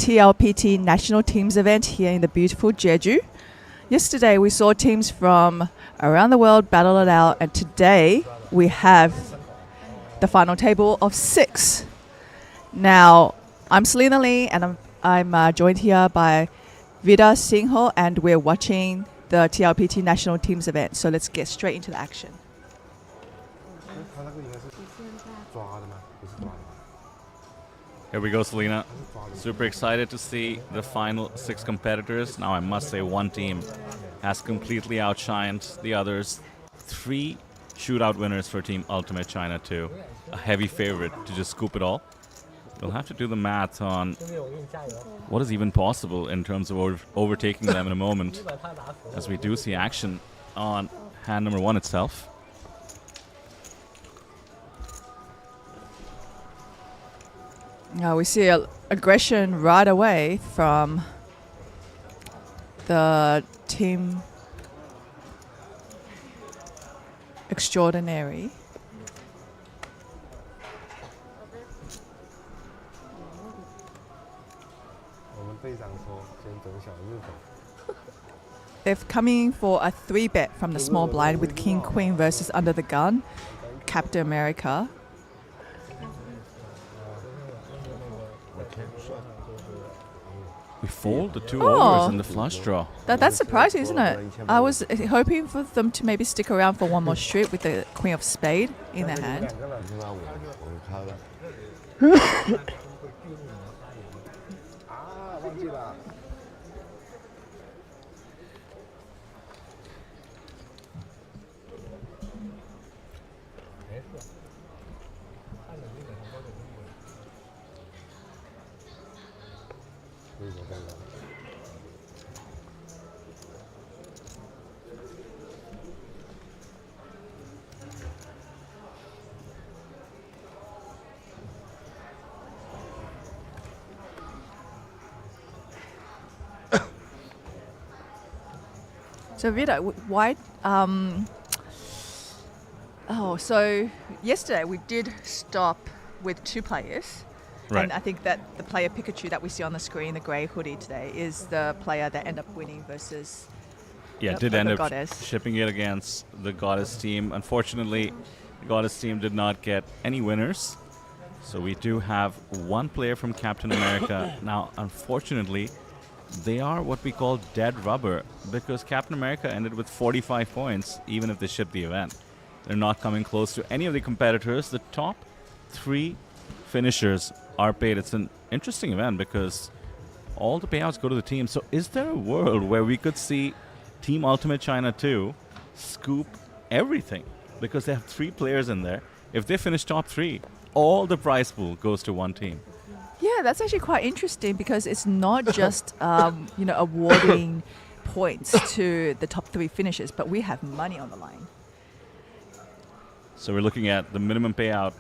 TLPT National Teams event here in the beautiful Jeju. Yesterday we saw teams from around the world battle it out, and today we have the final table of 6. Now, I'm Selena Lee, and I'm joined here by Vida Shinhwa, and we're watching the TLPT National Teams event. So let's get straight into the action. Here we go, Selena. Super excited to see the final 6 competitors. Now, I must say one team has completely outshined the others. 3 shootout winners for Team Ultimate China 2. A heavy favorite to just scoop it all. We'll have to do the math on what is even possible in terms of overtaking them in a moment, as we do see action on hand number 1 itself. We see aggression right away from the team extraordinary. They're coming for a 3-bet from the small blind with King Queen versus Under the Gun, Captain America. We fold the 2 overs in the flush draw. That's surprising, isn't it? I was hoping for them to maybe stick around for one more strip with the Queen of Spade in their hand. So Vida, why? So yesterday we did stop with 2 players, Right. and I think that the player Pikachu that we see on the screen, the grey hoodie today, is the player that ended up winning versus. Yeah, did end up shipping it against the Goddess team. Unfortunately, the Goddess team did not get any winners. So we do have 1 player from Captain America. Now, unfortunately, they are what we call dead rubber, because Captain America ended with 45 points, even if they shipped the event. They're not coming close to any of the competitors. The top 3 finishers are paid. It's an interesting event because all the payouts go to the team. So is there a world where we could see Team Ultimate China 2 scoop everything? Because they have 3 players in there. If they finish top 3, all the prize pool goes to 1 team. Yeah, that's actually quite interesting because it's not just awarding points to the top 3 finishers, but we have money on the line. So we're looking at the minimum payout,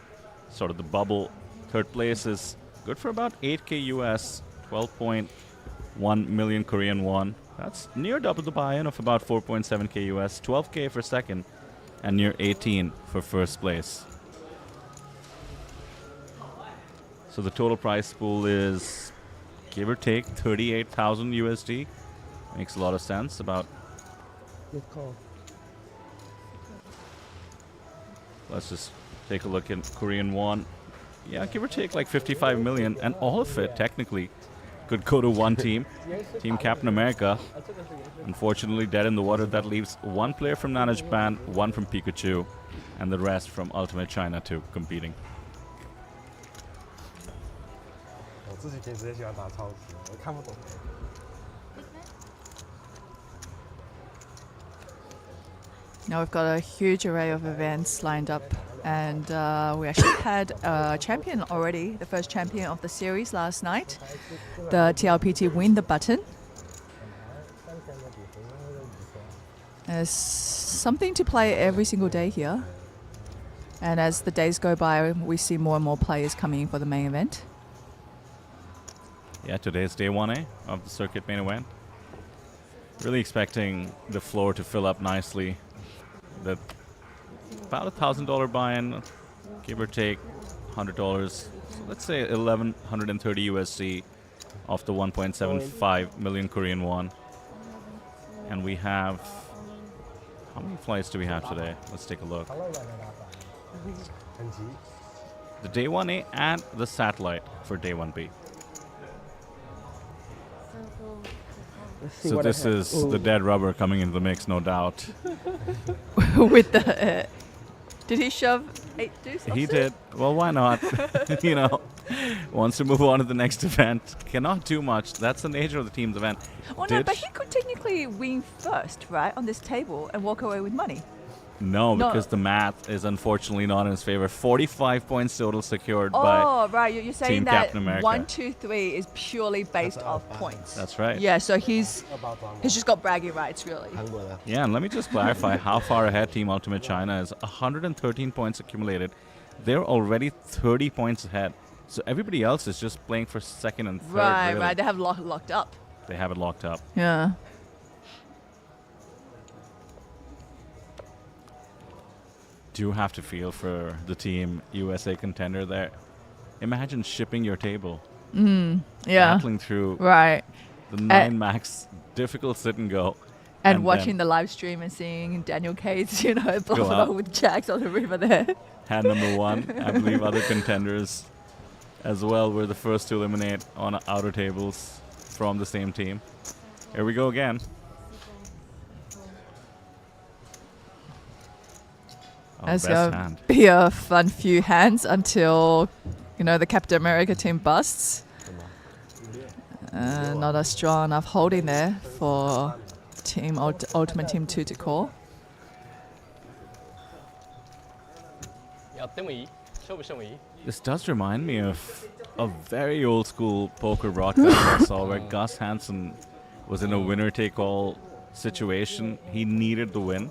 sort of the bubble. 3rd place is good for about 8K US, 12.1 million Korean won. That's near double the buy-in of about 4.7K US, 12K for 2nd, and near 18 for 1st place. So the total prize pool is, give or take, 38,000 USD. Makes a lot of sense. About. Let's just take a look at Korean won. Yeah, give or take like 55 million, and all of it technically could go to 1 team, Team Captain America. Unfortunately, dead in the water. That leaves 1 player from Nana Japan, 1 from Pikachu, and the rest from Ultimate China 2 competing. Now we've got a huge array of events lined up, and we actually had a champion already, the first champion of the series last night. The TLPT win the button. There's something to play every single day here, and as the days go by, we see more and more players coming in for the main event. Yeah, today's day 1A of the circuit main event. Really expecting the floor to fill up nicely. About $1,000 buy-in, give or take $100. So let's say 1,130 USD of the 1.75 million Korean won. And we have... How many flights do we have today? Let's take a look. The day 1A and the satellite for day 1B. So this is the dead rubber coming into the mix, no doubt. With the... did he shove 8 deuce? He did. Well, why not? You know, wants to move on to the next event. Cannot do much. That's the nature of the team's event. Well, no, but he could technically win first, right, on this table and walk away with money. No, because the math is unfortunately not in his favor. 45 points total secured by right. You're saying Team that Captain America. 1, 2, 3 is purely based off points. That's right. Yeah, so he's just got bragging rights, really. Yeah, and let me just clarify how far ahead Team Ultimate China is. 113 points accumulated. They're already 30 points ahead. So everybody else is just playing for second and third. Right, really. right. They have locked up. They have it locked up. Yeah. Do have to feel for the Team USA contender there. Imagine shipping your table. Yeah. Battling through Right. the 9 max difficult sit and go. And watching the live stream and seeing Daniel Cates, bluff up with jacks on the river there. Hand number 1. I believe other contenders as well were the first to eliminate on outer tables from the same team. Here we go again. It's going to be a fun few hands until, the Captain America team busts. Not a strong enough holding there for Team Ultimate Team 2 to call. This does remind me of a very old school poker broadcast I saw where Gus Hansen was in a winner-take-all situation. He needed the win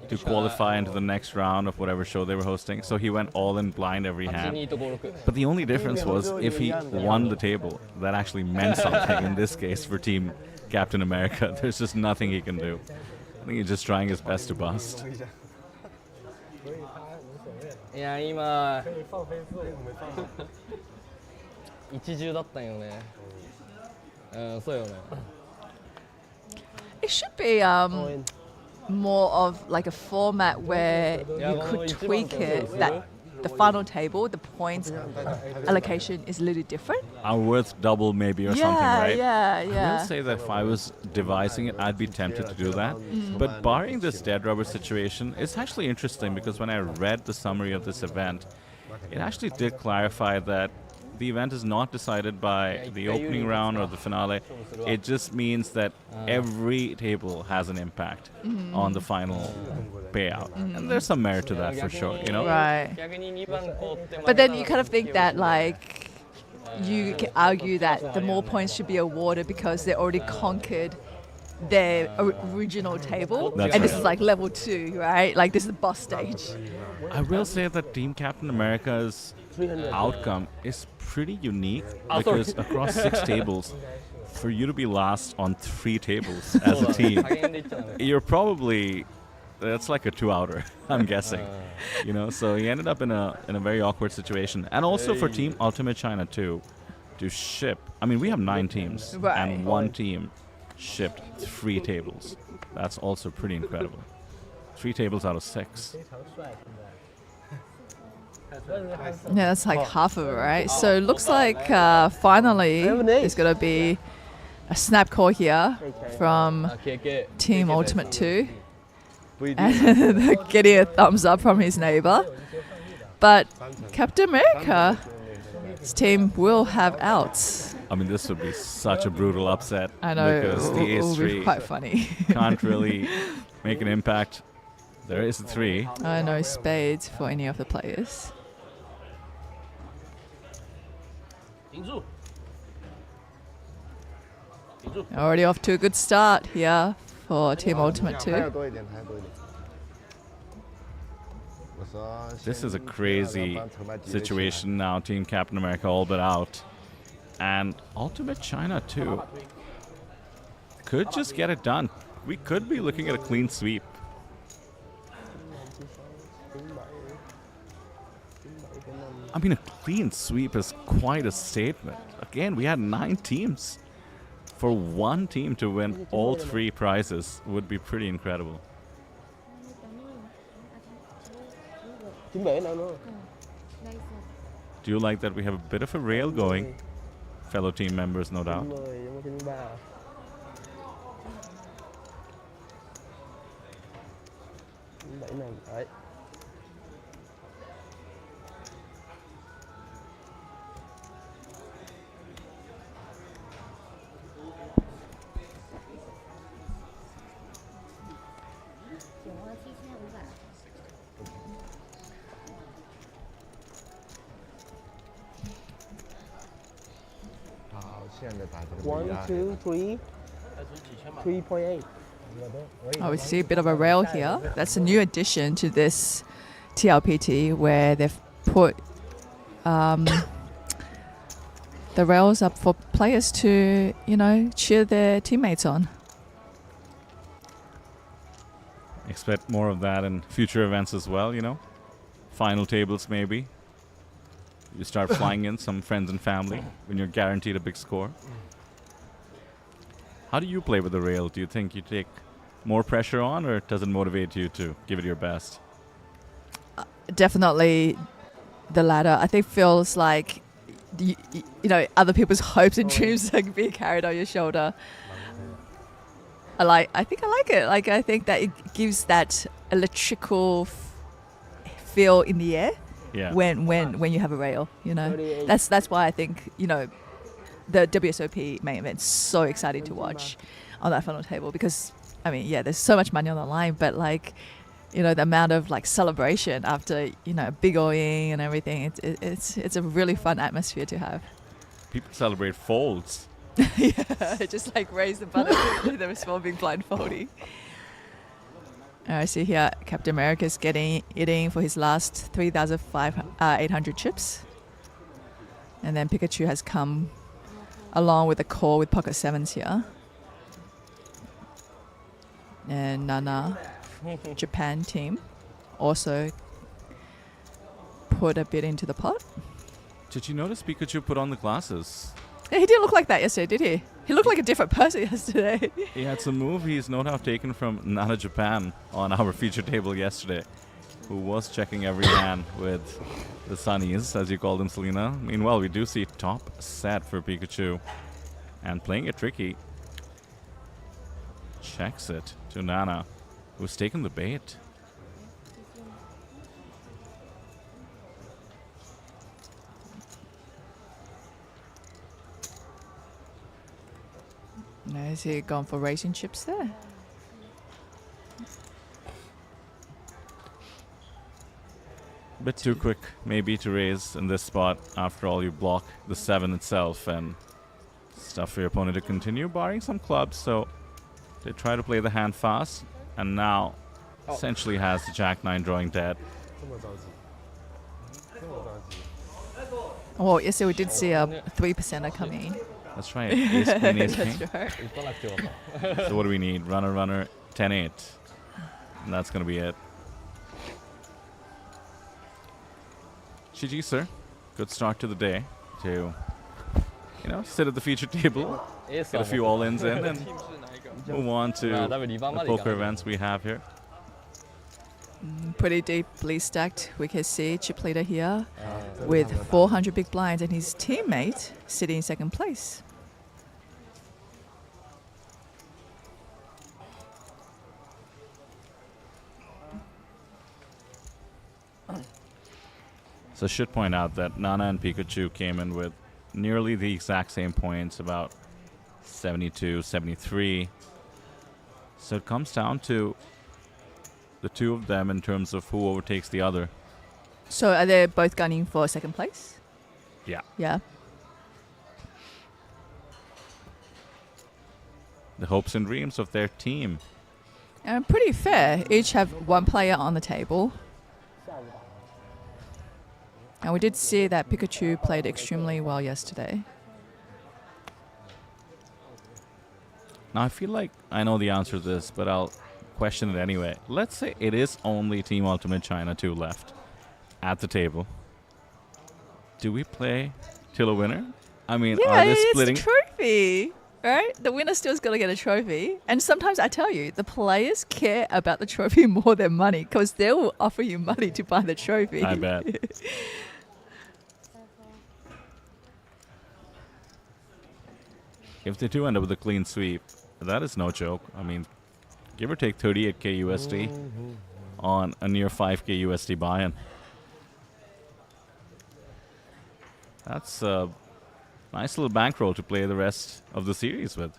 to qualify into the next round of whatever show they were hosting. So he went all in blind every hand. But the only difference was if he won the table, that actually meant something in this case for Team Captain America. There's just nothing he can do. I think he's just trying his best to bust. It should be more of like a format where you could tweak it, that the final table, the points allocation is a little different. Are worth double maybe or something, right? Yeah. I will say that if I was devising it, I'd be tempted to do that. But barring this dead rubber situation, it's actually interesting because when I read the summary of this event, it actually did clarify that the event is not decided by the opening round or the finale. It just means that every table has an impact on the final payout. And there's some merit to that for sure, Right. But then you kind of think that, like, you can argue that the more points should be awarded because they already conquered their original table. That's and this right. is like level 2, right? Like, this is the boss stage. I will say that Team Captain America's outcome is pretty unique because across 6 tables, for you to be last on 3 tables as a team, you're probably, that's like a 2-outer, I'm guessing. So he ended up in a very awkward situation. And also for Team Ultimate China too, to ship, I mean, we have 9 teams and 1 team shipped 3 tables. That's also pretty incredible. 3 tables out of 6. Yeah, that's like half of it, right? So it looks like finally there's going to be a snap call here from Team Ultimate 2. And getting a thumbs up from his neighbor. But Captain America's team will have outs. I mean, this would be such a brutal upset. I know, because the it will be Ace-3 quite funny. can't really make an impact. There is a 3. I know spades for any of the players. Already off to a good start here for Team Ultimate 2. This is a crazy situation now. Team Captain America all but out. And Ultimate China too. Could just get it done. We could be looking at a clean sweep. I mean, a clean sweep is quite a statement. Again, we had 9 teams. For one team to win all 3 prizes would be pretty incredible. Do you like that we have a bit of a rail going? Fellow team members, no doubt. One, two, three, 3.8. Oh, we see a bit of a rail here. That's a new addition to this TLPT where they've put the rails up for players to, cheer their teammates on. Expect more of that in future events as well, Final tables maybe. You start flying in some friends and family when you're guaranteed a big score. How do you play with the rail? Do you think you take more pressure on, or does it motivate you to give it your best? Definitely the latter. I think feels like other people's hopes and dreams are being carried on your shoulder. I think I like it. I think that it gives that electrical feel in the air. Yeah. When you have a rail, that's why I think the WSOP main event's so exciting to watch on that final table, because there's so much money on the line, but the amount of celebration after big owing and everything, it's a really fun atmosphere to have. People celebrate folds. Yeah, just raise the button with a small big blindfolding. I see here Captain America is getting it in for his last 3,800 chips. And then Pikachu has come along with a call with pocket 7s here. And Nana, Japan team, also put a bit into the pot. Did you notice Pikachu put on the glasses? Yeah, he didn't look like that yesterday, did he? He looked like a different person yesterday. Yeah, it's a move he's no doubt taken from Nana Japan on our feature table yesterday, who was checking every hand with the Sunnies, as you call them, Selena. Meanwhile, we do see top set for Pikachu, and playing it tricky. Checks it to Nana, who's taken the bait. No, is he gone for racing chips there? Bit too quick, maybe, to raise in this spot. After all, you block the 7 itself, and stuff for your opponent to continue, barring some clubs. So they try to play the hand fast, and now essentially has the Jack-9 drawing dead. Oh, yes, so we did see a 3%er coming in. That's right. Ace queen, ace king. That's right. So what do we need? Runner, runner, 10-8. And that's going to be it. GG, sir. Good start to the day to, sit at the feature table, get a few all-ins in, and move on to the poker events we have here. Pretty deeply stacked. We can see chip leader here with 400 big blinds, and his teammate sitting in second place. So I should point out that Nana and Pikachu came in with nearly the exact same points, about 72, 73. So it comes down to the two of them in terms of who overtakes the other. So are they both gunning for second place? Yeah. Yeah. The hopes and dreams of their team. And pretty fair. Each have one player on the table. And we did see that Pikachu played extremely well yesterday. Now, I feel like I know the answer to this, but I'll question it anyway. Let's say it is only Team Ultimate China 2 left at the table. do we play till a winner? I mean, Yeah, are they splitting? it's a trophy, right? The winner still's got to get a trophy. And sometimes I tell you, the players care about the trophy more than money because they will offer you money to buy the trophy. I bet. If they do end up with a clean sweep, that is no joke. I mean, give or take 38k USD on a near 5k USD buy-in. That's a nice little bankroll to play the rest of the series with.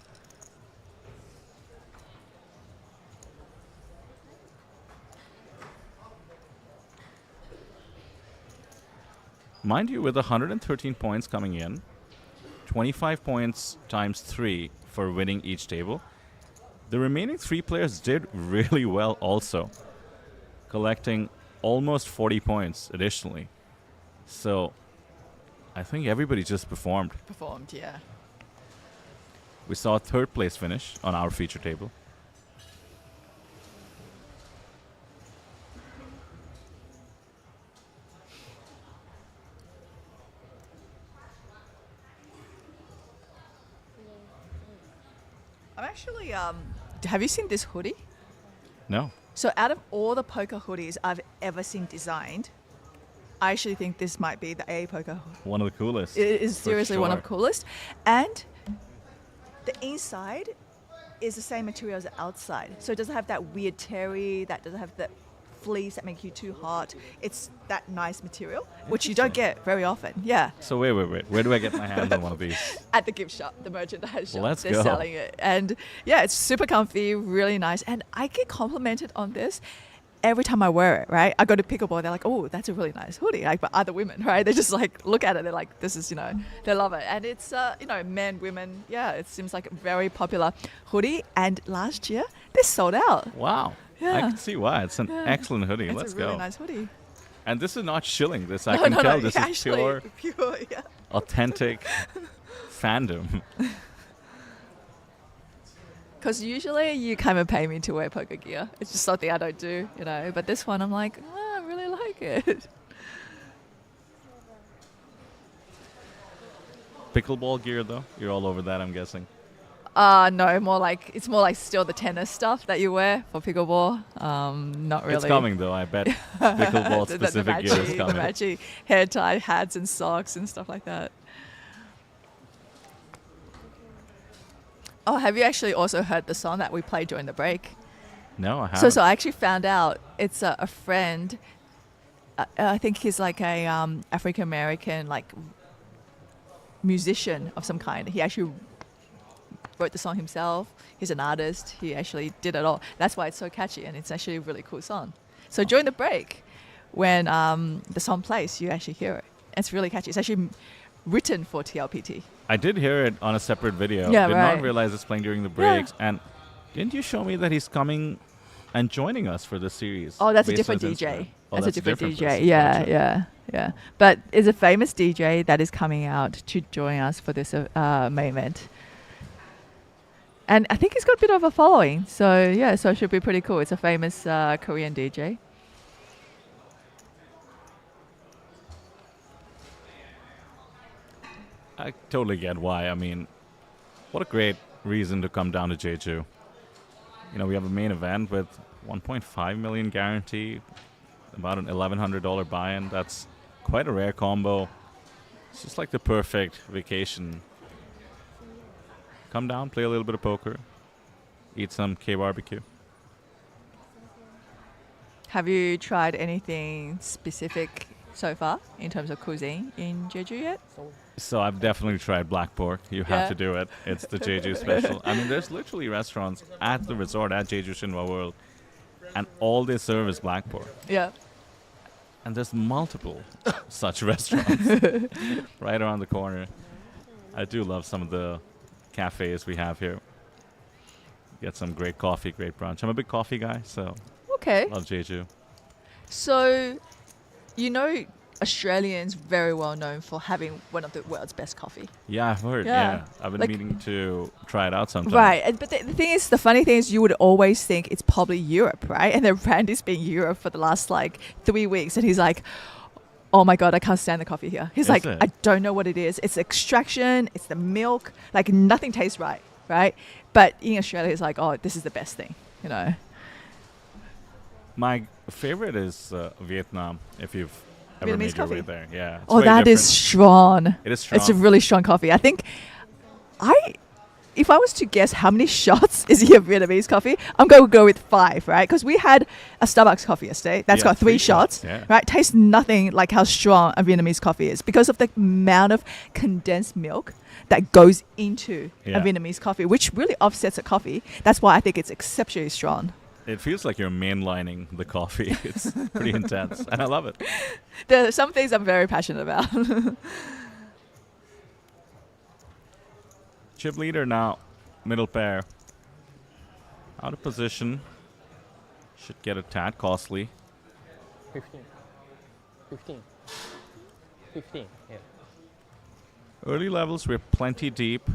Mind you, with 113 points coming in, 25 points times 3 for winning each table, the remaining 3 players did really well also, collecting almost 40 points additionally. So I think everybody just performed. Performed, yeah. We saw a 3rd place finish on our feature table. I'm actually, have you seen this hoodie? No. So out of all the poker hoodies I've ever seen designed, I actually think this might be the A poker. One of the coolest. It is seriously one of sure. the coolest. And the inside is the same material as the outside. So it doesn't have that weird terry, that doesn't have that fleece that makes you too hot. It's that nice material, which you don't get very often. Yeah. So wait. Where do I get my hands on one of these? At the gift shop, the merchandise shop. Let's They're go. selling it. And yeah, it's super comfy, really nice. And I get complimented on this every time I wear it, right? I go to pickleball, they're like, oh, that's a really nice hoodie. Like, but other women, right? They just like look at it, they're like, this is, they love it. And it's, men, women, yeah, it seems like a very popular hoodie. And last year, they sold out. Wow. Yeah. I can see why. It's an excellent hoodie. It's Let's a really go. nice hoodie. And this is not shilling. This I can tell. This is actually, pure, yeah. authentic fandom. Because usually you kind of pay me to wear poker gear. It's just something I don't do, But this one, I'm like, I really like it. Pickleball gear, though? You're all over that, I'm guessing. No, it's more like still the tennis stuff that you wear for pickleball. Not really. It's coming, though. I bet pickleball specific gear is coming. The matchy hair tie hats and socks and stuff like that. Oh, have you actually also heard the song that we played during the break? No, I haven't. So I actually found out it's a friend. I think he's like a African American musician of some kind. He actually wrote the song himself. He's an artist. He actually did it all. That's why it's so catchy, and it's actually a really cool song. So during the break, when the song plays, you actually hear it. It's really catchy. It's actually written for TLPT. I did hear it on a separate video. Yeah, did right. not realize it's playing during the breaks. Yeah. And didn't you show me that he's coming and joining us for this series? Oh, that's a different DJ. Oh, that's a different DJ. person. Yeah. But it's a famous DJ that is coming out to join us for this main event. And I think he's got a bit of a following. So it should be pretty cool. It's a famous Korean DJ. I totally get why. I mean, what a great reason to come down to Jeju. We have a main event with 1.5 million guarantee, about an $1,100 buy-in. That's quite a rare combo. It's just like the perfect vacation. Come down, play a little bit of poker, eat some K-barbecue. Have you tried anything specific so far in terms of cuisine in Jeju yet? So I've definitely tried black pork. You have to do it. It's the Jeju special. I mean, there's literally restaurants at the resort at Jeju Shinhwa World, and all they serve is black pork. Yeah. And there's multiple such restaurants right around the corner. I do love some of the cafes we have here. Get some great coffee, great brunch. I'm a big coffee guy, so okay. Love Jeju. So, Australians very well known for having one of the world's best coffee. Yeah, I've heard. Yeah. I've been meaning to try it out sometime. Right. But the funny thing is you would always think it's probably Europe, right? And then Randy's been in Europe for the last 3 weeks. And he's like, oh my God, I can't stand the coffee here. He's Is like, it? I don't know what it is. It's extraction, it's the milk, like nothing tastes right, right? But in Australia, it's like, oh, this is the best thing, you know. My favorite is Vietnam, if you've ever Vietnamese made your way coffee? there. Yeah. It's Oh, very that is different. strong. It is strong. It's a really strong coffee. I think if I was to guess how many shots is your Vietnamese coffee, I'm going to go with 5, right? Because we had a Starbucks coffee yesterday. That's Yeah, got 3 3 shots, yeah. right? Tastes nothing like how strong a Vietnamese coffee is because of the amount of condensed milk that goes into Yeah. a Vietnamese coffee, which really offsets a coffee. That's why I think it's exceptionally strong. It feels like you're mainlining the coffee. It's pretty intense, and I love it. There are some things I'm very passionate about. Chip leader now, middle pair. Out of position. Should get a tad costly. 15. 15. 15, yeah. Early levels, we're plenty deep.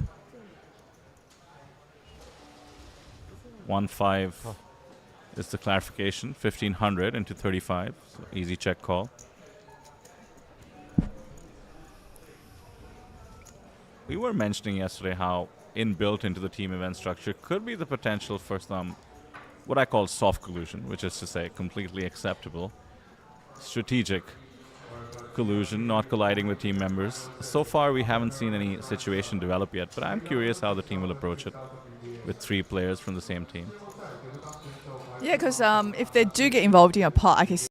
1-5 is the clarification. 1500 into 35. So easy check call. We were mentioning yesterday how inbuilt into the team event structure could be the potential for some what I call soft collusion, which is to say completely acceptable. Strategic collusion, not colliding with team members. So far, we haven't seen any situation develop yet, but I'm curious how the team will approach it with 3 players from the same team. Yeah, because if they do get involved in a pot, I can see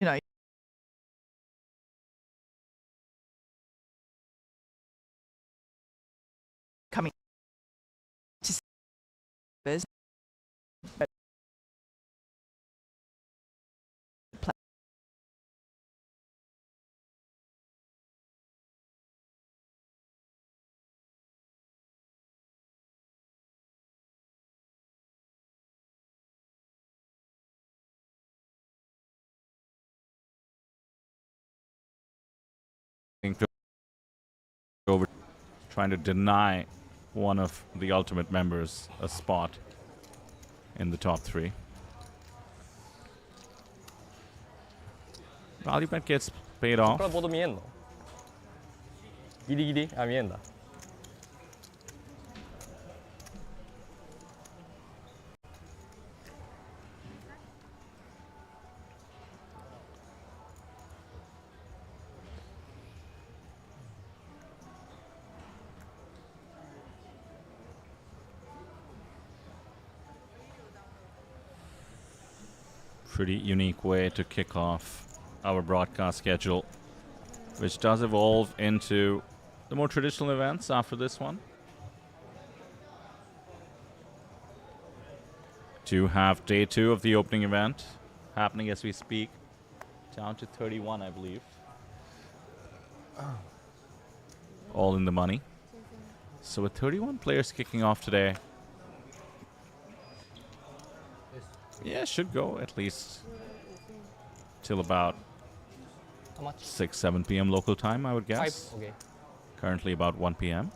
you know, coming to service, but Over trying to deny one of the ultimate members a spot in the top 3. Value bet gets paid off. これボード見えんの？ギリギリ？あ、見えんだ。Pretty unique way to kick off our broadcast schedule, which does evolve into the more traditional events after this one. To have day 2 of the opening event happening as we speak. Down to 31, I believe. All in the money. So with 31 players kicking off today, yeah, should go at least till about How much? 6-7 p.m. local time, I would 5. guess. Okay. Currently about 1 p.m.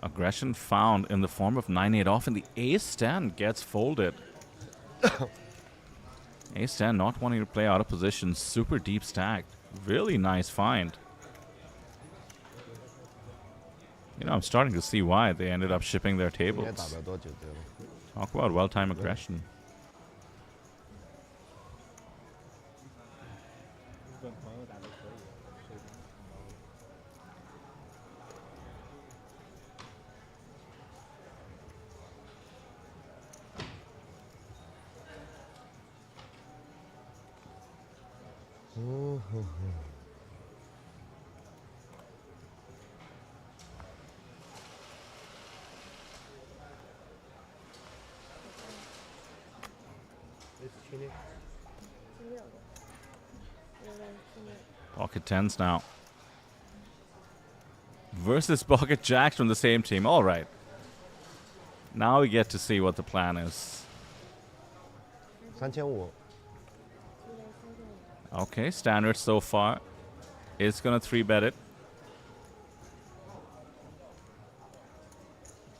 Aggression found in the form of 9-8 off, and the ace stand gets folded. Ace stand not wanting to play out of position, super deep stacked. Really nice find. You know, I'm starting to see why they ended up shipping their 应该 tables. 打不了多久对吧？ Talk about well-timed aggression. Pocket tens now. Versus pocket jacks from the same team. All right. Now we get to see what the plan is. 3500。Okay, standard so far. It's going to 3-bet it.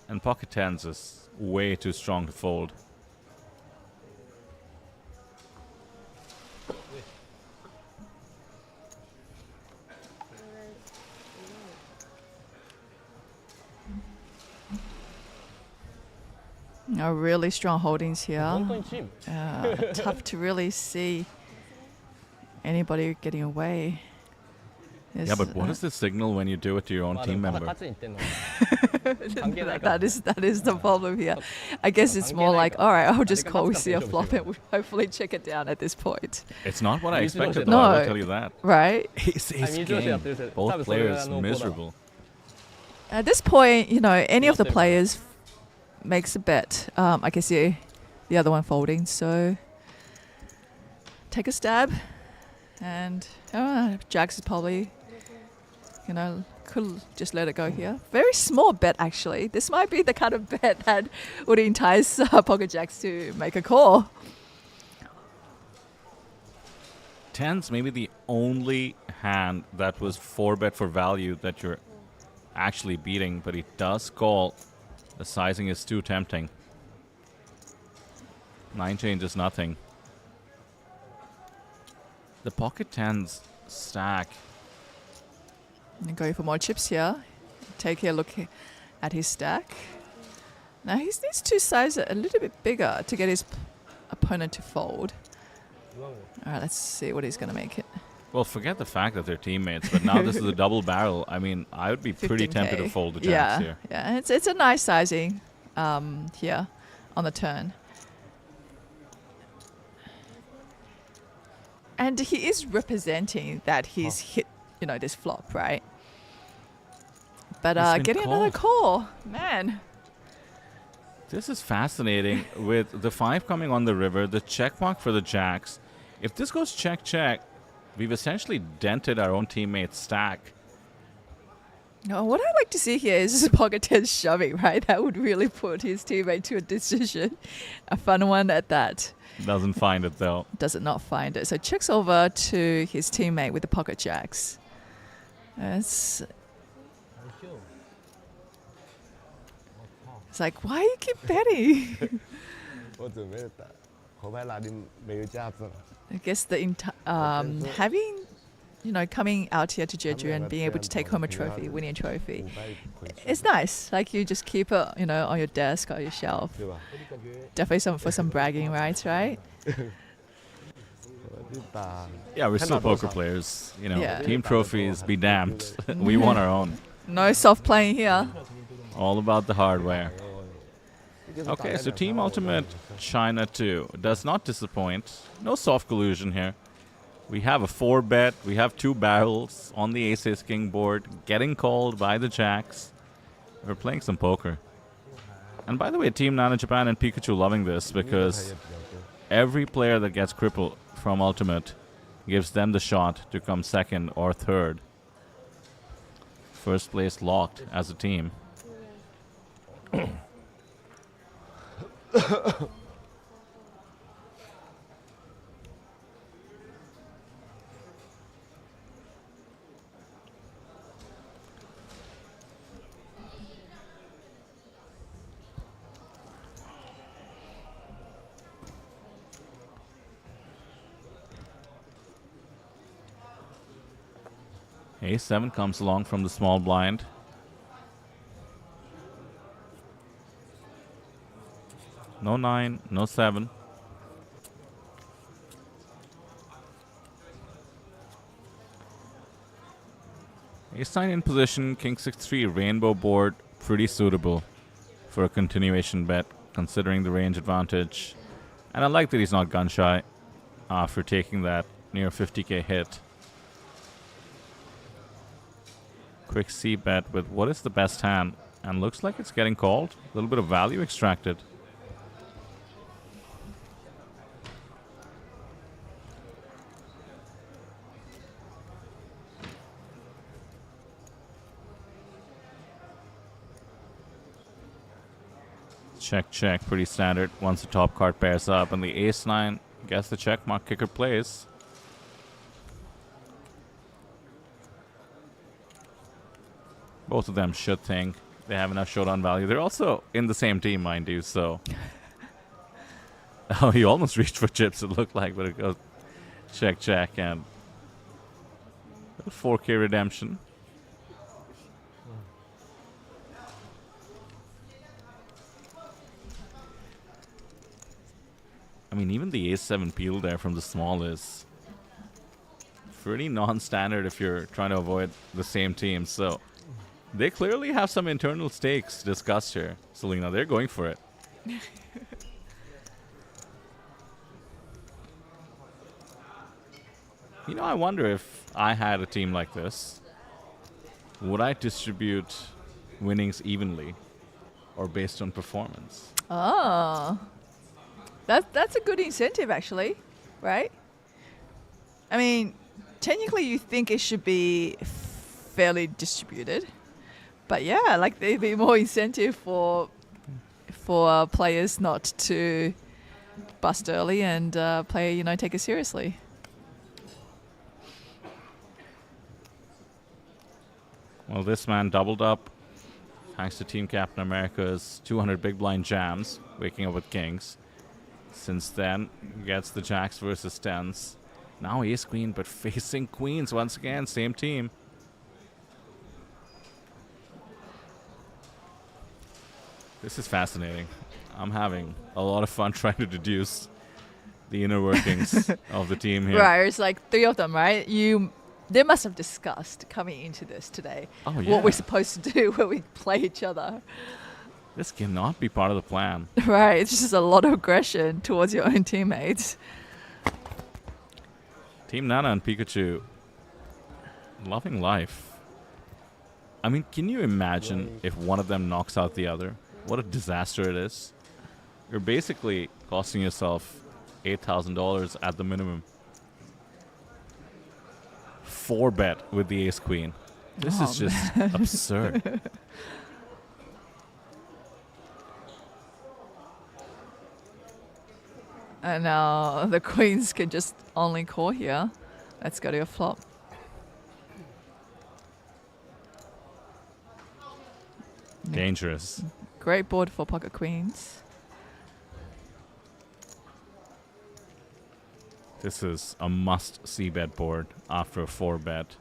And pocket tens is way too strong to fold. Really strong holdings here. 원코인 침. Tough to really see anybody getting away. Yeah, but what is the signal when you do it to your own team member? That is the problem here. I guess it's more like, all right, I'll just call, we see a flop, and we hopefully check it down at this point. It's not what I expected, though, No. I will tell you that. Right? Ace king. Both players miserable. At this point, you know, any of the players makes a bet. I can see the other one folding, so take a stab. And Jax is probably, you know, could just let it go here. Very small bet, actually. This might be the kind of bet that would entice Pocket Jacks to make a call. Tens maybe the only hand that was 4-bet for value that you're actually beating, but he does call. The sizing is too tempting. 9 changes nothing. The pocket tens stack. And going for more chips here. Take a look at his stack. Now he needs to size it a little bit bigger to get his opponent to fold. All right, let's see what he's going to make it. Well, forget the fact that they're teammates, but now this is a double barrel. I mean, I would be pretty 15K. tempted to fold the jacks here. Yeah, it's a nice sizing here on the turn. And he is representing that he's hit, you know, this flop, right? But getting another call, man. This is fascinating with the 5 coming on the river, the check mark for the jacks. If this goes check, we've essentially dented our own teammate's stack. No, what I'd like to see here is pocket 10 shoving, right? That would really put his teammate to a decision. A fun one at that. Doesn't find it, though. Does not find it. So checks over to his teammate with the pocket jacks. It's like, why you keep betting? I guess having, you know, coming out here to Jeju and being able to take home a trophy, winning a trophy, it's nice. Like you just keep it, you know, on your desk or your shelf. Definitely for some bragging rights, right? Yeah, we're still poker players. You know, Yeah. team trophies, be damned. We want our own. No soft playing here. All about the hardware. Okay, so Team Ultimate China 2 does not disappoint. No soft collusion here. We have a 4-bet. We have 2 barrels on the ace-king board, getting called by the jacks. We're playing some poker. And by the way, Team Nana Japan and Pikachu loving this because every player that gets crippled from Ultimate gives them the shot to come second or third. First place locked as a team. A7 comes along from the small blind. No 9, no 7. Ace-9 in position, King 6-3, rainbow board, pretty suitable for a continuation bet, considering the range advantage. And I like that he's not gun-shy after taking that near 50k hit. Quick C bet with what is the best hand, and looks like it's getting called. A little bit of value extracted. Check, check, pretty standard. Once the top card pairs up and the ace-9 gets the check mark, kicker plays. Both of them should think they have enough showdown value. They're also in the same team, mind you, so... Oh, he almost reached for chips, it looked like, but it goes check, check, and... 4K redemption. I mean, even the ace-7 peel there from the small is pretty non-standard if you're trying to avoid the same team, so... They clearly have some internal stakes discussed here, Selena. They're going for it. You know, I wonder if I had a team like this, would I distribute winnings evenly or based on performance? Oh, that's a good incentive, actually, right? I mean, technically you think it should be fairly distributed, but yeah, like there'd be more incentive for players not to bust early and take it seriously. Well, this man doubled up thanks to Team Captain America's 200 big blind jams, waking up with kings. Since then, gets the jacks versus tens. Now ace queen, but facing queens once again, same team. This is fascinating. I'm having a lot of fun trying to deduce the inner workings of the team here. Right, it's like 3 of them, right? They must have discussed coming into this today what we're supposed to do when we play each other. This cannot be part of the plan. Right, it's just a lot of aggression towards your own teammates. Team Nana and Pikachu, loving life. I mean, can you imagine if one of them knocks out the other? What a disaster it is. You're basically costing yourself $8,000 at the minimum. 4-bet with the ace queen. This is just absurd. And now the queens can just only call here. Let's go to a flop. Dangerous. Great board for pocket queens. This is a must-see bet board after a 4-bet.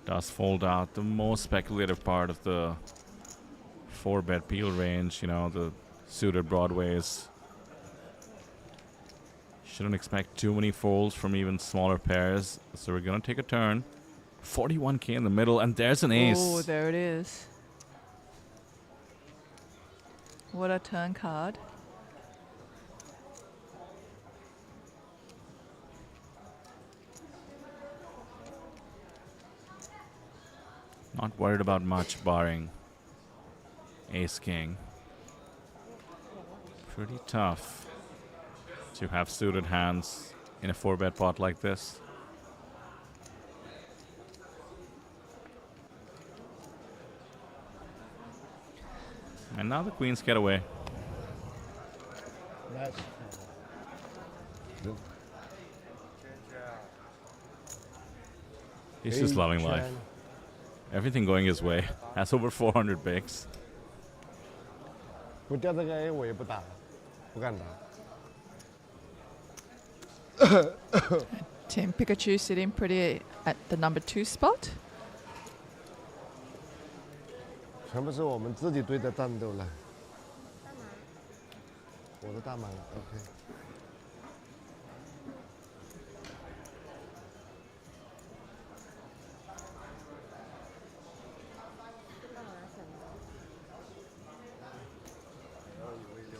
Does fold out the most speculative part of the 4-bet peel range, you know, the suited broadways. Shouldn't expect too many folds from even smaller pairs. So we're going to take a turn. 41K in the middle, and there's an ace. Oh, there it is. What a turn card. Not worried about much, barring ace king. Pretty tough to have suited hands in a 4-bet pot like this. And now the queens get away. He's just loving life. Everything going his way. Has over 400 bigs. 不掉这个 A 我也不打了，不敢打。 Team Pikachu sitting pretty at the number 2 spot. 全部是我们自己队的战斗了。我的大满了 ，OK。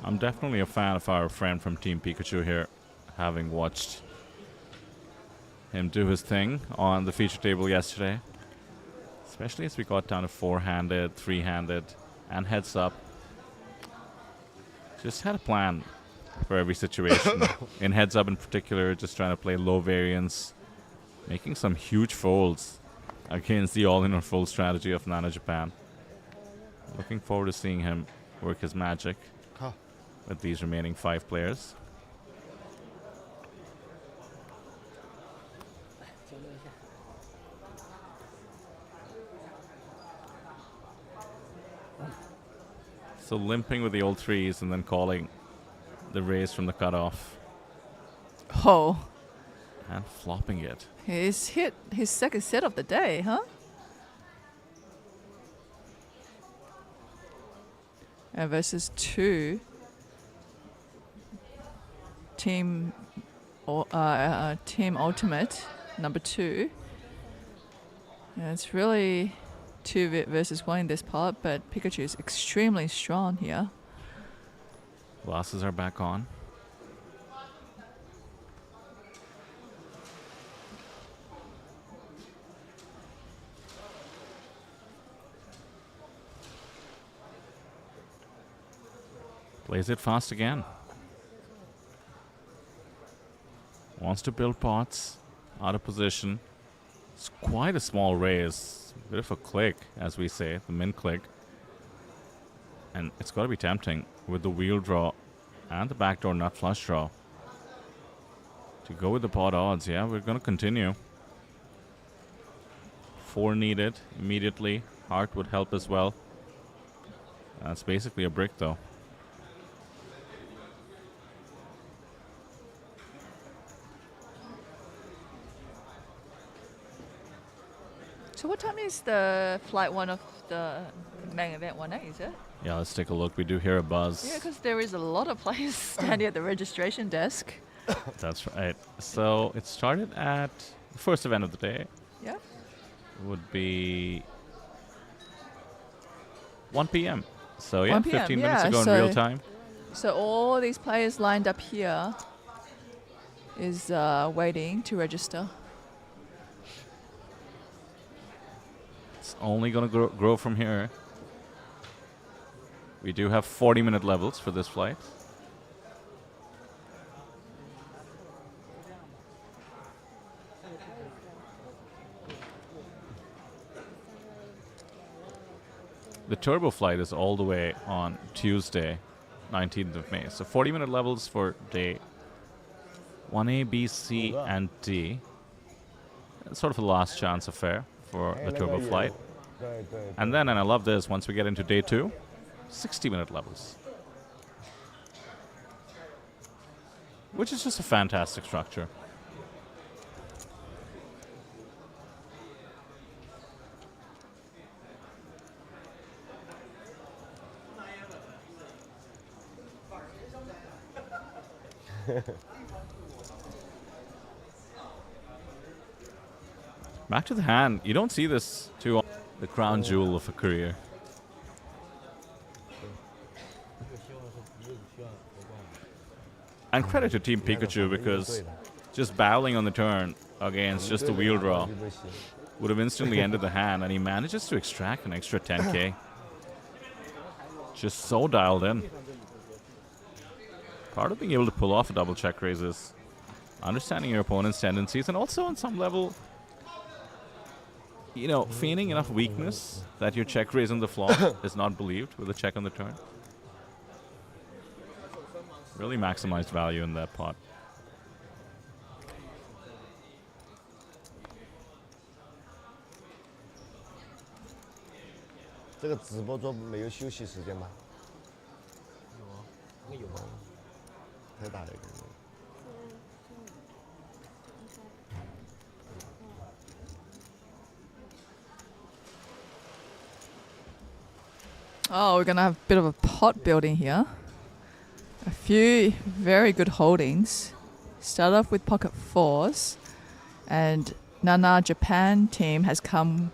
I'm definitely a fan of our friend from Team Pikachu here, having watched him do his thing on the feature table yesterday. Especially as we got down to 4-handed, 3-handed, and heads up. Just had a plan for every situation. In heads up in particular, just trying to play low variance, making some huge folds. against the all-in or full strategy of Nana Japan. Looking forward to seeing him work his magic with these remaining 5 players. So limping with the old 3s and then calling the raise from the cutoff. Oh. And flopping it. He's hit his second set of the day, huh? Versus 2. Team Ultimate, number 2. Yeah, it's really 2 versus 1 in this part, but Pikachu is extremely strong here. Glasses are back on. Plays it fast again. Wants to build pots. Out of position. It's quite a small raise. Bit of a click, as we say, the min click. And it's got to be tempting with the wheel draw and the backdoor nut flush draw to go with the pot odds. Yeah, we're going to continue. 4 needed immediately. Heart would help as well. That's basically a brick, though. So what time is the flight 1 of the main event 1A, is it? Yeah, let's take a look. We do hear a buzz. Yeah, because there is a lot of players standing at the registration desk. That's right. So it started at the first event of the day. Yeah. Would be 1 p.m. So yeah, 1 p.m., 15 minutes yeah, ago in so- real time. So all these players lined up here is waiting to register. It's only going to grow from here. We do have 40-minute levels for this flight. The turbo flight is all the way on Tuesday, 19th of May. So 40-minute levels for day 1A, B, C, and D. It's sort of a last chance affair for the turbo flight. And then, and I love this, once we get into day 2, 60-minute levels. Which is just a fantastic structure. Back to the hand. You don't see this too often. The crown jewel of a career. And credit to Team Pikachu, because just battling on the turn against just the wheel draw would have instantly ended the hand, and he manages to extract an extra 10k. Just so dialed in. Part of being able to pull off a double check raise is understanding your opponent's tendencies, and also on some level, you know, feigning enough weakness that your check raise on the flop is not believed with a check on the turn. Really maximized value in that pot. This直播桌没有休息时间吗？有啊，太大了一个。Oh, we're going to have a bit of a pot building here. A few very good holdings. Start off with pocket 4s. And Nana Japan team has come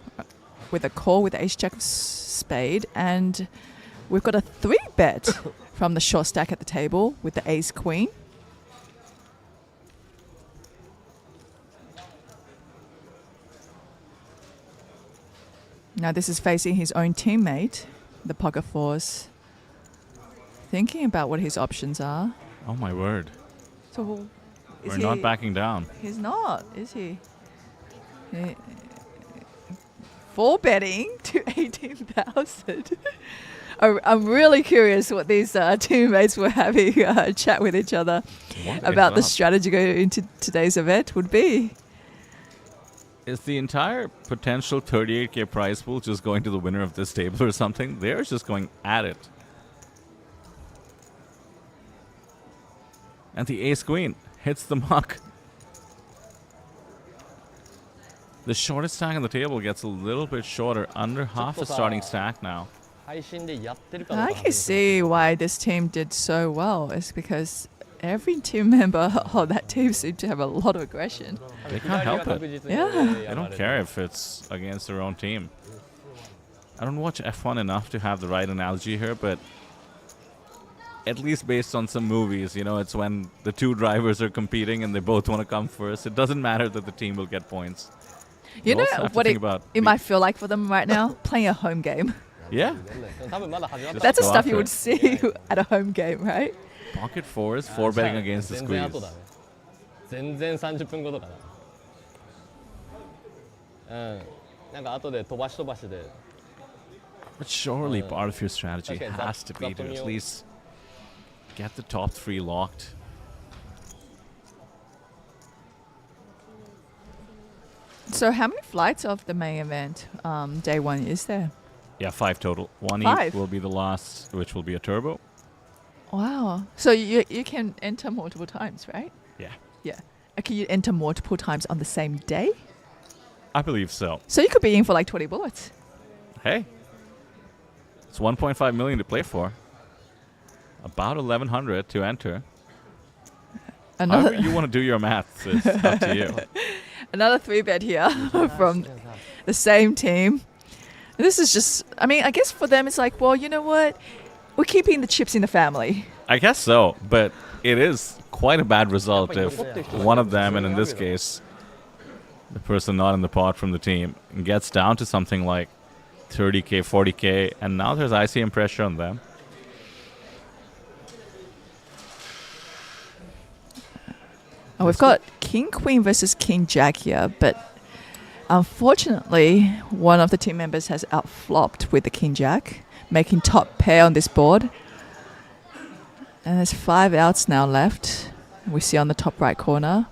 with a call with ace jack of spade. And we've got a 3-bet from the short stack at the table with the ace queen. Now this is facing his own teammate, the pocket 4s. Thinking about what his options are. Oh my word. So We're not backing down. He's not, is he? 4 betting to 18,000. I'm really curious what these teammates were having a chat with each other about the strategy going into today's event would be. Is the entire potential 38K prize pool just going to the winner of this table or something? They're just going at it. And the ace queen hits the mark. The shortest stack on the table gets a little bit shorter, under half the starting stack now. I can see why this team did so well. It's because every team member of that team seemed to have a lot of aggression. They can't help it. Yeah. They don't care if it's against their own team. I don't watch F1 enough to have the right analogy here, but at least based on some movies, you know, it's when the two drivers are competing and they both want to come first. It doesn't matter that the team will get points. You know what it might feel like for them right now? Playing a home game. Yeah. That's the stuff you would see at a home game, right? Pocket fours, 4 betting against the squeeze. But surely part of your strategy has to be to at least get the top 3 locked. So how many flights of the main event day 1 is there? Yeah, 5 total. 1 5? each will be the last, which will be a turbo. Wow. So you can enter multiple times, right? Yeah. Yeah. Can you enter multiple times on the same day? I believe so. So you could be in for like 20 bullets. Hey. It's 1.5 million to play for. About 1,100 to enter. However you want to do your maths, it's up to you. Another 3 bet here from the same team. This is just, I mean, I guess for them it's like, well, you know what? We're keeping the chips in the family. I guess so, but it is quite a bad result if one of them, and in this case, the person not in the pot from the team, gets down to something like 30K, 40K, and now there's ICM pressure on them. Oh, we've got King Queen versus King Jack here, but unfortunately, one of the team members has outflopped with the King Jack, making top pair on this board. And there's 5 outs now left. We see on the top right corner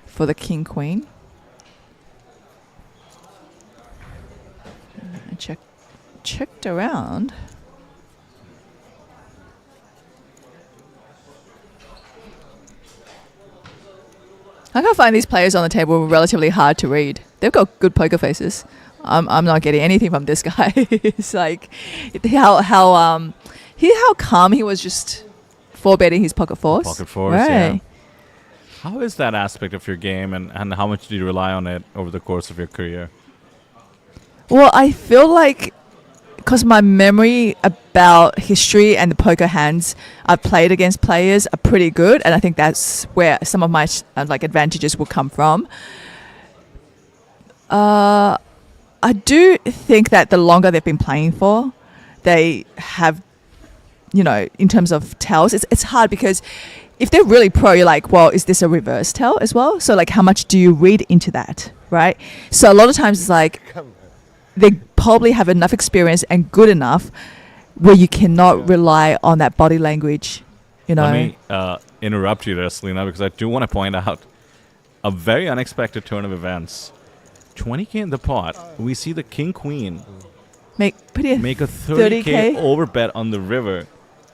for the King Queen. I checked around. I can't find these players on the table relatively hard to read. They've got good poker faces. I'm not getting anything from this guy. It's like how calm he was, just 4-betting his pocket fours. Pocket fours, right. Yeah. How is that aspect of your game, and how much do you rely on it over the course of your career? Well, I feel like because my memory about history and the poker hands I've played against players are pretty good, and I think that's where some of my advantages will come from. I do think that the longer they've been playing for, they have, in terms of tells, it's hard because if they're really pro, you're like, well, is this a reverse tell as well? So like, how much do you read into that, right? So a lot of times it's like, they probably have enough experience and good enough where you cannot rely on that body language, Let me interrupt you there, Selena, because I do want to point out a very unexpected turn of events. 20K in the pot. We see the King Queen make a 30K overbet on the river,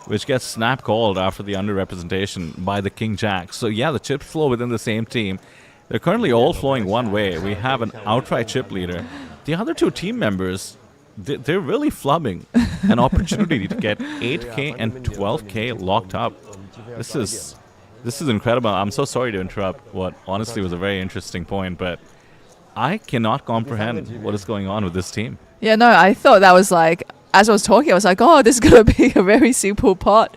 which gets snap called after the underrepresentation by the King Jack. So yeah, the chips flow within the same team. They're currently all flowing one way. We have an outright chip leader. The other 2 team members, they're really flubbing an opportunity to get 8K and 12K locked up. This is incredible. I'm so sorry to interrupt what honestly was a very interesting point, but I cannot comprehend what is going on with this team. Yeah, no, I thought that was like, as I was talking, I was like, oh, this is going to be a very simple pot.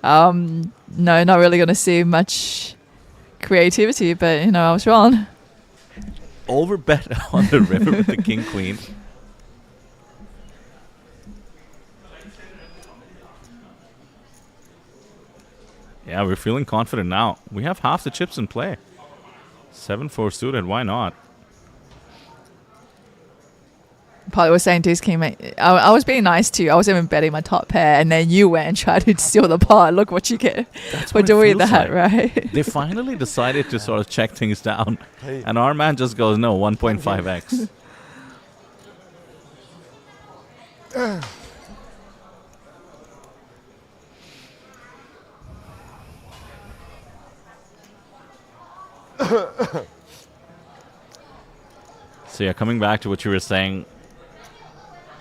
No, not really going to see much creativity, but, I was wrong. Overbet on the river with the King Queen. Yeah, we're feeling confident now. We have half the chips in play. 7-4 suited, why not? Polly was saying to his teammate, I was being nice to you. I was even betting my top pair, and then you went and tried to steal the pot. Look what you get for doing that, right? They finally decided to sort of check things down. Hey. And our man just goes, no, 1.5x. So yeah, coming back to what you were saying,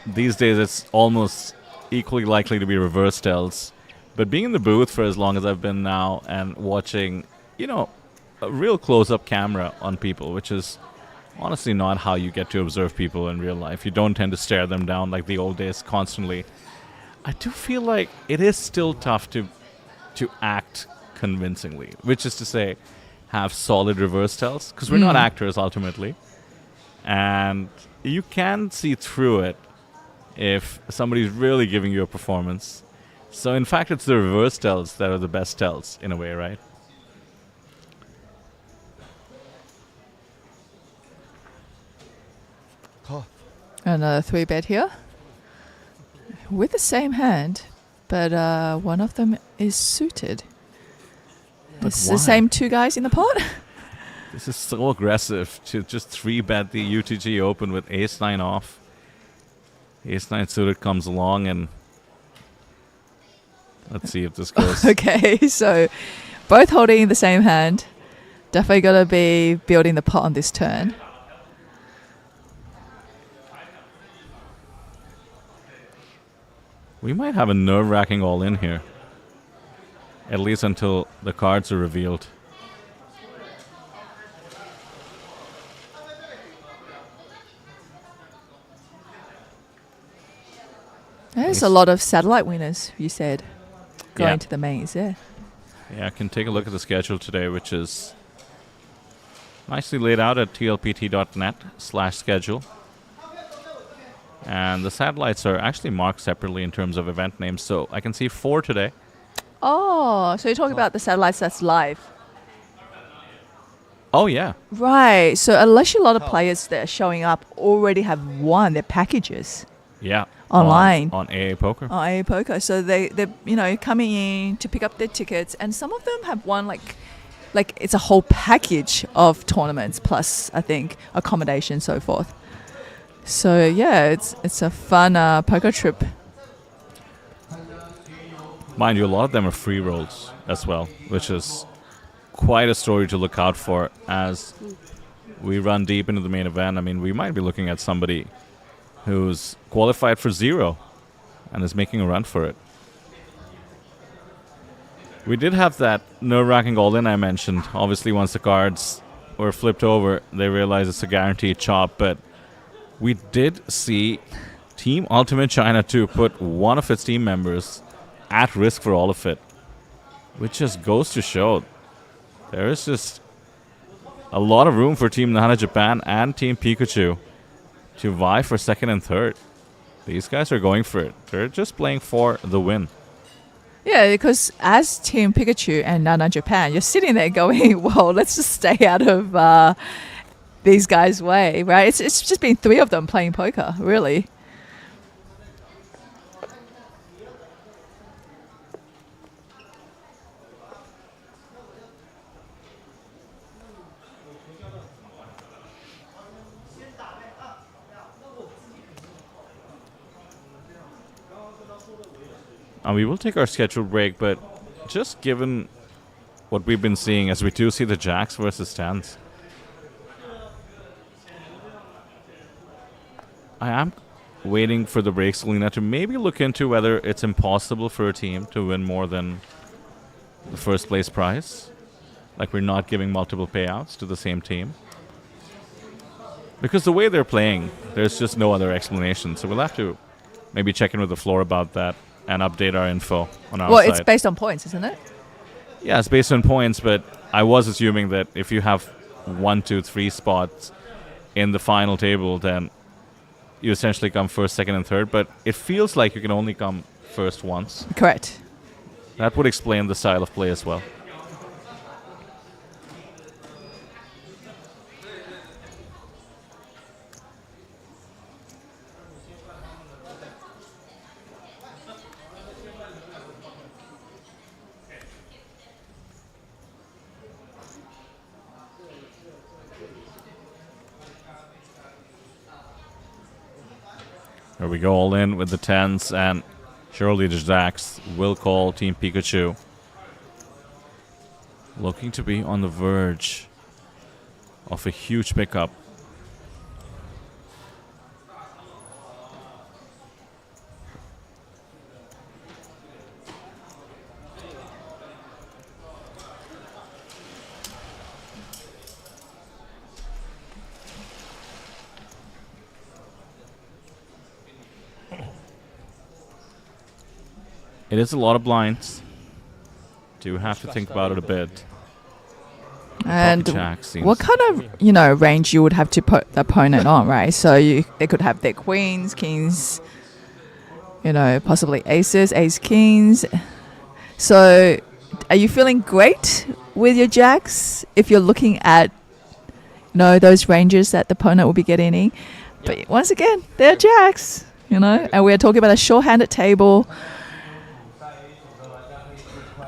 these days it's almost equally likely to be reverse tells. But being in the booth for as long as I've been now and watching, a real close-up camera on people, which is honestly not how you get to observe people in real life. You don't tend to stare them down like the old days constantly. I do feel like it is still tough to act convincingly, which is to say, have solid reverse tells, because we're not actors ultimately. And you can see through it if somebody's really giving you a performance. So in fact, it's the reverse tells that are the best tells in a way, right? Another 3-bet here with the same hand, but one of them is suited. It's the same 2 guys in the pot. This is so aggressive to just 3-bet the UTG Open with ace-9 off. Ace-9 suited comes along, and let's see if this goes. Okay, so both holding the same hand. Definitely got to be building the pot on this turn. We might have a nerve-wracking all-in here. At least until the cards are revealed. There's a lot of satellite winners, you said, going to the mains, yeah. Yeah, I can take a look at the schedule today, which is nicely laid out at tlpt.net/schedule. And the satellites are actually marked separately in terms of event names. So I can see 4 today. Oh, so you're talking about the satellites that's live. Oh, yeah. Right. So unless a lot of players that are showing up already have won their packages. Yeah. Online. On AA Poker. On AA Poker. So they're coming in to pick up their tickets, and some of them have won like it's a whole package of tournaments plus, I think, accommodation, so forth. So yeah, it's a fun poker trip. Mind you, a lot of them are free rolls as well, which is quite a story to look out for as we run deep into the main event. I mean, we might be looking at somebody who's qualified for 0 and is making a run for it. We did have that nerve-wracking all-in I mentioned. Obviously, once the cards were flipped over, they realized it's a guaranteed chop, but we did see Team Ultimate China 2 put one of its team members at risk for all of it, which just goes to show there is just a lot of room for Team Nana Japan and Team Pikachu to vie for 2nd and 3rd. These guys are going for it. They're just playing for the win. Yeah, because as Team Pikachu and Nana Japan, you're sitting there going, well, let's just stay out of these guys' way, right? It's just been 3 of them playing poker, really. We will take our scheduled break, but just given what we've been seeing, as we do see the jacks versus tens, I am waiting for the break, Selena, to maybe look into whether it's impossible for a team to win more than the first place prize. Like we're not giving multiple payouts to the same team. Because the way they're playing, there's just no other explanation. So we'll have to maybe check in with the floor about that and update our info on our side. Well, it's based on points, isn't it? Yeah, it's based on points, but I was assuming that if you have 1, 2, 3 spots in the final table, then you essentially come first, second, and third. But it feels like you can only come first once. Correct. That would explain the style of play as well. Here we go, all in with the 10s, and surely the jacks will call Team Pikachu. Looking to be on the verge of a huge pickup. It is a lot of blinds. Do have to think about it a bit. And what kind of, range you would have to put the opponent on, right? So they could have their queens, kings, possibly aces, ace, kings. So are you feeling great with your jacks if you're looking at, those ranges that the opponent will be getting in? But once again, they're jacks, and we're talking about a short-handed table.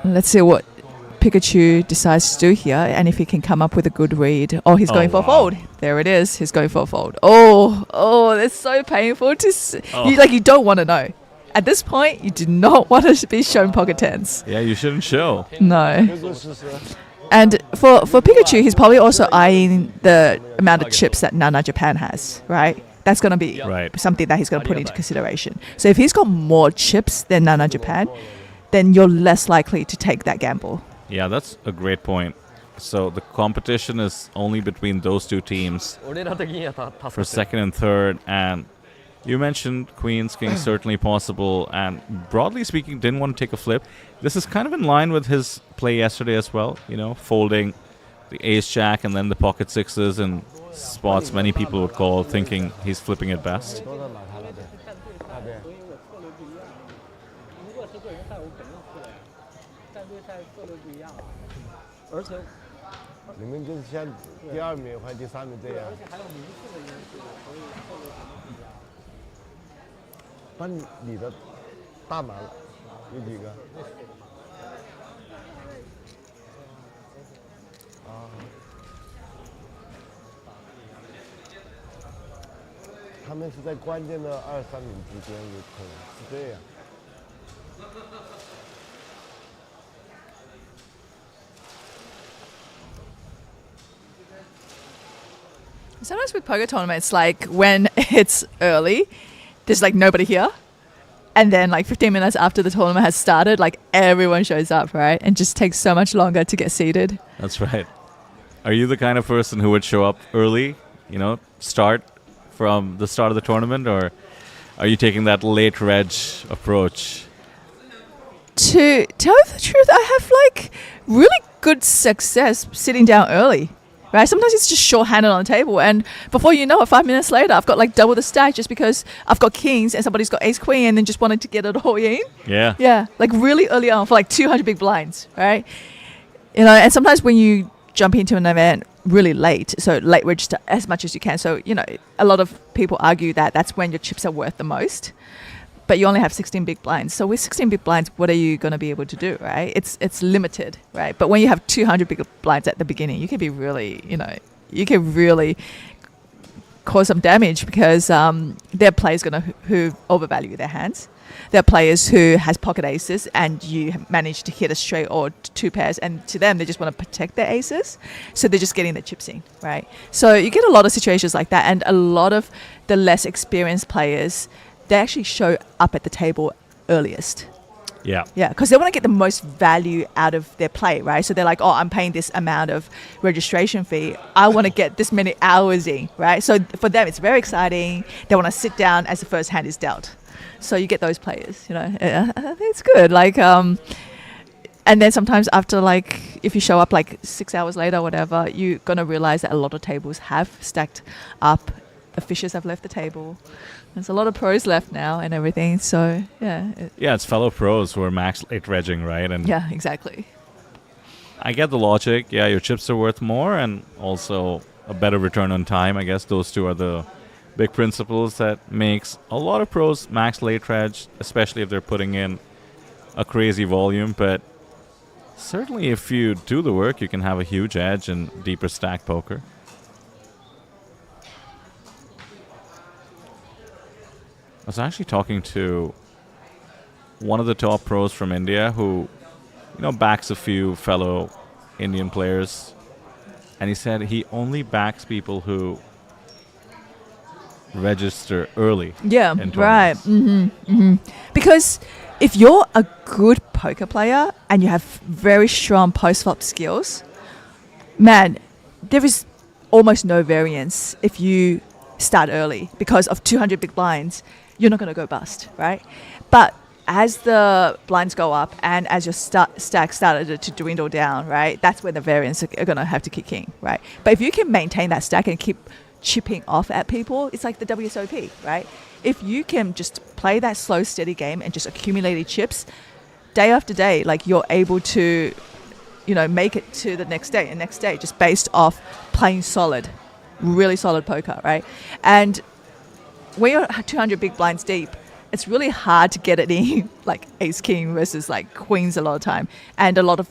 Let's see what Pikachu decides to do here, and if he can come up with a good read. Oh, he's going for a fold. There it is. He's going for a fold. Oh, that's so painful to see. You don't want to know. At this point, you do not want to be shown pocket tens. Yeah, you shouldn't show. No. And for Pikachu, he's probably also eyeing the amount of chips that Nana Japan has, right? That's going to be something that he's going to put into consideration. So if he's got more chips than Nana Japan, then you're less likely to take that gamble. Yeah, that's a great point. So the competition is only between those two teams for second and third. And you mentioned queens, kings, certainly possible. And broadly speaking, didn't want to take a flip. This is kind of in line with his play yesterday as well. Folding the ace jack and then the pocket sixes in spots many people would call, thinking he's flipping it best. 你们就是像第二名或者第三名这样。班里的大满有几个？啊。他们是在关键的2、3名之间，有可能是这样。 Sometimes with poker tournaments, like when it's early, there's like nobody here. And then like 15 minutes after the tournament has started, like everyone shows up, right? And just takes so much longer to get seated. That's right. Are you the kind of person who would show up early, start from the start of the tournament, or are you taking that late reg approach? To tell you the truth, I have like really good success sitting down early. Right? Sometimes it's just short-handed on the table, and before you know it, 5 minutes later, I've got like double the stack just because I've got kings and somebody's got ace queen and then just wanted to get it all in. Yeah. Yeah, like really early on for like 200 big blinds, right? And sometimes when you jump into an event really late, so late register as much as you can. So, a lot of people argue that that's when your chips are worth the most. But you only have 16 big blinds. So with 16 big blinds, what are you going to be able to do, right? It's limited, right? But when you have 200 big blinds at the beginning, you can be really, you can really cause some damage because there are players who overvalue their hands. There are players who has pocket aces and you manage to hit a straight or two pairs, and to them, they just want to protect their aces. So they're just getting their chips in, right? So you get a lot of situations like that, and a lot of the less experienced players, they actually show up at the table earliest. Yeah. Yeah, because they want to get the most value out of their play, right? So they're like, I'm paying this amount of registration fee. I want to get this many hours in, right? So for them, it's very exciting. They want to sit down as the first hand is dealt. So you get those players, I think it's good. Like, and then sometimes after, like, if you show up like 6 hours later or whatever, you're going to realize that a lot of tables have stacked up. The fishes have left the table. There's a lot of pros left now and everything. So, yeah. It's fellow pros who are max late regging, right? And yeah, exactly. I get the logic. Yeah, your chips are worth more and also a better return on time. I guess those two are the big principles that makes a lot of pros max late reg, especially if they're putting in a crazy volume. But certainly if you do the work, you can have a huge edge in deeper stack poker. was actually talking to one of the top pros from India who, backs a few fellow Indian players. And he said he only backs people who register early. Yeah, in right. tournaments. Because if you're a good poker player and you have very strong post-flop skills, man, there is almost no variance if you start early because of 200 big blinds. You're not going to go bust, right? But as the blinds go up and as your stack started to dwindle down, right, that's when the variance are going to have to kick in, right? But if you can maintain that stack and keep chipping off at people, it's like the WSOP, right? If you can just play that slow, steady game and just accumulate chips day after day, like you're able to, make it to the next day and next day just based off playing solid, really solid poker, right? And when you're 200 big blinds deep, it's really hard to get it in like ace king versus like queens a lot of time. And a lot of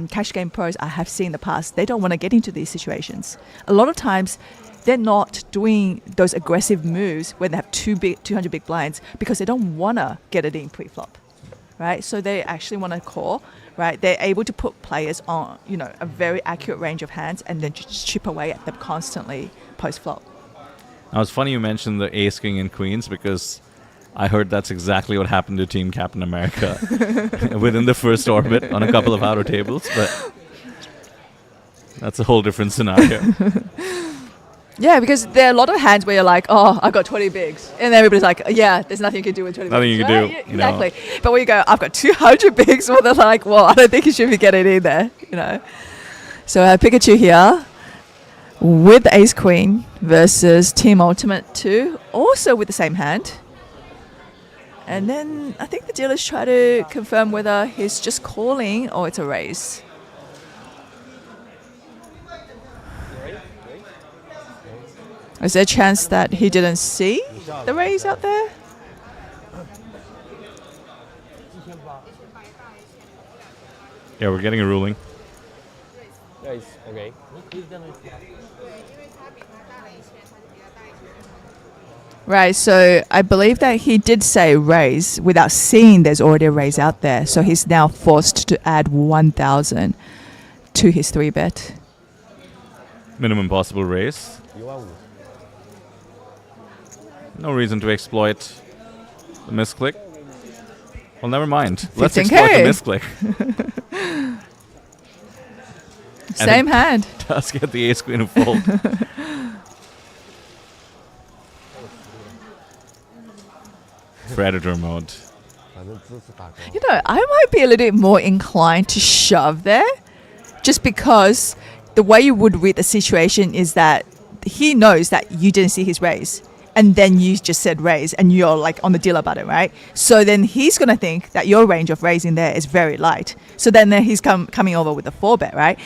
cash game pros I have seen in the past, they don't want to get into these situations. A lot of times they're not doing those aggressive moves when they have 200 big blinds because they don't want to get it in pre-flop, right? So they actually want to call, right? They're able to put players on, a very accurate range of hands and then just chip away at them constantly post-flop. Now, it's funny you mentioned the ace, king, and queens because I heard that's exactly what happened to Team Captain America within the first orbit on a couple of outer tables, but that's a whole different scenario. Yeah, because there are a lot of hands where you're like, oh, I've got 20 bigs. And everybody's like, yeah, there's nothing you can do with 20 Nothing bigs. you can do. Yeah, exactly. But when you go, I've got 200 bigs, well, they're like, well, I don't think you should be getting in there, So I have Pikachu here with the ace queen versus Team Ultimate 2, also with the same hand. And then I think the dealers try to confirm whether he's just calling or it's a raise. Is there a chance that he didn't see the raise out there? Yeah, we're getting a ruling. Raise, okay. Right, so I believe that he did say raise without seeing there's already a raise out there. So he's now forced to add 1,000 to his 3-bet. Minimum possible raise. No reason to exploit the misclick. Well, never mind. Let's exploit the misclick. Same hand. Does get the ace queen to fold. Predator mode. I might be a little bit more inclined to shove there just because the way you would read the situation is that he knows that you didn't see his raise. And then you just said raise and you're like on the dealer button, right? So then he's going to think that your range of raising there is very light. So then he's coming over with a 4-bet, right?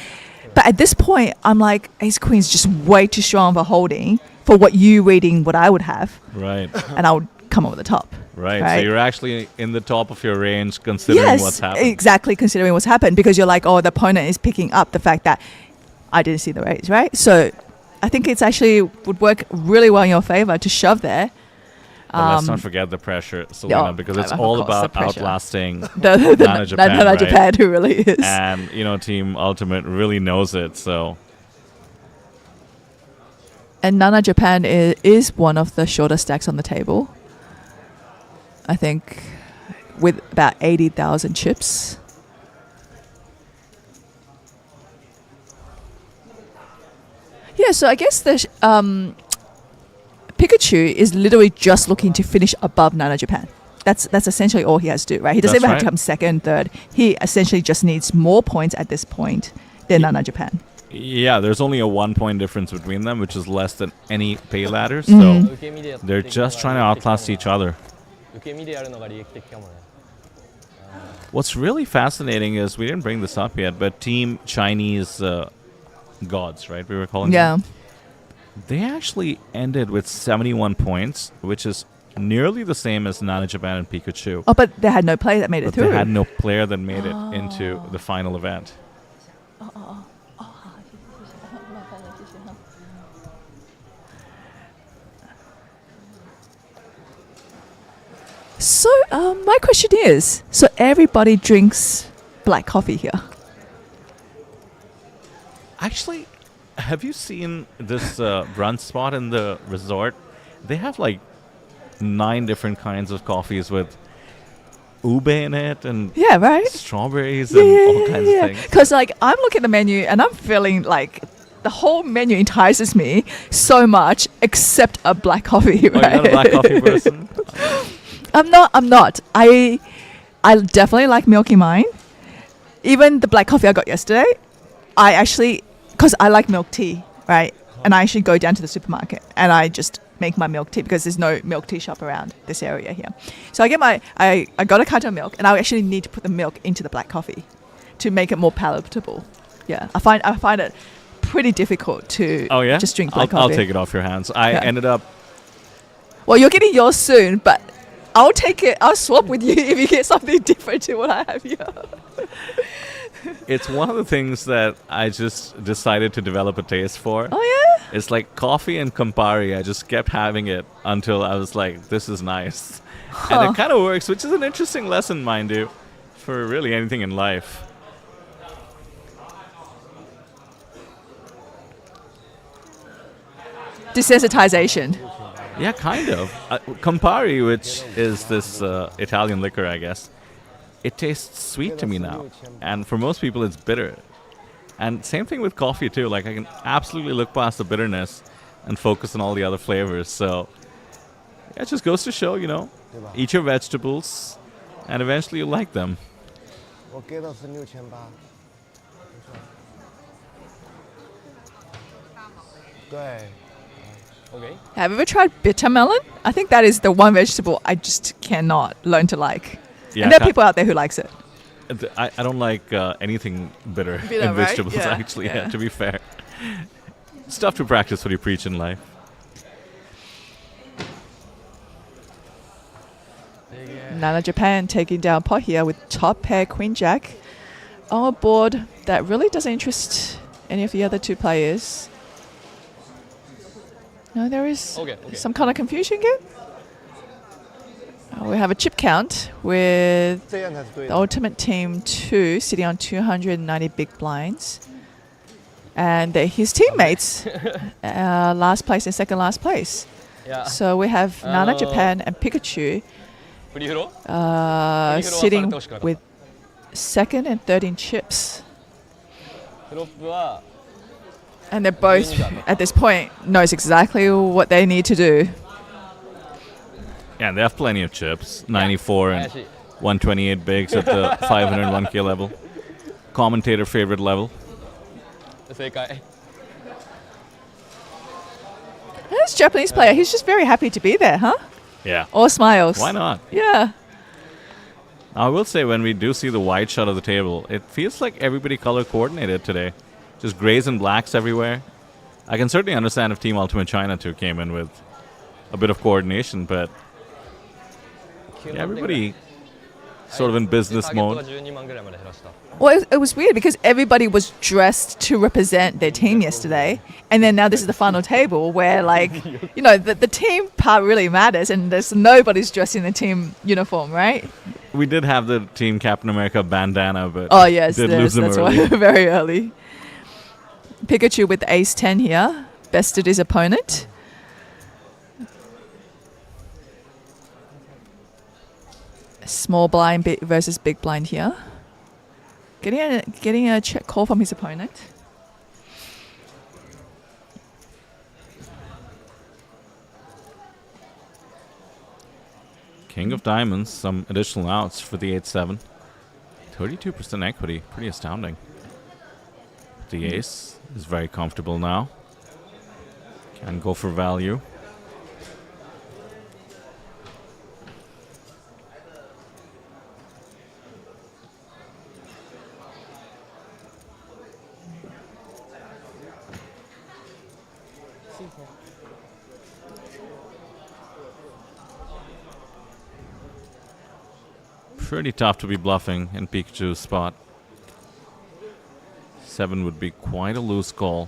But at this point, I'm like, ace queen's just way too strong for holding for what you reading what I would have. Right. And I would come over the top. Right. So you're actually in the top of your range considering what's happened. Exactly, considering what's happened because you're like, oh, the opponent is picking up the fact that I didn't see the raise, right? So I think it's actually would work really well in your favor to shove there. But let's not forget the pressure, Selena, because it's all about outlasting Nana Japan, who really is. And, Team Ultimate really knows it, so. And Nana Japan is one of the shorter stacks on the table. I think with about 80,000 chips. Yeah, so I guess the Pikachu is literally just looking to finish above Nana Japan. That's essentially all he has to do, right? He doesn't even have to come second, third. He essentially just needs more points at this point than Nana Japan. Yeah, there's only a 1-point difference between them, which is less than any pay ladder. So they're just trying to outlast each other. What's really fascinating is, we didn't bring this up yet, but Team Chinese Gods, right? We were calling them. They actually ended with 71 points, which is nearly the same as Nana Japan and Pikachu. Oh, but they had no player that made it through. They had no player that made it into the final event. So, my question is, so everybody drinks black coffee here? Actually, have you seen this brunch spot in the resort? They have like 9 different kinds of coffees with ube in it and Yeah, right? strawberries and all kinds of things. Because like I'm looking at the menu and I'm feeling like the whole menu entices me so much, except a black coffee. Oh, Right? you're not a black coffee person? I'm not. I definitely like milk in mine. Even the black coffee I got yesterday, I actually, because I like milk tea, right? And I actually go down to the supermarket and I just make my milk tea because there's no milk tea shop around this area here. So I get I got a carton of milk and I actually need to put the milk into the black coffee to make it more palatable. Yeah, I find it pretty difficult to just drink black coffee. I'll take it off your hands. I ended up... Well, you're getting yours soon, but I'll take it. I'll swap with you if you get something different to what I have here. It's one of the things that I just decided to develop a taste for. Oh, yeah? It's like coffee and Campari. I just kept having it until I was like, this is nice. And it kind of works, which is an interesting lesson, mind you, for really anything in life. Desensitization. Yeah, kind of. Campari, which is this Italian liquor, I guess, it tastes sweet to me now. And for most people, it's bitter. And same thing with coffee, too. Like, I can absolutely look past the bitterness and focus on all the other flavors. So, yeah, it just goes to show, eat your vegetables, and eventually you'll like them. Okay. Have you ever tried bitter melon? I think that is the one vegetable I just cannot learn to like. Yeah, and there are people out there who likes it. I don't like anything bitter Bitter, in right? vegetables, Yeah, actually, yeah. to be fair. It's tough to practice what you preach in life. Nana Japan taking down pot here with top pair queen jack on a board that really doesn't interest any of the other two players. No, there is Okay. some kind of confusion here. We have a chip count with the Ultimate Team 2 sitting on 290 big blinds. And his teammates, last place and second last place. Yeah. So we have Nana Japan and Pikachu sitting with second and third in chips. And they're both, at this point, knows exactly what they need to do. Yeah, they have plenty of chips. 94 and 128 bigs at the 501k level. Commentator favorite level. This Japanese player, he's just very happy to be there, huh? Yeah. All smiles. Why not? Yeah. I will say, when we do see the wide shot of the table, it feels like everybody color coordinated today. Just grays and blacks everywhere. I can certainly understand if Team Ultimate China 2 came in with a bit of coordination, but everybody sort of in business mode. Well, it was weird because everybody was dressed to represent their team yesterday. And then now this is the final table where, like, the team part really matters and there's nobody's dressed in the team uniform, right? We did have the Team Captain America bandana, but oh, yes, did lose them that's early. why very early. Pikachu with ace 10 here, bested his opponent. Small blind versus big blind here. Getting a check call from his opponent. King of Diamonds, some additional outs for the 8-7. 32% equity, pretty astounding. The ace is very comfortable now. Can go for value. Pretty tough to be bluffing in Pikachu's spot. 7 would be quite a loose call.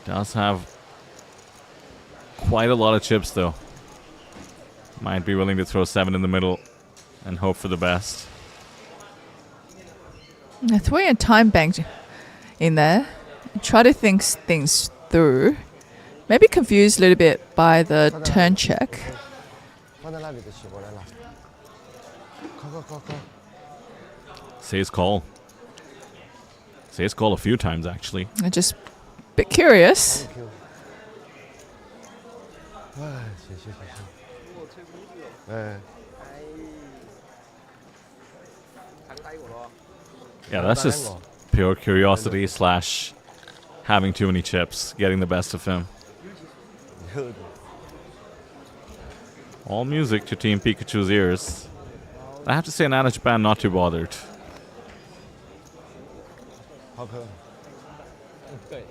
Does have quite a lot of chips, though. Might be willing to throw 7 in the middle and hope for the best. Throwing a time bank in there. Try to think things through. Maybe confused a little bit by the turn check. 放在那里的洗过来了。call. Says call. Says call a few times, actually. I'm just a bit curious. Thank you. 哎，谢。哎。 Yeah, that's just pure curiosity / having too many chips, getting the best of him. All music to Team Pikachu's ears. I have to say, Nana Japan not too bothered. 好可。对。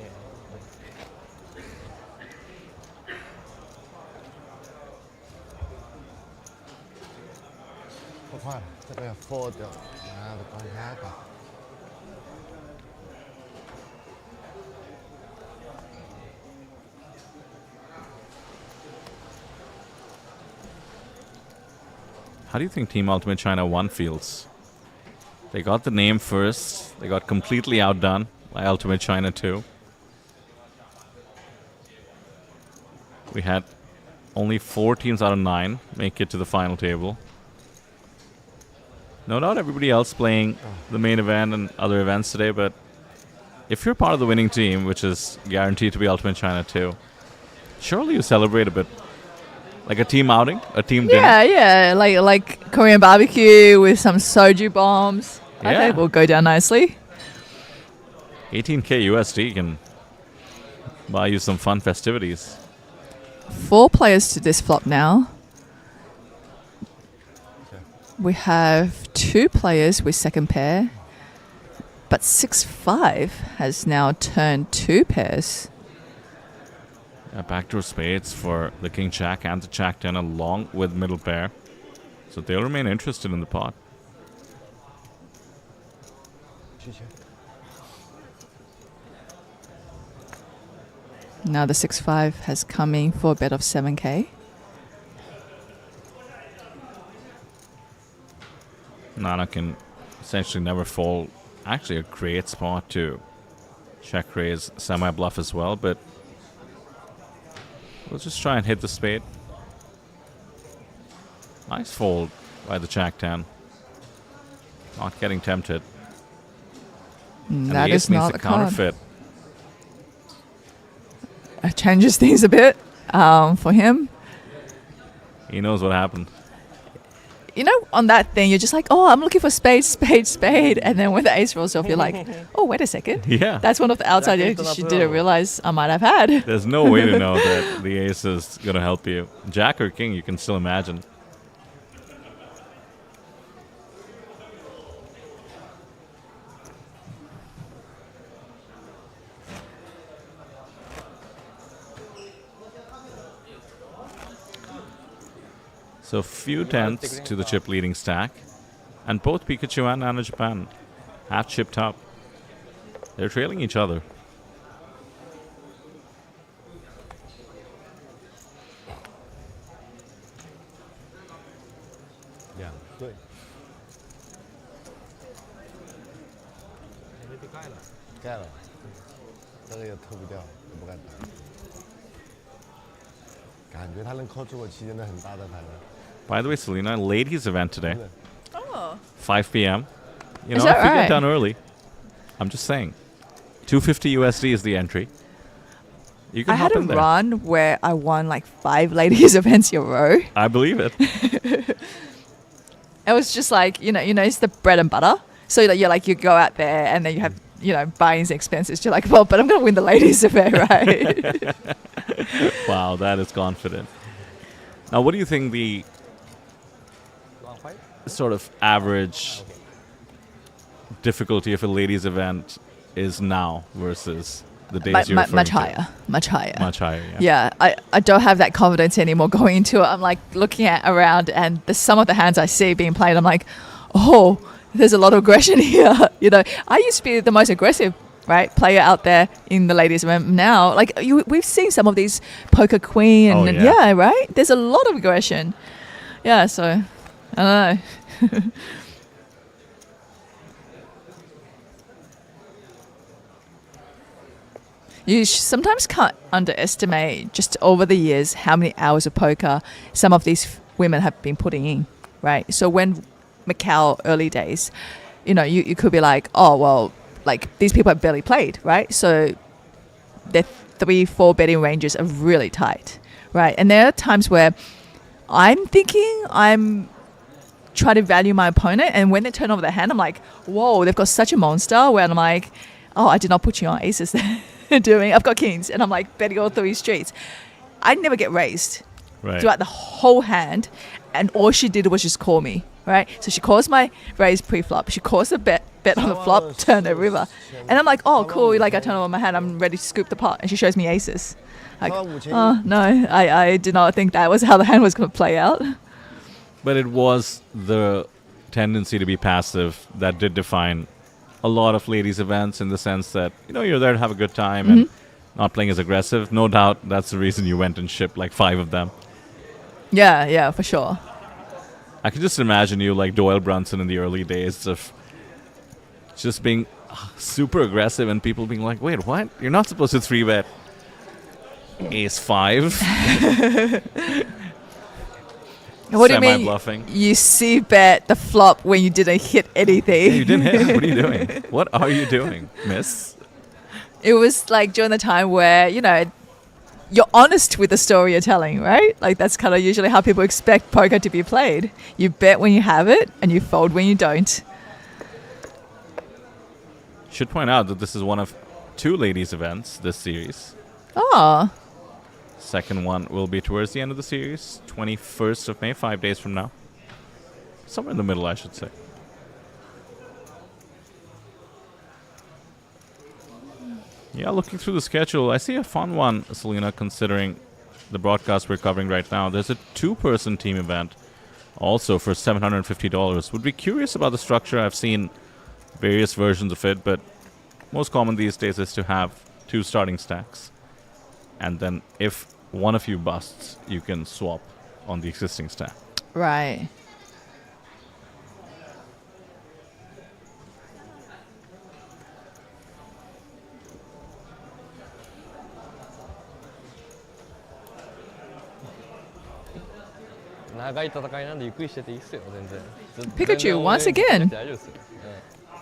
不快了，这个要 fall 掉，妈的，关压吧。 How do you think Team Ultimate China won Fields? They got the name first. They got completely outdone by Ultimate China 2. We had only 4 teams out of 9 make it to the final table. No doubt everybody else playing the main event and other events today, but if you're part of the winning team, which is guaranteed to be Ultimate China 2, surely you celebrate a bit. Like a team outing? A team dinner? Yeah. Like Korean barbecue with some soju bombs. I think will go down nicely. 18K USD can buy you some fun festivities. 4 players to this flop now. We have 2 players with second pair. But 6-5 has now turned 2 pairs. Backdoor spades for the King Jack and the Jack 10 along with middle pair. So they'll remain interested in the pot. Now the 6-5 has come in for a bet of 7K. Nana can essentially never fold. Actually a great spot to check raise semi-bluff as well, but we'll just try and hit the spade. Nice fold by the Jack 10. Not getting tempted. And That the ace is needs not to the card. counterfeit. It changes things a bit for him. He knows what happened. You know, on that thing, you're just like, oh, I'm looking for spade. And then when the ace rolls off, you're like, oh, wait a second. Yeah. That's one of the outside edges you didn't realize I might have had. There's no way to know that the ace is going to help you. Jack or king, you can still imagine. So few tenths to the chip leading stack. And both Pikachu and Nana Japan have chipped up. They're trailing each other. Yeah, 对。盖了，这个也偷不掉，也不敢打。感觉他能扣出我期间的很大的牌了。 By the way, Selena, ladies event today. Oh. 5 p.m. You Is know, if that you right? get done early, I'm just saying. 250 USD is the entry. You can I hop had a in there. run where I won like 5 ladies events in a row. I believe it. It was just like, you know, it's the bread and butter. So you go out there and then you have, buy-ins expenses. You're like, well, but I'm going to win the ladies event, right? Wow, that is confident. Now, what do you think the sort of average difficulty of a ladies event is now versus the days you're referring much to? higher. Much higher. Much higher, yeah. Yeah, I don't have that confidence anymore going into it. I'm like looking around and some of the hands I see being played, I'm like, oh, there's a lot of aggression here. I used to be the most aggressive right, player out there in the ladies' event now. Like we've seen some of these poker queen, and yeah, right. There's a lot of aggression. Yeah, so I don't know. You sometimes can't underestimate just over the years how many hours of poker some of these women have been putting in, right? So when Macau early days, you could be like, oh, well, like these people have barely played, right? So their 3-4 betting ranges are really tight, right? And there are times where I'm trying to value my opponent, and when they turn over their hand, I'm like, whoa, they've got such a monster, where I'm like, oh, I did not put you on aces there. I've got kings, and I'm like betting all 3 streets. I never get raised throughout the whole hand, and all she did was just call me, right? So she calls my raise pre-flop, she calls the bet on the flop, turn the river, and I'm like, oh cool, like I turn over my hand, I'm ready to scoop the pot, and she shows me aces. Like, oh no, I did not think that was how the hand was going to play out. But it was the tendency to be passive that did define a lot of ladies' events, in the sense that, you're there to have a good time and not playing as aggressive. No doubt that's the reason you went and shipped like 5 of them. Yeah, for sure. I can just imagine you like Doyle Brunson in the early days of just being super aggressive and people being like, wait, what? You're not supposed to 3-bet ace 5. What do you mean? Bluffing. You bet the flop when you didn't hit anything. Yeah, you didn't hit. What are you doing? What are you doing, miss? It was like during the time where, you're honest with the story you're telling, right? Like that's kind of usually how people expect poker to be played. You bet when you have it and you fold when you don't. Should point out that this is one of 2 ladies' events this series. Oh. Second one will be towards the end of the series, 21st of May, 5 days from now. Somewhere in the middle, I should say. Yeah, looking through the schedule, I see a fun one, Selena, considering the broadcast we're covering right now. There's a 2-person team event, also for $750. Would be curious about the structure. I've seen various versions of it, but most common these days is to have 2 starting stacks. And then if one of you busts, you can swap on the existing stack. Right. Pikachu, once again.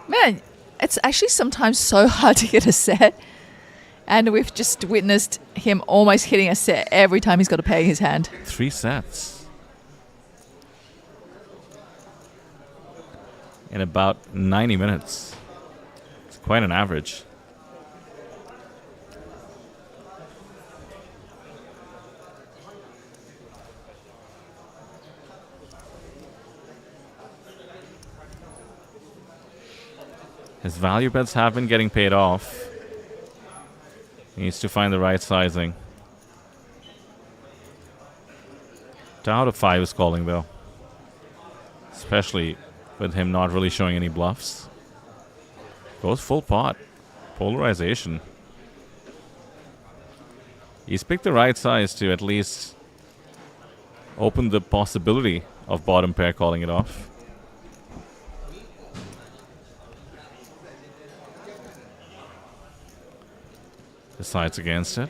Man, it's actually sometimes so hard to get a set. And we've just witnessed him almost hitting a set every time he's got to pay his hand. 3 sets. In about 90 minutes. It's quite an average. His value bets have been getting paid off. He needs to find the right sizing. 2 out of 5 is calling, though. Especially with him not really showing any bluffs. Goes full pot. Polarization. He's picked the right size to at least open the possibility of bottom pair calling it off. Decides against it.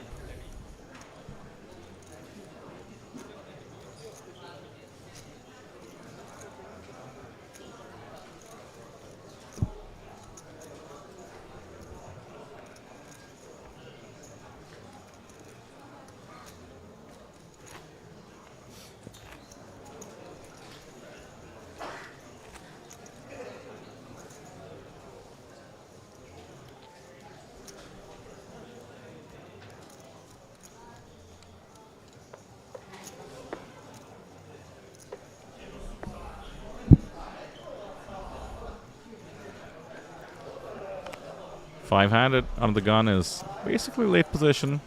Five-handed on the gun is basically late position.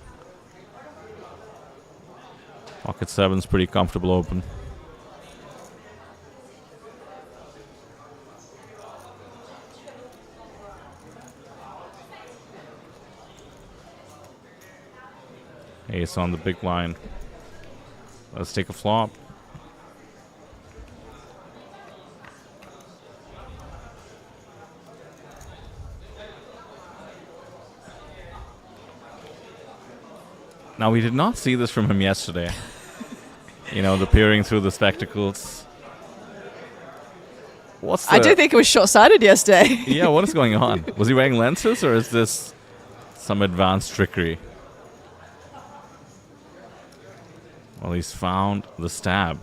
Pocket 7's pretty comfortable open. Ace on the big line. Let's take a flop. Now, we did not see this from him yesterday. The peering through the spectacles. I do think it was short-sighted yesterday. Yeah, what is going on? Was he wearing lenses, or is this some advanced trickery? Well, he's found the stab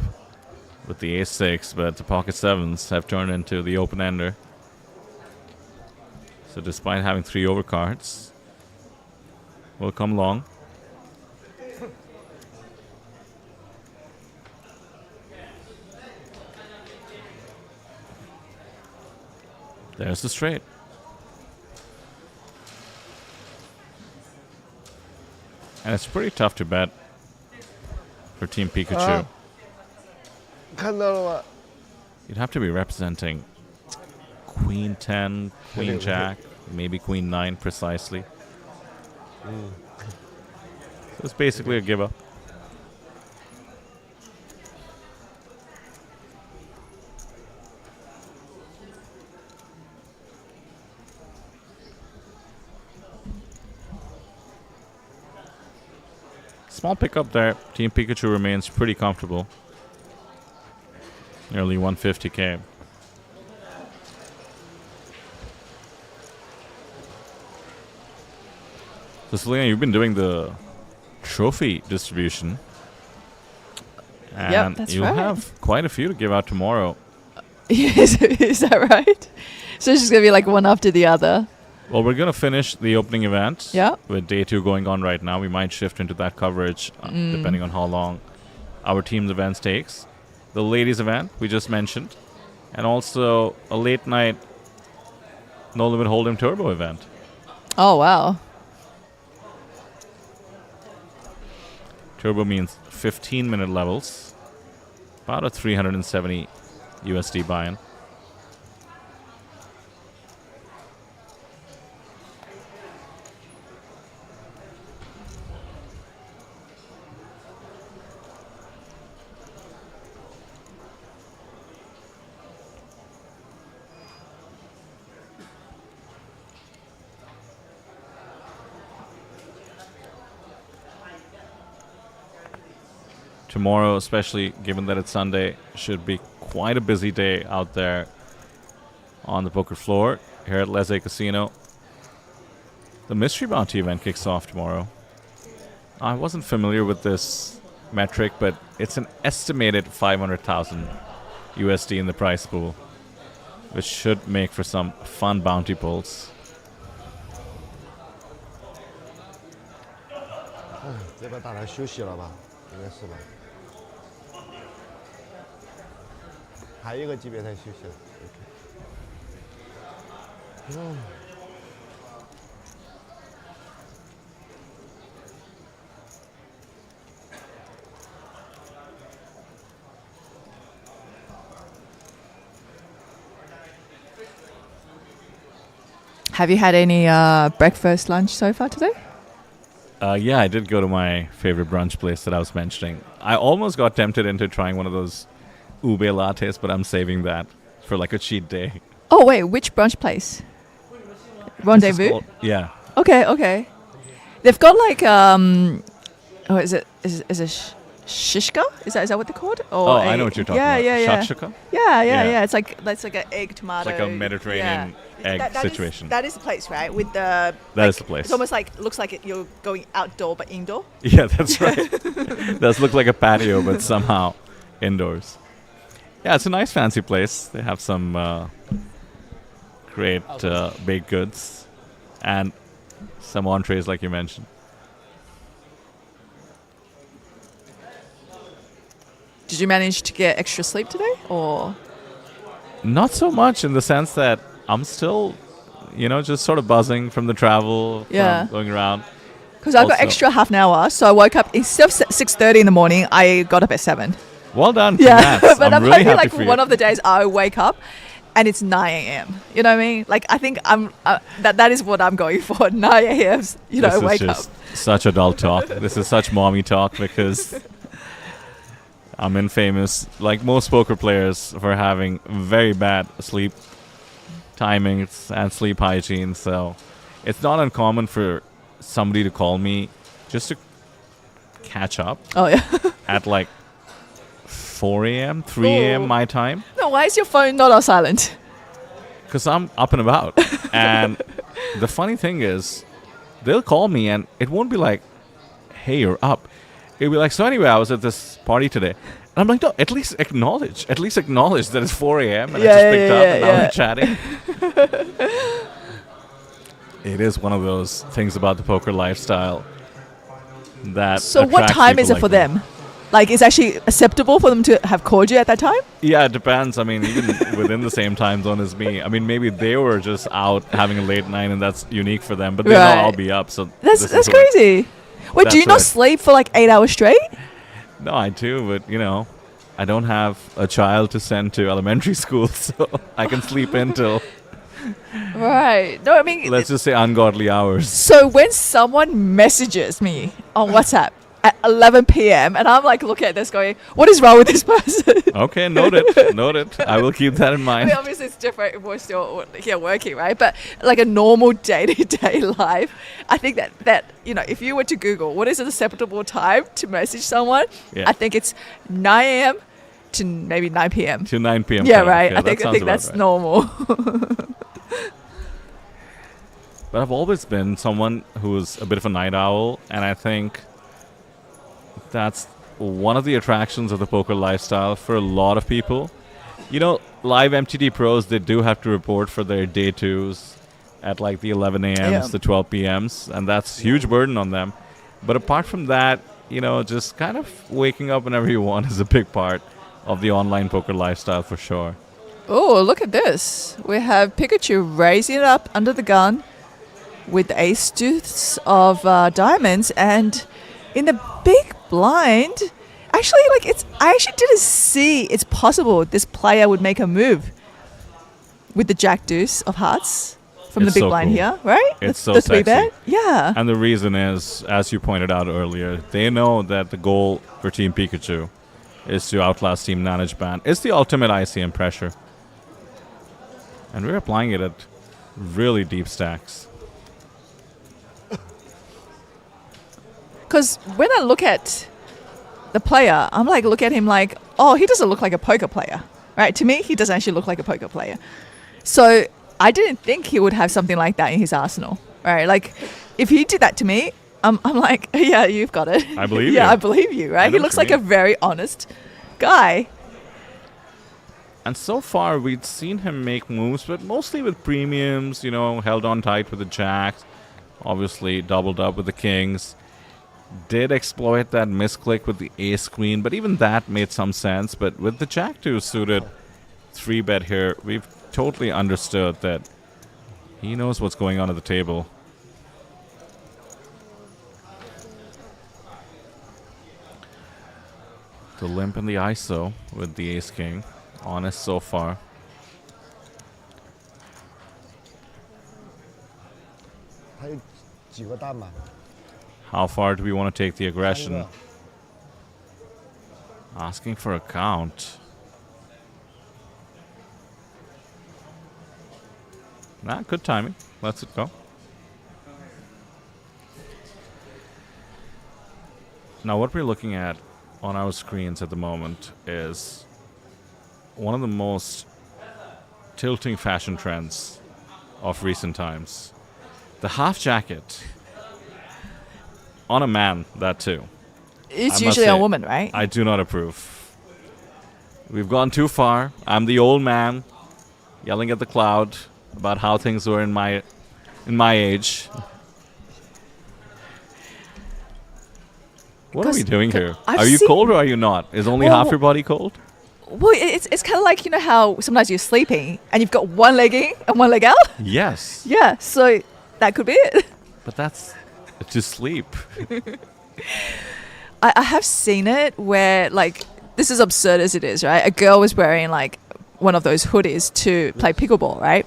with the ace-6, but the pocket sevens have turned into the open-ender. So despite having 3 overcards, will come long. There's the straight. And it's pretty tough to bet for Team Pikachu. 看到了吗？ You'd have to be representing Queen 10, Queen Jack, maybe Queen 9 precisely. So it's basically a give up. Small pickup there. Team Pikachu remains pretty comfortable. Nearly 150k. So Selena, you've been doing the trophy distribution. And yep, that's you'll right. have quite a few to give out tomorrow. Is that right? So it's just going to be like one after the other. Well, we're going to finish the opening event with day 2 going on right now. We might shift into that coverage depending on how long our team's events takes. The ladies event we just mentioned, and also a late night No Limit Hold'em Turbo event. Oh, wow. Turbo means 15-minute levels, about a 370 USD buy-in. Tomorrow, especially given that it's Sunday, should be quite a busy day out there on the poker floor here at Leze Casino. The Mystery Bounty event kicks off tomorrow. I wasn't familiar with this metric, but it's an estimated 500,000 USD in the prize pool, which should make for some fun bounty pulls. 这边大家休息了吧？应该是吧。还有一个级别才休息了。Have you had any breakfast, lunch so far today? Yeah, I did go to my favorite brunch place that I was mentioning. I almost got tempted into trying one of those ube lattes, but I'm saving that for like a cheat day. Oh, wait, which brunch place? Rendezvous? Yeah. Okay. They've got like, is it shishka? Is that what they're called? Or I know what you're talking about. Yeah. Shakshuka? Yeah. It's like an egg tomato. It's like a Mediterranean egg situation. That is the place, right? With the That is the place. It's almost like looks like you're going outdoor but indoor. Yeah, that's right. Does look like a patio, but somehow indoors. Yeah, it's a nice fancy place. They have some great baked goods and some entrees, like you mentioned. Did you manage to get extra sleep today, or? Not so much, in the sense that I'm still, just sort of buzzing from the travel, from going around. Because I got extra half an hour, so I woke up instead of 6:30 in the morning. I got up at 7. Well done. Yeah, Congrats. but I'm I'm really hoping happy for you. one of the days I wake up and it's 9 a.m. You know what I mean? Like, I think that is what I'm going for. 9 a.m. You know, wake up. This is just such adult talk. This is such mommy talk because I'm infamous, like most poker players, for having very bad sleep timings and sleep hygiene. So it's not uncommon for somebody to call me just to catch up. Oh yeah. At like 4 a.m., 3 a.m. my time. No, why is your phone not on silent? Because I'm up and about. And the funny thing is, they'll call me and it won't be like, hey, you're up. It'll be like, so anyway, I was at this party today. And I'm like, no, at least acknowledge that it's 4 a.m. and I just picked up and now we're chatting. It is one of those things about the poker lifestyle that. So what time is it for them? Like, it's actually acceptable for them to have called you at that time? Yeah, it depends. I mean, even within the same time zone as me. I mean, maybe they were just out having a late night and that's unique for them. But they know I'll be up. So that's crazy. Wait, do you not sleep for like 8 hours straight? No, I do. But, you know, I don't have a child to send to elementary school. So I can sleep until... Right. No, I mean... Let's just say ungodly hours. So when someone messages me on WhatsApp at 11 p.m. and I'm like looking at this going, what is wrong with this person? Okay, noted. I will keep that in mind. I mean, obviously it's different if we're still here working, right? But like a normal day-to-day life, I think that you know, if you were to Google what is an acceptable time to message someone, I think it's 9 a.m. to maybe 9 p.m. To 9 p.m. Yeah, right. Yeah, I think that's right. Normal. But I've always been someone who's a bit of a night owl, and I think that's one of the attractions of the poker lifestyle for a lot of people. You know, live MTD pros, they do have to report for their day twos at like the 11 a.m.s, the 12 p.m.s, and that's a huge burden on them. But apart from that, you know, just kind of waking up whenever you want is a big part of the online poker lifestyle for sure. Oh, look at this. We have Pikachu raising it up under the gun with the ace deuce of diamonds, and in the big blind, actually, like I actually didn't see it's possible this player would make a move with the jack deuce of hearts from the big blind cool. Here, right? It's the sexy. 3-bet, yeah. And the reason is, as you pointed out earlier, they know that the goal for Team Pikachu is to outlast Team Nanajban. It's the ultimate ICM pressure, and we're applying it at really deep stacks. Because when I look at the player, I'm like, look at him like, oh, he doesn't look like a poker player, right? To me, he doesn't actually look like a poker player. So I didn't think he would have something like that in his arsenal, right? Like, if he did that to me, I'm like, yeah, you've got it. I believe you. Yeah, I believe you, right? He looks like a very honest guy. And so far, we'd seen him make moves, but mostly with premiums, you know, held on tight with the jacks, obviously doubled up with the kings. Did exploit that misclick with the ace queen, but even that made some sense. But with the jack 2 suited 3-bet here, we've totally understood that he knows what's going on at the table. The limp and the ISO with the ace king. Honest so far. How far do we want to take the aggression? Asking for a count. Nah, good timing. Let's it go. Now what we're looking at on our screens at the moment is one of the most tilting fashion trends of recent times. The half jacket. On a man, that too. It's usually a woman, right? I do not approve. We've gone too far. I'm the old man yelling at the cloud about how things were in my age. What are we doing here? Are you cold or are you not? Is only half your body cold? Well, it's kind of like, you know how sometimes you're sleeping and you've got one leg in and one leg out? Yes. Yeah, so that could be it. But that's to sleep. I have seen it where, like, this is absurd as it is, right? A girl was wearing, like, one of those hoodies to play pickleball, right?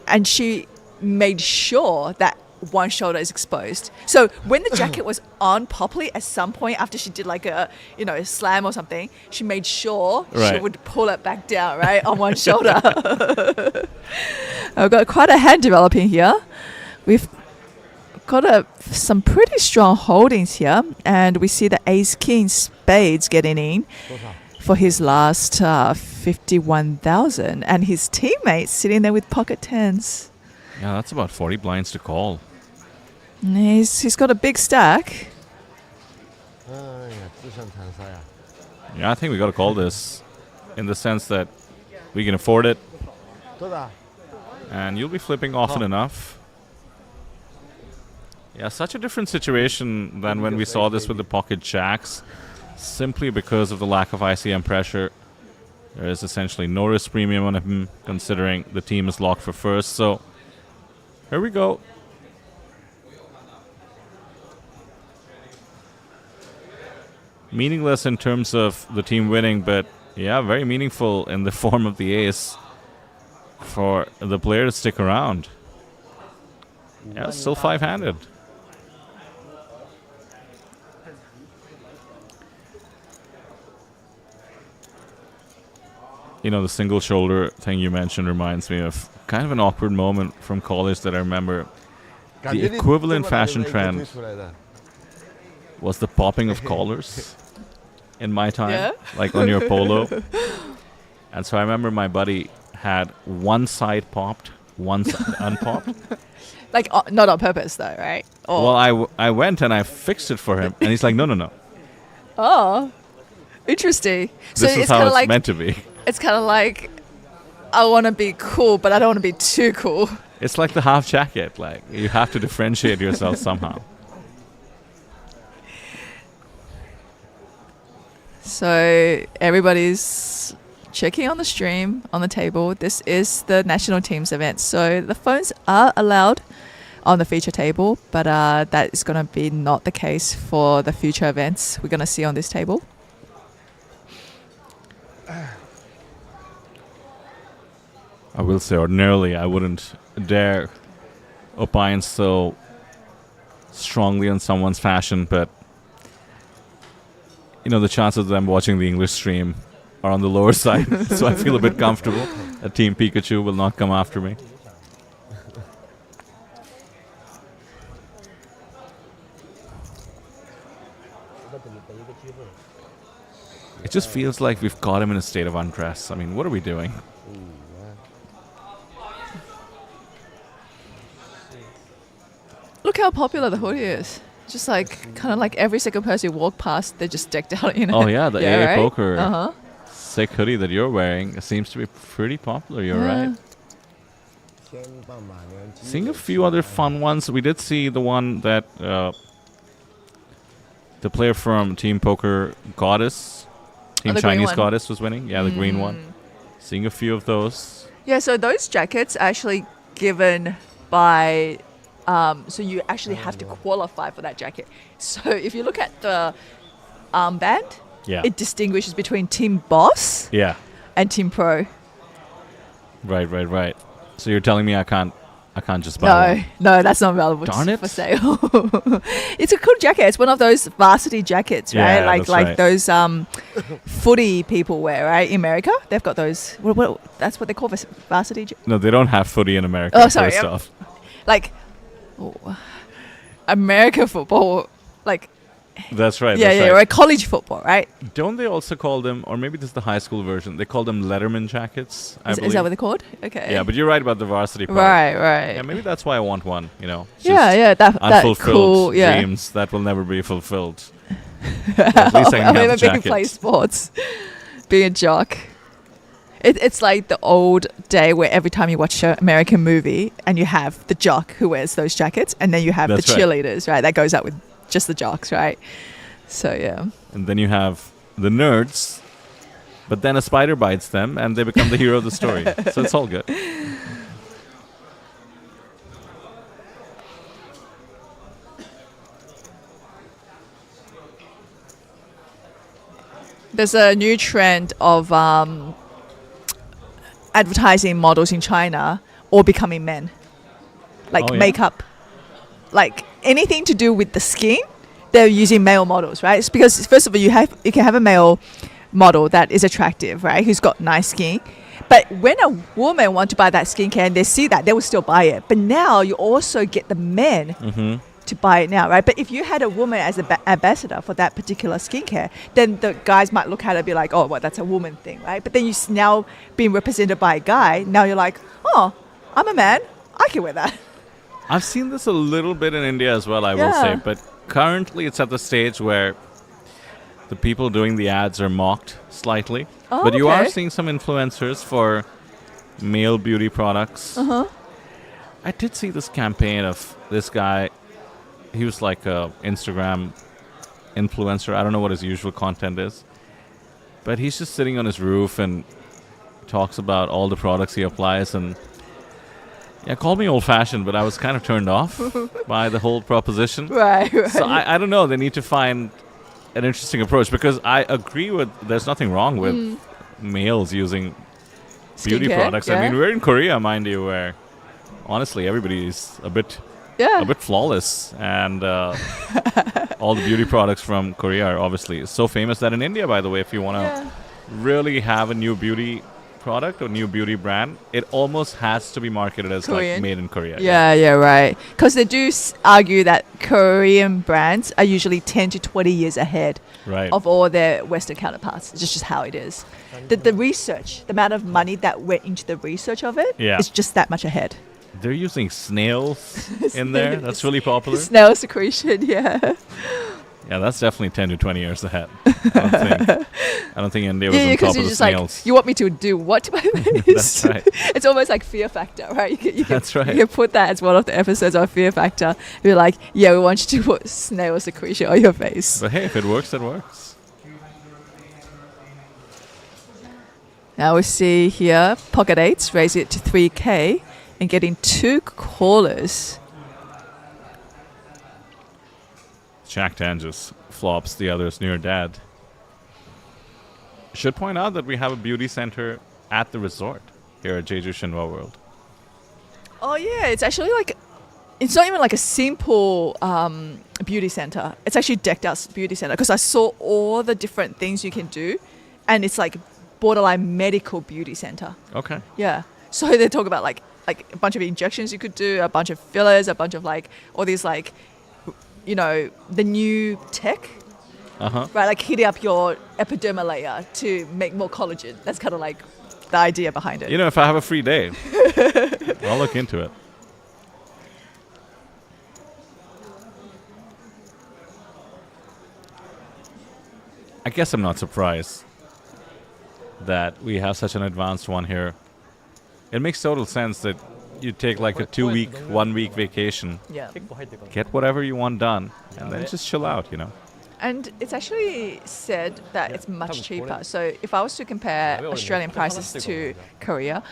And she made sure that one shoulder is exposed. So when the jacket was on properly at some point after she did like a slam or something, she made sure she would pull it back down, right, on one shoulder. I've got quite a hand developing here. We've got some pretty strong holdings here, and we see the ace king spades getting in for his last 51,000, and his teammates sitting there with pocket tens. Yeah, that's about 40 blinds to call. He's got a big stack. Yeah, I think we got to call this in the sense that we can afford it, and you'll be flipping often enough. Yeah, such a different situation than when we saw this with the pocket jacks, simply because of the lack of ICM pressure. There is essentially no risk premium on him, considering the team is locked for first. So here we go. Meaningless in terms of the team winning, but yeah, very meaningful in the form of the ace for the player to stick around. Yeah, still five-handed. You know, the single shoulder thing you mentioned reminds me of kind of an awkward moment from college that I remember. The equivalent fashion trend was the popping of collars in my time, like on your polo. And so I remember my buddy had one side popped, one side unpopped. Like, not on purpose, though, right? Or Well, I went and I fixed it for him, and he's like, no. Oh, interesting. This is how it's meant to be. It's kind of like, I want to be cool, but I don't want to be too cool. It's like the half jacket. Like, you have to differentiate yourself somehow. So everybody's checking on the stream, on the table. This is the national teams event. So the phones are allowed on the feature table, but that is going to be not the case for the future events we're going to see on this table. I will say, ordinarily, I wouldn't dare opine so strongly on someone's fashion, but you know, the chances of them watching the English stream are on the lower side, so I feel a bit comfortable that Team Pikachu will not come after me. It just feels like we've caught him in a state of undress. I mean, what are we doing? Look how popular the hoodie is. Just like, kind of like every second person you walk past, they're just decked out in it. Oh yeah, the AA right? Poker sick hoodie that you're wearing seems to be pretty popular, you're right. Seeing a few other fun ones. We did see the one that the player from Team Poker Goddess, Team Chinese Goddess was winning. Yeah, the green one. Seeing a few of those. Yeah, so those jackets are actually given by... so you actually have to qualify for that jacket. So if you look at the armband, it distinguishes between Team Boss and Team Pro. Right. So you're telling me I can't just buy one? No, that's not available for sale. It's a cool jacket. It's one of those varsity jackets, right? Like those footy people wear, right? In America, they've got those. That's what they call varsity. No, they don't have footy in America. Oh, sorry. First off. Like American football, like that's right. Or college football, right? Don't they also call them, or maybe this is the high school version? They call them Letterman jackets. I believe. Is that what they're called? Okay. Yeah, but you're right about the varsity part. Right. Yeah, maybe that's why I want one. You know. That unfulfilled cool, dreams that will never be fulfilled. At least I can have the jacket. Play sports, being a jock. It's like the old day where every time you watch an American movie and you have the jock who wears those jackets, and then you have the cheerleaders, right? That goes out with just the jocks, right? So, yeah. And then you have the nerds, but then a spider bites them and they become the hero of the story. So it's all good. There's a new trend of advertising models in China all becoming men. Like Oh, yeah? makeup, like anything to do with the skin, they're using male models, right? It's because first of all, you can have a male model that is attractive, right? Who's got nice skin. But when a woman wants to buy that skincare and they see that, they will still buy it. But now you also get the men to buy it now, right? But if you had a woman as an ambassador for that particular skincare, then the guys might look at it and be like, oh, well, that's a woman thing, right? But then you now being represented by a guy, now you're like, oh, I'm a man, I can wear that. I've seen this a little bit in India as well, I will say. But currently it's at the stage where the people doing the ads are mocked slightly. Oh, but you okay. are seeing some influencers for male beauty products. I did see this campaign of this guy. He was like a Instagram influencer. I don't know what his usual content is. But he's just sitting on his roof and talks about all the products he applies. And yeah, call me old-fashioned, but I was kind of turned off by the whole proposition. Right. So I don't know. They need to find an interesting approach, because I agree with there's nothing wrong with males using beauty Skincare, products. I yeah. mean, we're in Korea, mind you, where honestly everybody's a bit flawless, and all the beauty products from Korea are obviously so famous that in India, by the way, if you want to really have a new beauty product or new beauty brand, it almost has to be marketed as Korean. like made in Korea. Yeah, right. Because they do argue that Korean brands are usually 10 to 20 years ahead Right. of all their Western counterparts. It's just how it is. The research, the amount of money that went into the research of it is just that much ahead. They're using snails in there. That's really popular. Snail secretion, yeah. Yeah, that's definitely 10 to 20 years ahead. I don't think India was on top of the just snails. like, you want me to do what to this? That's right. It's almost like Fear Factor, right? That's right. You can put that as one of the episodes of Fear Factor. You're like, yeah, we want you to put snail secretion on your face. But hey, if it works, it works. Now we see here, Pocket 8s raise it to 3K and getting 2 callers. Jack 10 just flops the others near dead. Should point out that we have a beauty center at the resort here at Jeju Shinhwa World. Oh yeah, it's actually like, it's not even like a simple beauty center. It's actually decked out beauty center, because I saw all the different things you can do, and it's like borderline medical beauty center. Okay. Yeah. So they talk about like a bunch of injections you could do, a bunch of fillers, a bunch of like all these like, you know, the new tech, right? Like heating up your epidermal layer to make more collagen. That's kind of like the idea behind it. You know, if I have a free day, I'll look into it. I guess I'm not surprised that we have such an advanced one here. It makes total sense that you take like a 2-week, 1-week vacation, Yeah. get whatever you want done, and then just chill out, you know. And it's actually said that it's much cheaper. So if I was to compare Australian prices to Korea,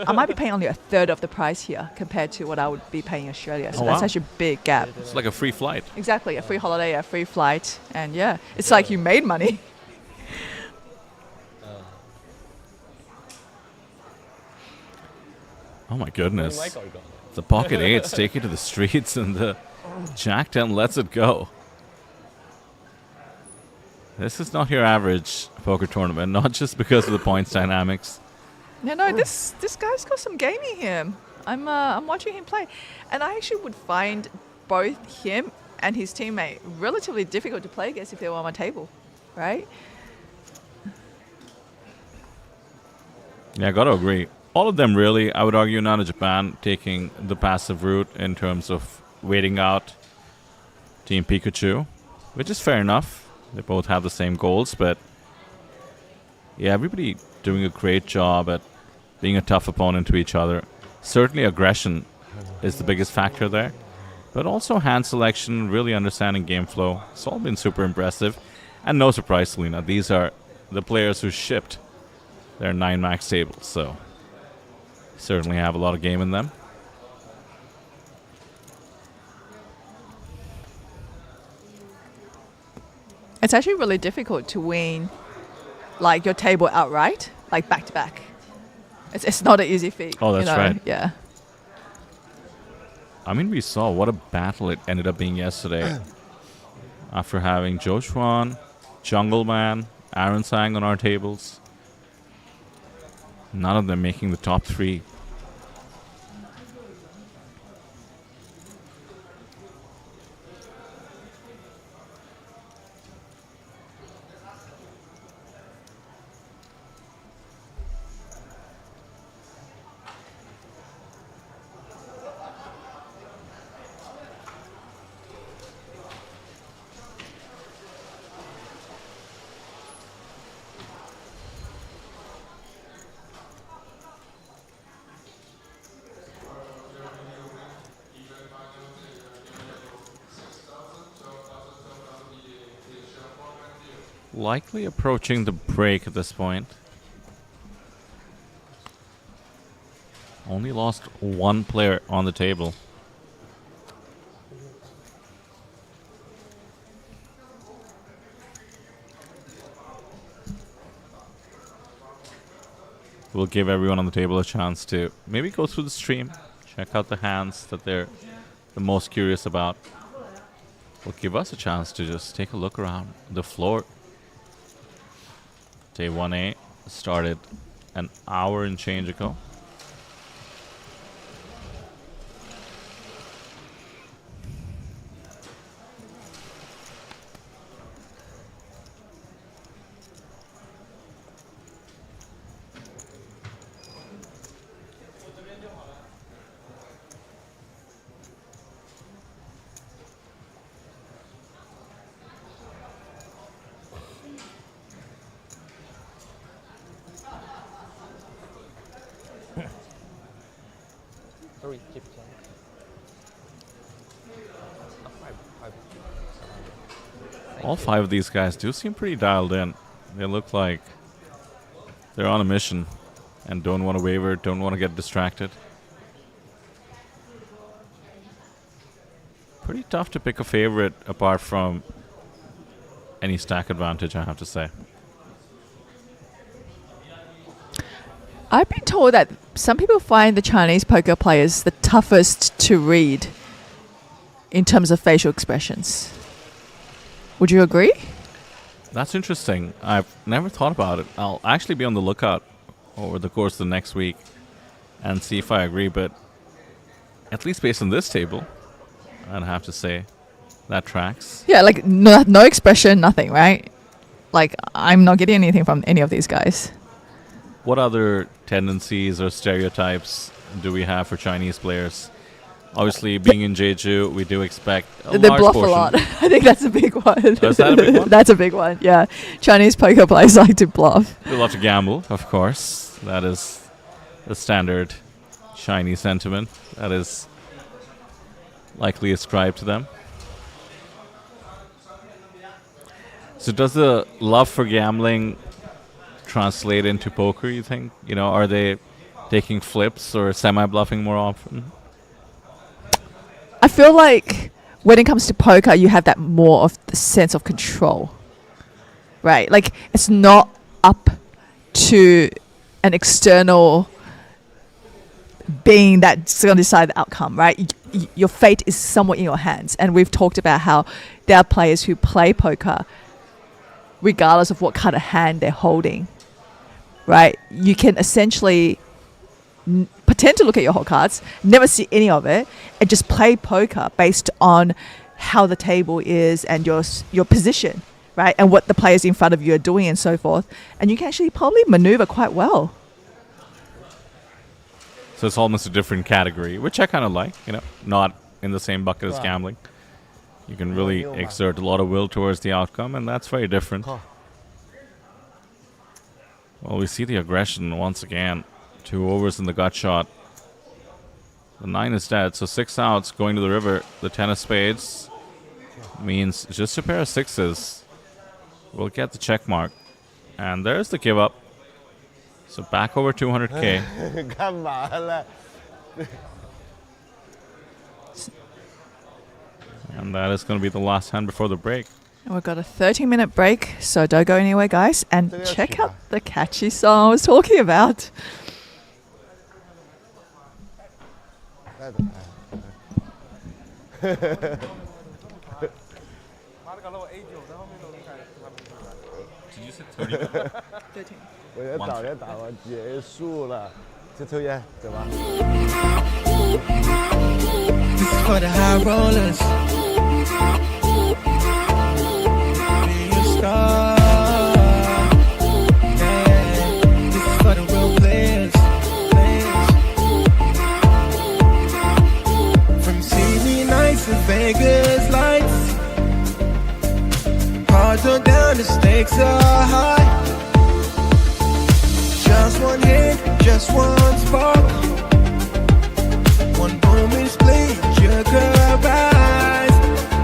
I might be paying only a third of the price here compared to what I would be paying in Australia. So Oh, that's wow. actually a big gap. It's like a free flight. Exactly, a free holiday, a free flight, and yeah, it's like you made money. Oh my goodness. The Pocket 8s take it to the streets, and the Jack 10 lets it go. This is not your average poker tournament, not just because of the points dynamics. No, this guy's got some game in him. I'm watching him play, and I actually would find both him and his teammate relatively difficult to play against if they were on my table, right? Yeah, I gotta agree. All of them really, I would argue, Nana Japan taking the passive route in terms of waiting out Team Pikachu, which is fair enough. They both have the same goals, but yeah, everybody doing a great job at being a tough opponent to each other. Certainly aggression is the biggest factor there, but also hand selection, really understanding game flow. It's all been super impressive. And no surprise, Selena, these are the players who shipped their 9 max tables, so certainly have a lot of game in them. It's actually really difficult to win like your table outright, like back to back. It's not an easy feat. Oh, that's right. Yeah. I mean, we saw what a battle it ended up being yesterday. After having Joshua, Jungle Man, Aaron Sang on our tables. None of them making the top 3. Likely approaching the break at this point. Only lost 1 player on the table. We'll give everyone on the table a chance to maybe go through the stream, check out the hands that they're the most curious about. Will give us a chance to just take a look around the floor. Day 1A started an hour and change ago. Sorry, chip. All 5 of these guys do seem pretty dialed in. They look like they're on a mission and don't want to waver, don't want to get distracted. Pretty tough to pick a favorite apart from any stack advantage, I have to say. I've been told that some people find the Chinese poker players the toughest to read in terms of facial expressions. Would you agree? That's interesting. I've never thought about it. I'll actually be on the lookout over the course of the next week and see if I agree, but at least based on this table, I'd have to say that tracks. Yeah, like no expression, nothing, right? Like I'm not getting anything from any of these guys. What other tendencies or stereotypes do we have for Chinese players? Obviously, being in Jeju, we do expect a They large bluff portion. a lot. I think that's a big one. Is that a big one? That's a big one, yeah. Chinese poker players like to bluff. They love to gamble, of course. That is the standard Chinese sentiment that is likely ascribed to them. So does the love for gambling translate into poker, you think? You know, are they taking flips or semi-bluffing more often? I feel like when it comes to poker, you have that more of the sense of control, right? Like it's not up to an external being that's going to decide the outcome, right? Your fate is somewhat in your hands. And we've talked about how there are players who play poker regardless of what kind of hand they're holding, right? You can essentially pretend to look at your whole cards, never see any of it, and just play poker based on how the table is and your position, right? And what the players in front of you are doing and so forth. And you can actually probably maneuver quite well. So it's almost a different category, which I kind of like, you know, not in the same bucket as gambling. You can really exert a lot of will towards the outcome, and that's very different. Well, we see the aggression once again. 2 overs in the gut shot. The 9 is dead, so 6 outs going to the river. The 10 of spades means just a pair of 6s. We'll get the check mark. And there's the give up. So back over 200K. And that is going to be the last hand before the break. And we've got a 30-minute break, so don't go anywhere, guys. And check out the catchy song I was talking about. 带着。Did you say 30? 我要早点打完结束了，就抽烟，走吧。This is for the high rollers. Be a star. Yeah. This is for the real players. From TV nights to Vegas lights. Cards are down, the stakes are high. Just one hit, just one spark. One moment split, you could rise,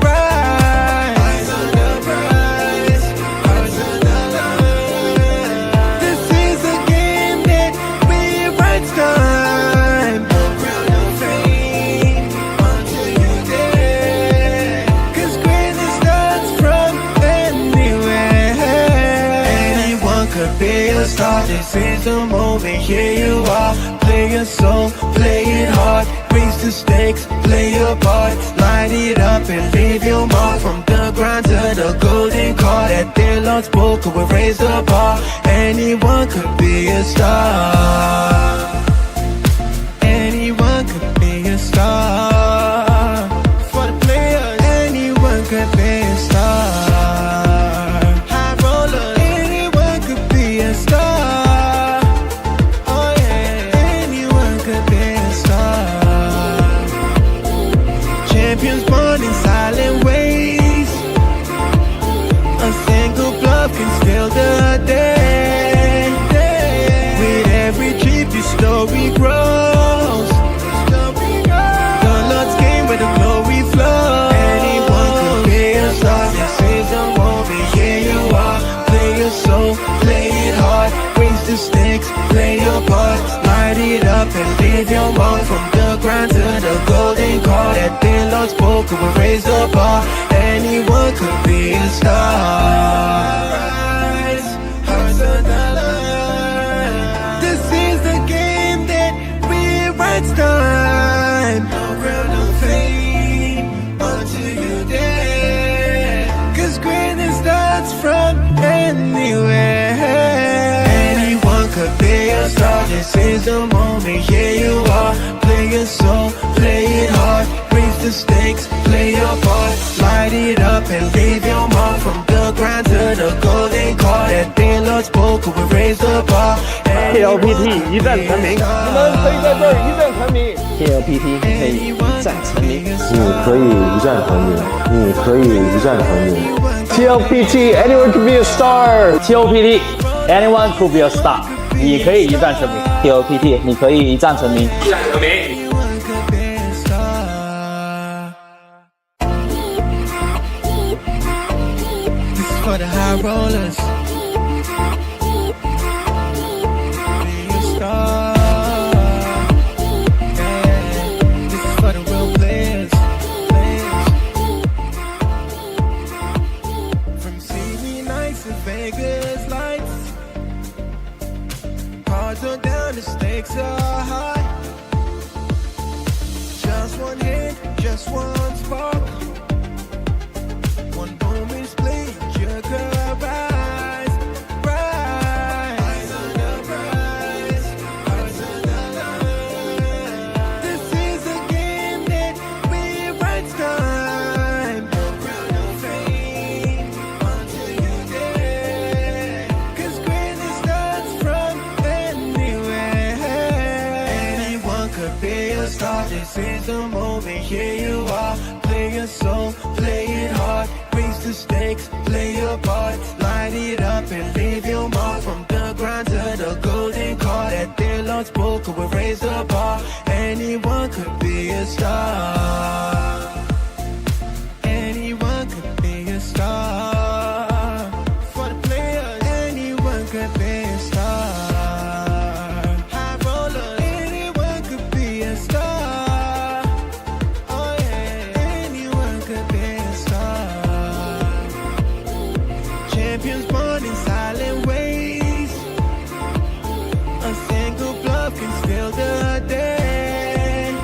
rise. Eyes on the prize, eyes on the line. This is a game that rewrites time. No crown, no fame, until you dare. 'Cause greatness starts from anywhere. Anyone could be a star. This is the moment, here you are. Play your soul, play it hard. Raise the stakes, play your part. Light it up and leave your mark. From the grind to the golden card. At their Lord's poker, we raise the bar. Anyone could be a star. Anyone could be a star. For the players, anyone could be a star. High roller, anyone could be a star. Oh yeah, anyone could be a star. Champions born in silent ways. A single bluff can steal the day. With every trip, your story grows. The Lord's game where the glory flows. Anyone could be a star. This is the moment, here you are. Play your soul, play it hard. Raise the stakes, play your part. Light it up and leave your mark. From the grind to the golden card. At their Lord's poker, we raise the bar. Anyone could be a star. Rise, hearts on the line. This is the game that rewrites time. No crown, no fame, until you dare. 'Cause greatness starts from anywhere. Anyone could be a star. This is the moment, here you are. Play your soul, play it hard. Raise the stakes, play your part. Light it up and leave your mark. From the grind to the golden card. At their Lord's poker, we raise the bar. TLPT 一战成名，你们可以在这儿一战成名。TLPT 可以一战成名，你可以一战成名，你可以一战成名。TLPT anyone could be a star. TLPT anyone could be a star. 你可以一战成名。TLPT 你可以一战成名。一战成名。Anyone could be a star. This is for the high rollers. Be a star. Yeah. This is for the real players. From TV nights to Vegas lights. Cards are down, the stakes are high. Just one hit, just one spark. One moment split, you could rise, rise. Eyes on the prize, eyes on the line. This is a game that rewrites time. No crown, no fame, until you dare. 'Cause greatness starts from anywhere. Anyone could be a star. This is the moment, here you are. Play your soul, play it hard. Raise the stakes, play your part. Light it up and leave your mark. From the grind to the golden card. At their Lord's poker, we raise the bar. Anyone could be a star. Anyone could be a star. For the players, anyone could be a star. High roller, anyone could be a star. Oh yeah, anyone could be a star. Champions born in silent ways. A single bluff can steal the day.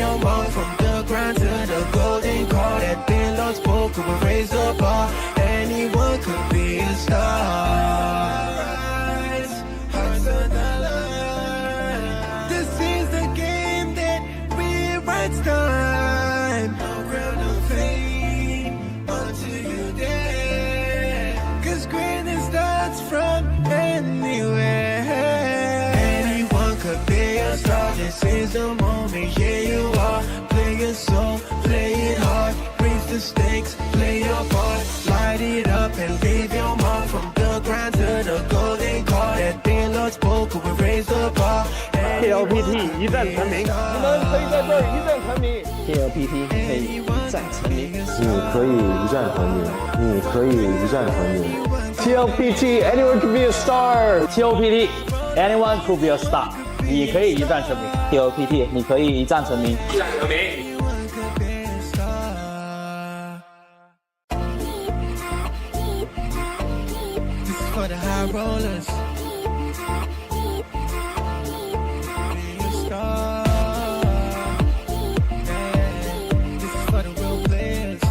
your mark from the ground to the golden car. That thin lost poker will raise the bar. Anyone could be a star. Hearts on the line. This is the game that rewrites time. No ground, no fame until you dare. 'Cause greatness starts from anywhere. Anyone could be a star. This is the moment. Here you are. Play it slow, play it hard. Raise the stakes, play your part. Light it up and leave your mark from the ground to the golden car. That thin lost poker will raise the bar. TLPT 一战成名，你们可以在这儿一战成名。TLPT 可以一战成名，你可以一战成名，你可以一战成名。TLPT anyone can be a star。TLPT anyone could be a star。你可以一战成名。TLPT 你可以一战成名。一战成名。Anyone could be a star. This is for the high rollers. Be a star. Yeah. This is for the real players.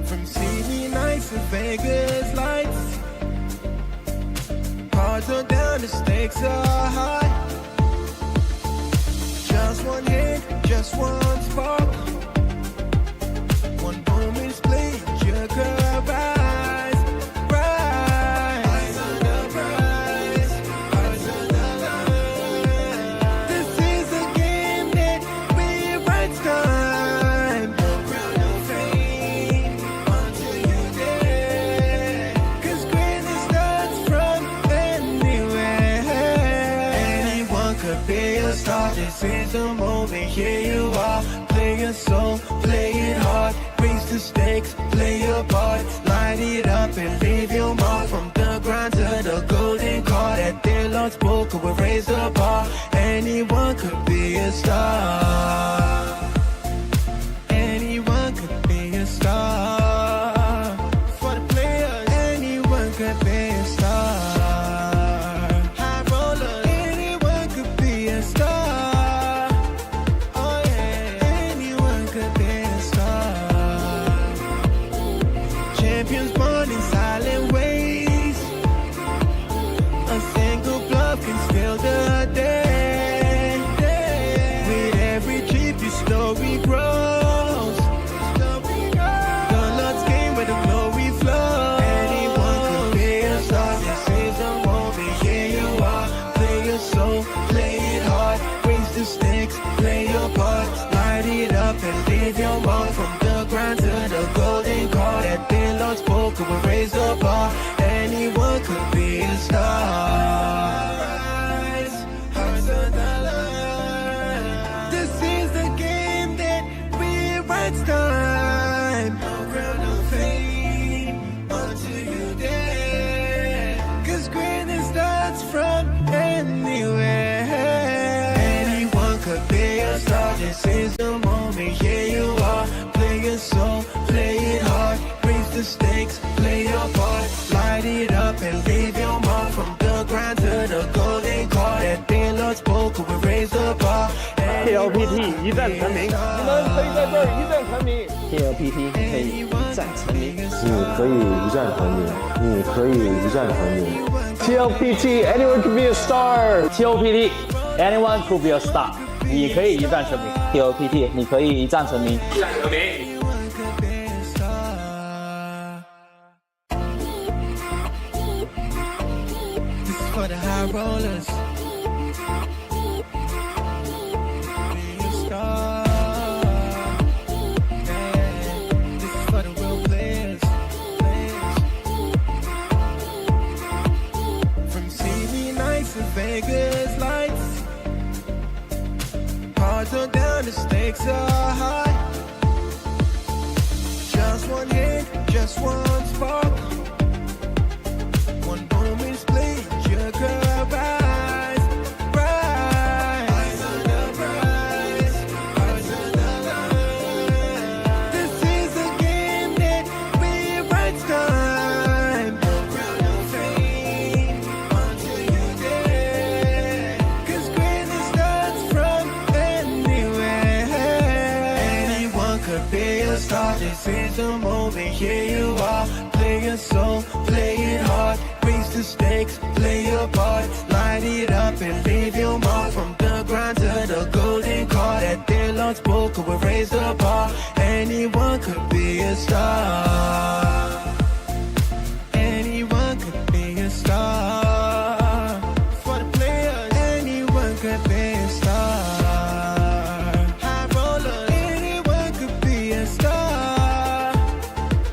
From TV nights to Vegas lights. Cards are down, the stakes are high. Just one hit, just one spark. One moment split, you could rise, rise. Eyes on the prize, eyes on the line. This is a game that rewrites time. No crown, no fame until you dare. 'Cause greatness starts from anywhere. Anyone could be a star. This is the moment. Here you are. Play it slow, play it hard. Raise the stakes, play your part. Light it up and leave your mark from the ground to the golden car. That thin lost poker will raise the bar. Anyone could be a star. Anyone could be a star. For the players, anyone could be a star. High roller, anyone could be a star. Oh yeah, anyone could be a star. Champions born in silent ways. A single bluff can steal the day. With every trip, your story grows. The Lord's game where the glory flows. Anyone could be a star. This is the moment. Here you are. Play it slow, play it hard. Raise the stakes, play your part. Light it up and leave your mark from the ground to the golden car. That thin lost poker will raise the bar. Anyone could be a star. Hearts on the line. This is the game that rewrites time. No crown, no fame until you dare. 'Cause greatness starts from anywhere. Anyone could be a star. This is the moment. Here you are. Play it slow, play it hard. Raise the stakes, play your part. Light it up and leave your mark from the ground to the golden car. That thin lost poker will raise the bar. TLPT 一战成名，你们可以在这儿一战成名。TLPT 可以一战成名，你可以一战成名，你可以一战成名。TLPT anyone can be a star。TLPT anyone could be a star。你可以一战成名。TLPT 你可以一战成名。一战成名。Anyone could be a star. This is for the high rollers. Be a star. Yeah. This is for the real players. From TV nights to Vegas lights. Cards are down, the stakes are high. Just one hit, just one spark. One moment split, you could rise, rise. Eyes on the prize, eyes on the line. This is a game that rewrites time. No crown, no fame until you dare. 'Cause great a star. This is the moment, here you are. Play it slow, play it hard. Raise the stakes, play your part. Light it up and leave your mark. From the ground to the golden card. At their Lord's poker, we raise the bar. Anyone could be a star. Anyone could be a star. For the players, anyone could be a star. High roller, anyone could be a star.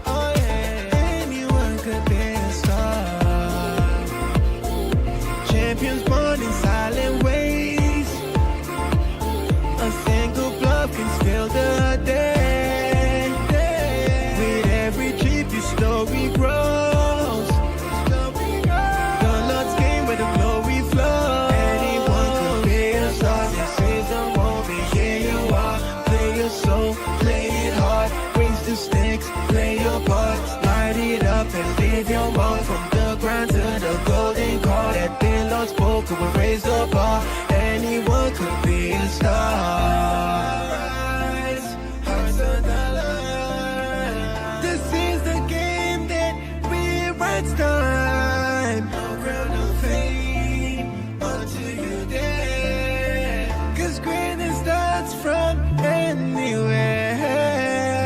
Oh yeah, anyone could be a star. Champions born in silent ways. A single bluff can steal the day. With every trip, your story grows. The Lord's game where the glory flows. Anyone could be a star. This is the moment, here you are. Play your soul, play it hard. Raise the stakes, play your part. Light it up and leave your mark. From the ground to the golden card. At the Lord's poker, we raise the bar. Anyone could be a star. Hearts of the line. This is the game that rewrites time. No crown of fame until you dare. 'Cause greatness starts from anywhere.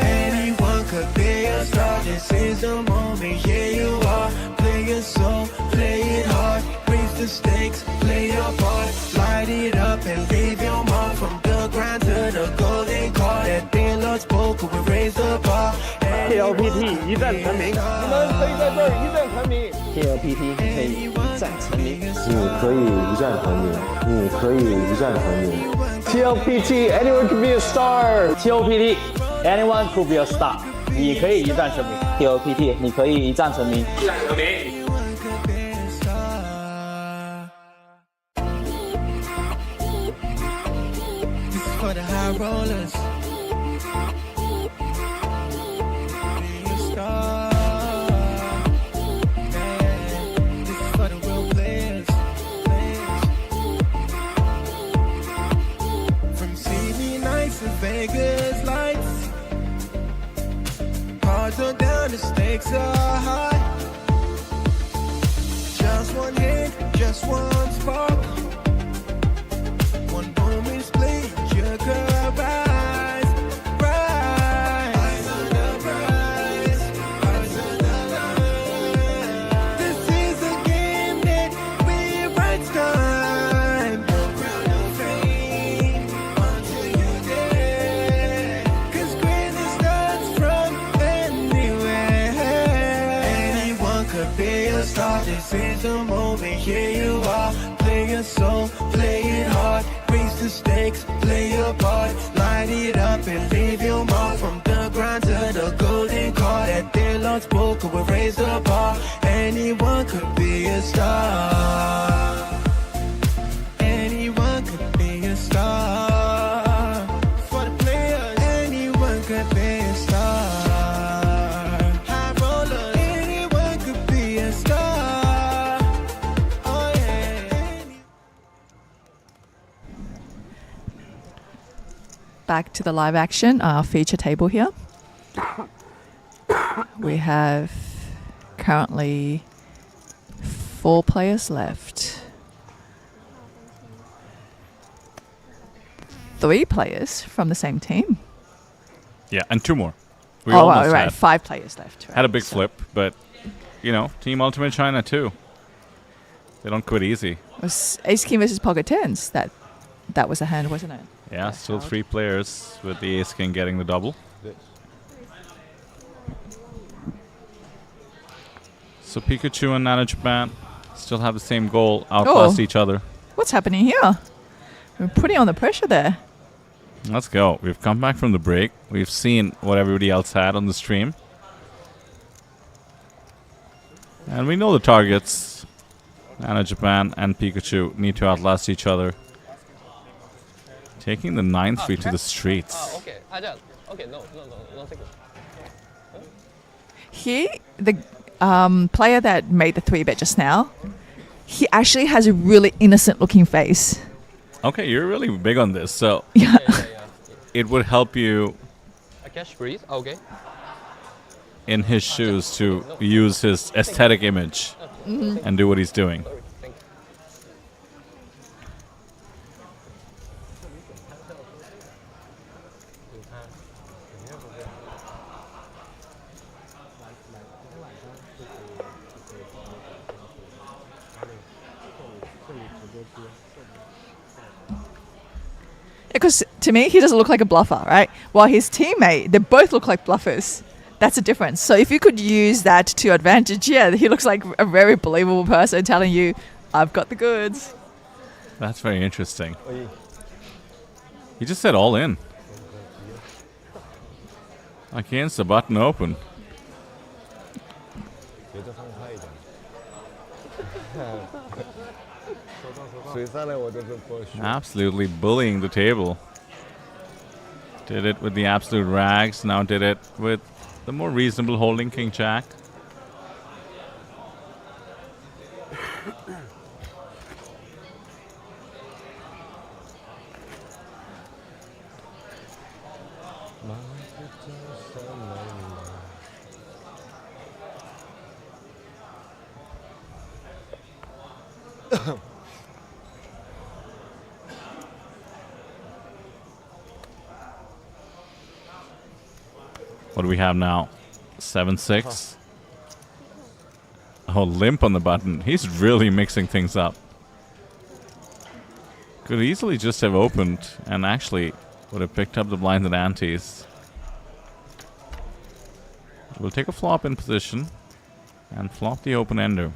Anyone could be a star. This is the moment, here you are. Play it slow, play it hard. Raise the stakes, play your part. Light it up and leave your mark. From the ground to the golden card. At the Lord's poker, we raise the bar. TLPT 一战成名，你们可以在这儿一战成名。TLPT 可以一战成名，你可以一战成名，你可以一战成名。TLPT anyone can be a star。 TLPT anyone could be a star。你可以一战成名。TLPT 你可以一战成名。 Anyone could be a star. This is for the high rollers. Be a star. Yeah. This is for the real players. From CD nights to Vegas lights. Cards are down, the stakes are high. Just one hit, just one spark. One moment split, you could rise, rise. Eyes on the prize, eyes on the line. This is a game that rewrites time. No crown of fame until you dare. 'Cause greatness starts from anywhere. Anyone could be a star. This is the moment, here you are. Play your soul, play it hard. Raise the stakes, play your part. Light it up and leave your mark. From the ground to the golden card. At their Lord's poker, we raise the bar. Anyone could be a star. Anyone could be a star. For the players, anyone could be a star. High roller, anyone could be a star. Oh yeah. Back to the live action, our feature table here. We have currently 4 players left. 3 players from the same team. Yeah, and 2 more. We Oh, almost right, had. 5 players left. Had a right, big so flip, but, you know, Team Ultimate China too. They don't quit easy. It was Ace King versus Pocket Tens. That was a hand, wasn't it? Yeah, That's still hard. 3 players with the Ace King getting the double. So Pikachu and Nana Japan still have the same goal, outlast each other. What's happening here? We're putting on the pressure there. Let's go. We've come back from the break. We've seen what everybody else had on the stream. And we know the targets. Nana Japan and Pikachu need to outlast each other. Taking the 9-3 to the streets. Okay. Okay, no, take it. He, the player that made the 3-bet just now, he actually has a really innocent looking face. Okay, you're really big on this. So Yeah. it would help you in his shoes to use his aesthetic image and do what he's doing. Because to me, he doesn't look like a bluffer, right? While his teammate, they both look like bluffers. That's a difference. So if you could use that to your advantage, yeah, he looks like a very believable person telling you, I've got the goods. That's very interesting. He just said all in. Against the button open. Absolutely bullying the table. Did it with the absolute rags, now did it with the more reasonable holding King Jack. What do we have now? 7-6. Oh, limp on the button. He's really mixing things up. Could easily just have opened and actually would have picked up the blinds and antes. We'll take a flop in position and flop the open ender.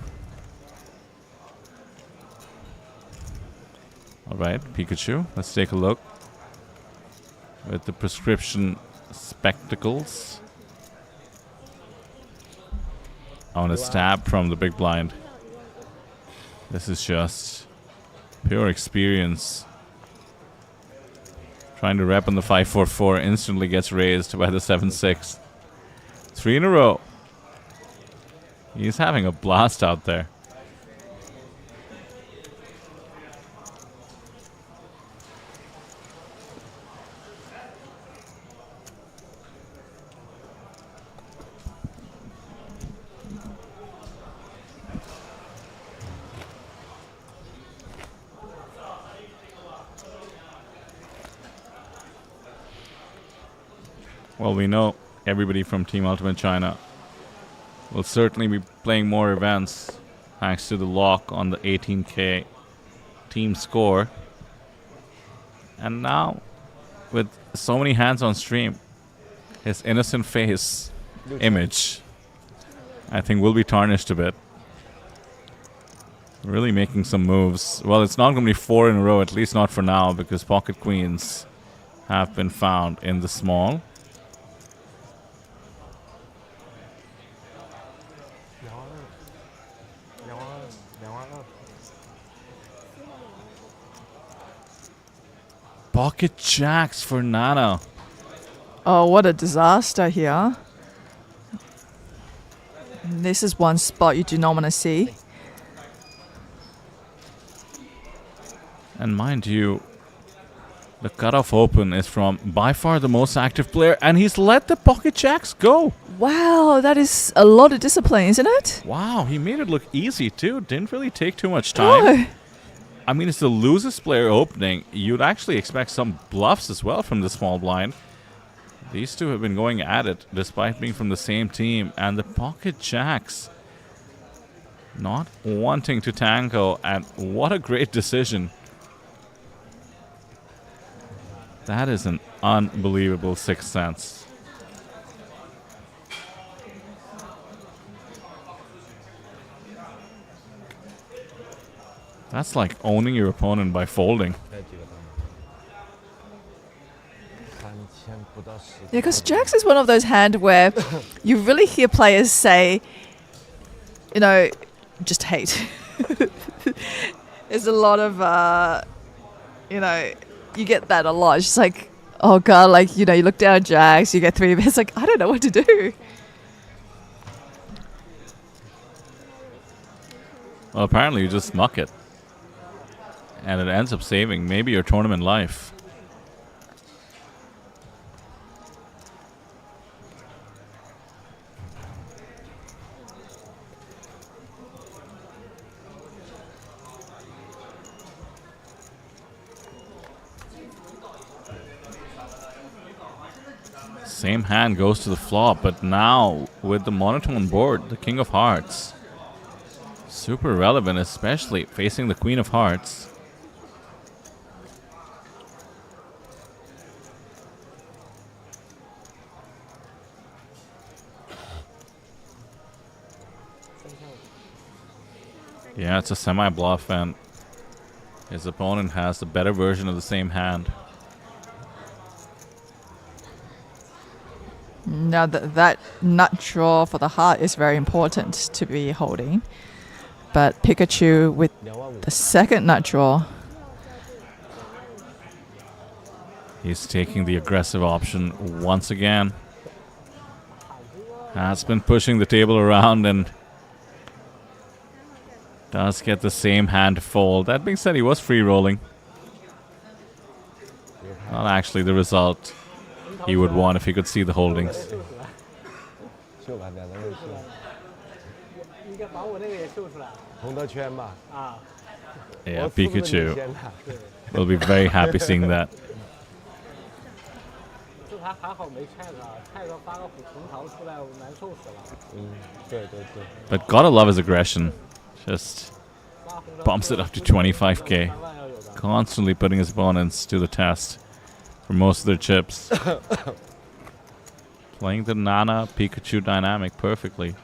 Alright, Pikachu. Let's take a look. With the prescription spectacles. On a stab from the big blind. This is just pure experience. Trying to rep on the 5-4-4, instantly gets raised by the 7-6. 3 in a row. He's having a blast out there. Well, we know everybody from Team Ultimate China will certainly be playing more events thanks to the lock on the 18K team score. And now, with so many hands on stream, his innocent face image, I think, will be tarnished a bit. Really making some moves. Well, it's not going to be 4 in a row, at least not for now, because pocket queens have been found in the small. Pocket jacks for Nana. Oh, what a disaster here. This is one spot you do not want to see. And mind you, the cutoff open is from by far the most active player, and he's let the pocket jacks go. Wow, that is a lot of discipline, isn't it? Wow, he made it look easy too. Didn't really take too much time. No. I mean, it's the loosest player opening. You'd actually expect some bluffs as well from the small blind. These two have been going at it despite being from the same team. And the pocket jacks not wanting to tango. And what a great decision. That is an unbelievable sixth sense. That's like owning your opponent by folding. Yeah, because jacks is one of those hands where you really hear players say, you know, just hate. There's a lot of, you know, you get that a lot. It's just like, oh God, like, you know, you look down at jacks, you get 3 bets, like, I don't know what to do. Well, apparently you just muck it. And it ends up saving maybe your tournament life. Same hand goes to the flop, but now with the monotone board, the King of Hearts. Super relevant, especially facing the Queen of Hearts. Yeah, it's a semi-bluff, and his opponent has the better version of the same hand. Now that nut draw for the heart is very important to be holding. But Pikachu with the second nut draw. He's taking the aggressive option once again. Has been pushing the table around and does get the same hand to fold. That being said, he was free rolling. Not actually the result he would want if he could see the holdings. Yeah, Pikachu will be very happy seeing that. But gotta love his aggression. Just bumps it up to 25k. Constantly putting his opponents to the test for most of their chips. Playing the Nana Pikachu dynamic perfectly.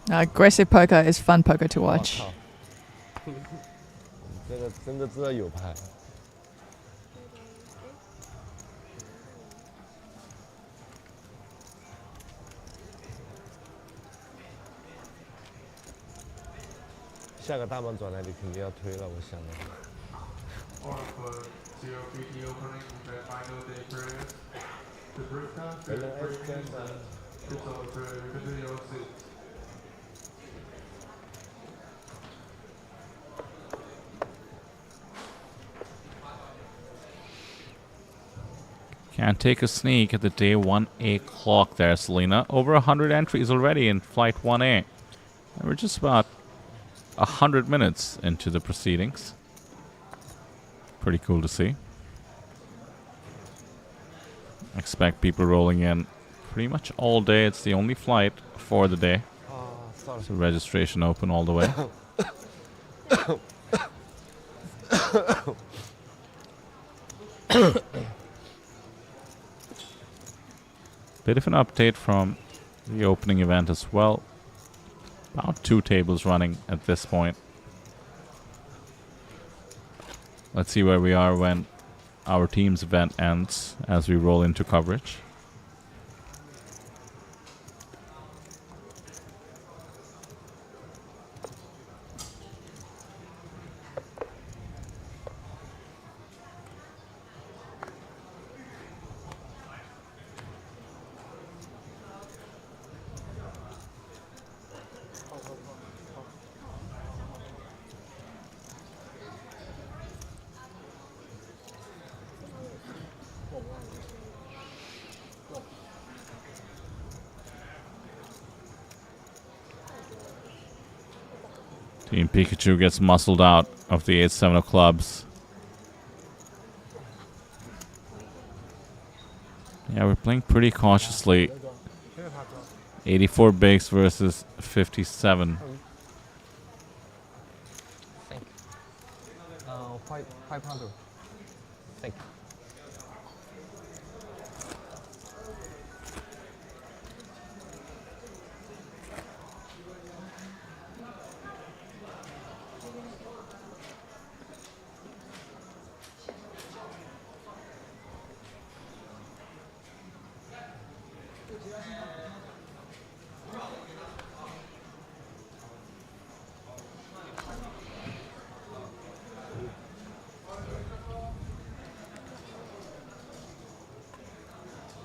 Aggressive poker is fun poker to watch. 这个真的知道有牌。下个大盲转来，你肯定要推了，我想的。Can't take a sneak at the day 1A clock there, Selena. Over 100 entries already in flight 1A. And we're just about 100 minutes into the proceedings. Pretty cool to see. Expect people rolling in pretty much all day. It's the only flight for the day. So registration open all the way. Bit of an update from the opening event as well. About 2 tables running at this point. Let's see where we are when our team's event ends as we roll into coverage. Team Pikachu gets muscled out of the 8-7 of clubs. Yeah, we're playing pretty cautiously. 84 bigs versus 57. 500. Thank you.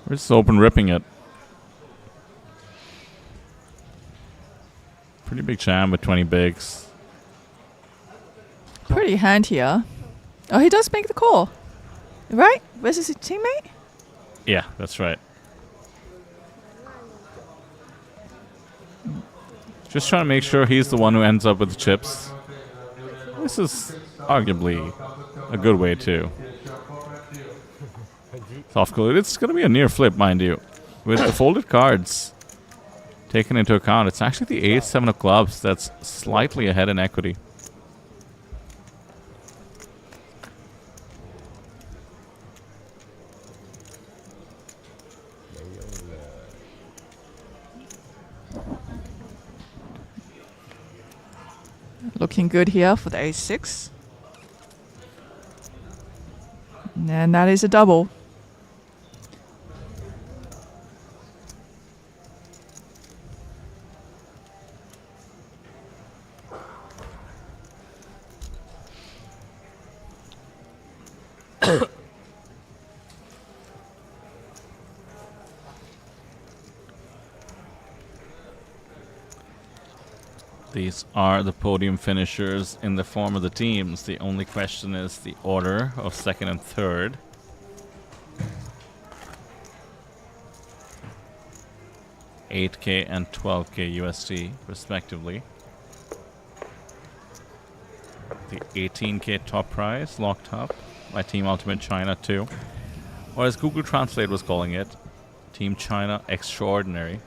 We're just open ripping it. Pretty big jam with 20 bigs. Pretty hand here. Oh, he does make the call. Right? Versus his teammate? Yeah, that's right. Just trying to make sure he's the one who ends up with the chips. This is arguably a good way to soft call it. It's going to be a near flip, mind you. With the folded cards taken into account, it's actually the 8-7 of clubs that's slightly ahead in equity. Looking good here for the ace-6. And that is a double. These are the podium finishers in the form of the teams. The only question is the order of second and third. $8K and $12K USD, respectively. The $18K top prize locked up by Team Ultimate China 2. Or as Google Translate was calling it, Team China Extraordinary.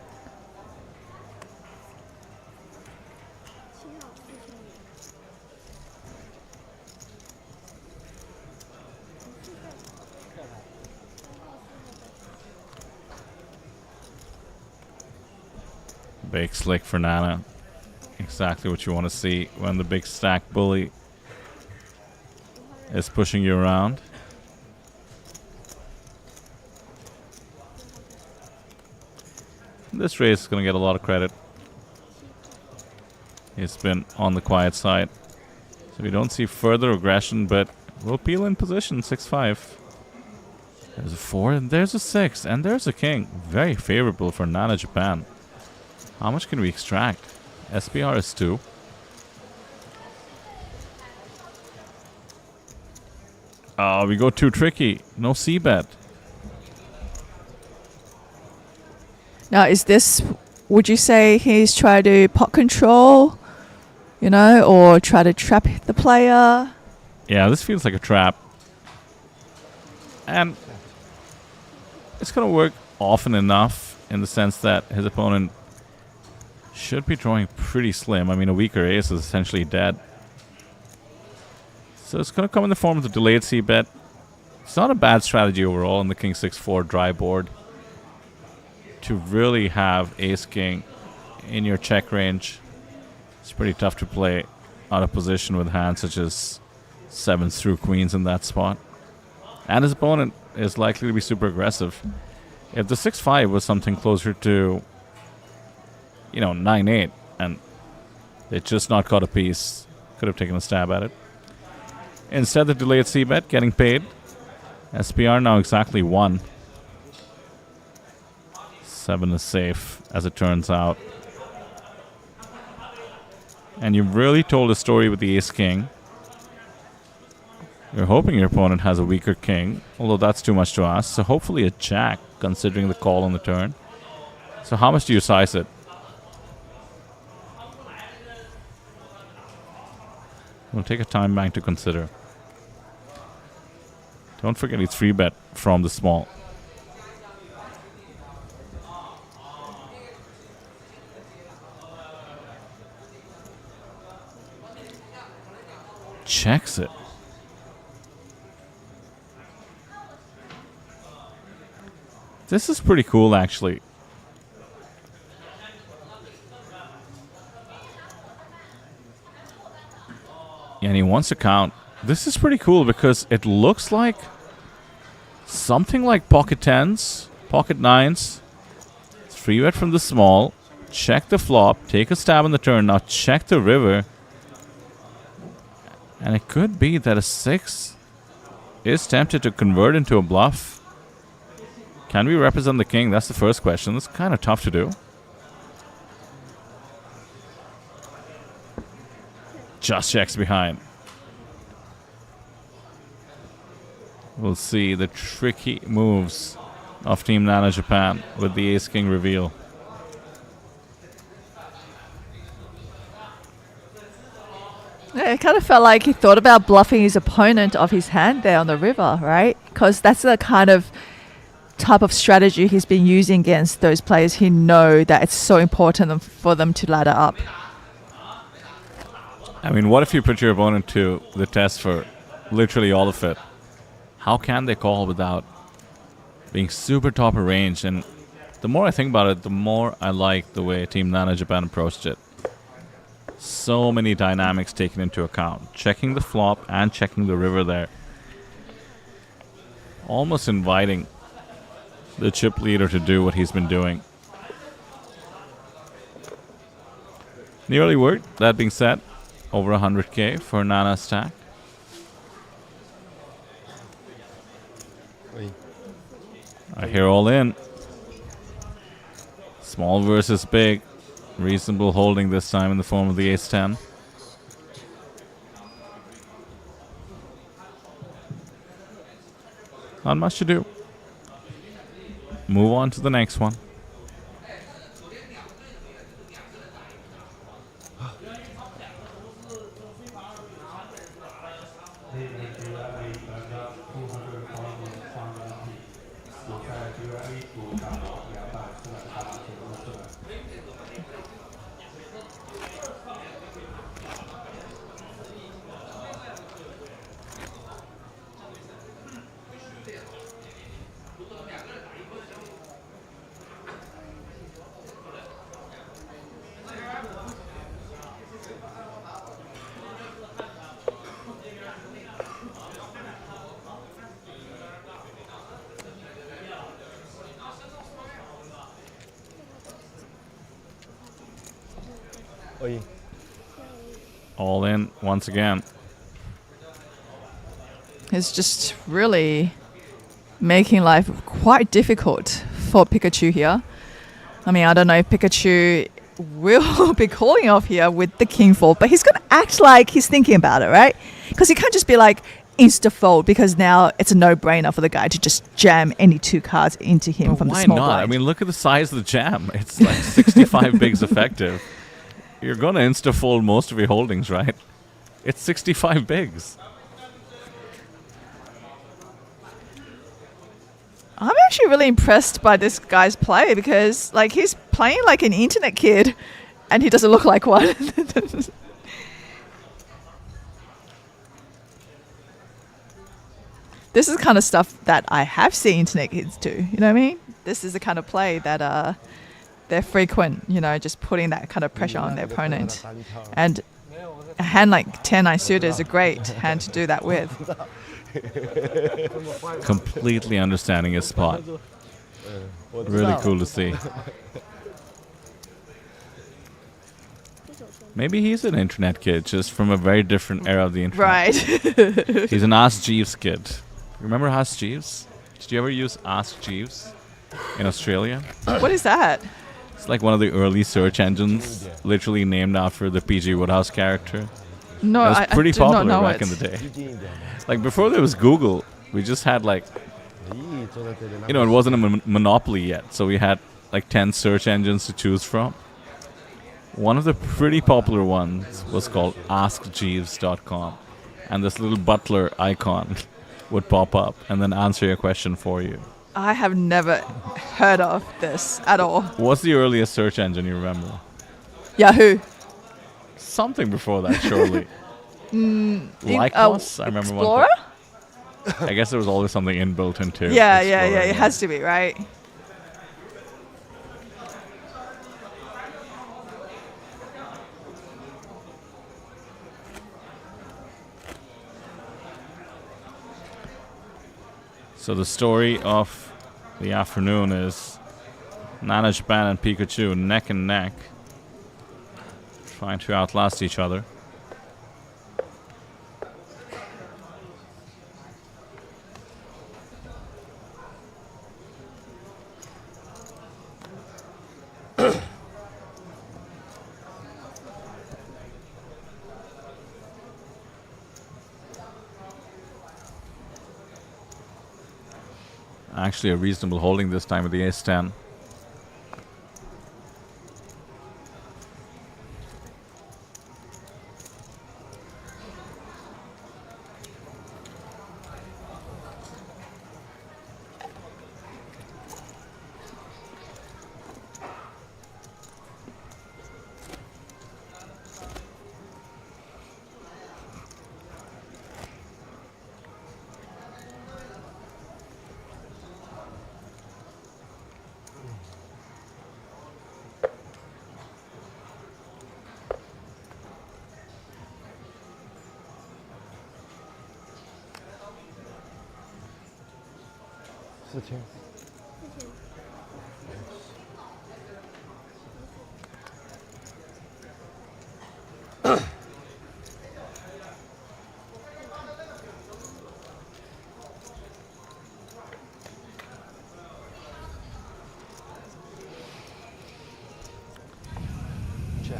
Big slick for Nana. Exactly what you want to see when the big stack bully is pushing you around. This race is going to get a lot of credit. He's been on the quiet side. So we don't see further aggression, but we'll peel in position, 6-5. There's a 4, and there's a 6, and there's a king. Very favorable for Nana Japan. How much can we extract? SPR is 2. Oh, we go too tricky. No C-bet. Now, is this, would you say he's trying to pot control, you know, or try to trap the player? Yeah, this feels like a trap. And it's going to work often enough in the sense that his opponent should be drawing pretty slim. I mean, a weaker ace is essentially dead. So it's going to come in the form of the delayed C-bet. It's not a bad strategy overall in the King 6-4 dry board to really have ace-king in your check range. It's pretty tough to play out of position with hands such as 7s through queens in that spot. And his opponent is likely to be super aggressive. If the 6-5 was something closer to, you know, 9-8, and they just not caught a piece, could have taken a stab at it. Instead, the delayed C-bet getting paid. SPR now exactly 1. 7 is safe, as it turns out. And you've really told a story with the ace-king. You're hoping your opponent has a weaker king, although that's too much to ask. So hopefully a jack, considering the call on the turn. So how much do you size it? We'll take a time bank to consider. Don't forget it's free bet from the small. Checks it. This is pretty cool, actually. And he wants to count. This is pretty cool because it looks like something like pocket 10s, pocket 9s. It's free bet from the small. Check the flop. Take a stab on the turn. Now check the river. And it could be that a 6 is tempted to convert into a bluff. Can we represent the king? That's the first question. It's kind of tough to do. Just checks behind. We'll see the tricky moves of Team Nana Japan with the Ace King reveal. Yeah, it kind of felt like he thought about bluffing his opponent off his hand there on the river, right? Because that's the kind of type of strategy he's been using against those players who know that it's so important for them to ladder up. I mean, what if you put your opponent to the test for literally all of it? How can they call without being super top of range? And the more I think about it, the more I like the way Team Nana Japan approached it. So many dynamics taken into account. Checking the flop and checking the river there. Almost inviting the chip leader to do what he's been doing. Nearly worked. That being said, over 100k for Nana's stack. I hear all in. Small versus big. Reasonable holding this time in the form of the ace-10. Not much to do. Move on to the next one. All in once again. It's just really making life quite difficult for Pikachu here. I mean, I don't know if Pikachu will be calling off here with the king fold, but he's going to act like he's thinking about it, right? Because he can't just be like insta fold, because now it's a no-brainer for the guy to just jam any two cards into him but from the why small not? blind. I mean, look at the size of the jam. It's like 65 bigs effective. You're going to insta-fold most of your holdings, right? It's 65 bigs. I'm actually really impressed by this guy's play, because like he's playing like an internet kid and he doesn't look like one. This is the kind of stuff that I have seen internet kids do. You know what I mean? This is the kind of play that they're frequent, you know, just putting that kind of pressure on their opponent. And a hand like 10-9 suited is a great hand to do that with. Completely understanding his spot. Really cool to see. Maybe he's an internet kid, just from a very different era of the internet. Right. He's an Ask Jeeves kid. Remember Ask Jeeves? Did you ever use Ask Jeeves in Australia? What is that? It's like one of the early search engines, literally named after the PG Woodhouse character. No, it was pretty popular not know back in the day. Like before there was Google, we just had like, you know, it wasn't a monopoly yet, so we had like 10 search engines to choose from. One of the pretty popular ones was called AskJeeves.com, and this little butler icon would pop up and then answer your question for you. I have never heard of this at all. What's the earliest search engine you remember? Yahoo. Something before that, surely. Lycos? I remember Explorer? one. I guess there was always something inbuilt into Yeah. Explorer. It has to be, right? So the story of the afternoon is Nana Japan and Pikachu neck and neck, trying to outlast each other. Actually, a reasonable holding this time with the ace-10. Check.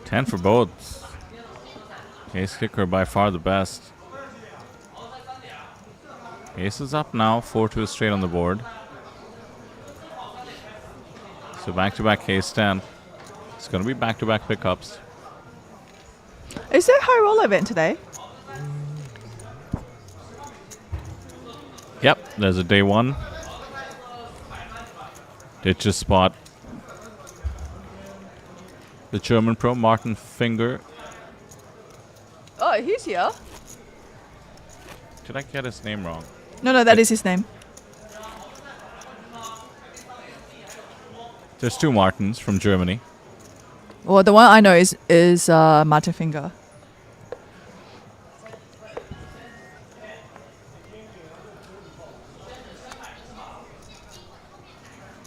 10 for both. Ace kicker by far the best. Ace is up now, 4-2 straight on the board. So back-to-back ace-10. It's going to be back-to-back pickups. Is there a high roll event today? Yep, there's a day one. Did just spot the German pro, Martin Finger. Oh, he's here. Did I get his name wrong? No, that is his name. There's two Martins from Germany. Well, the one I know is Martin Finger.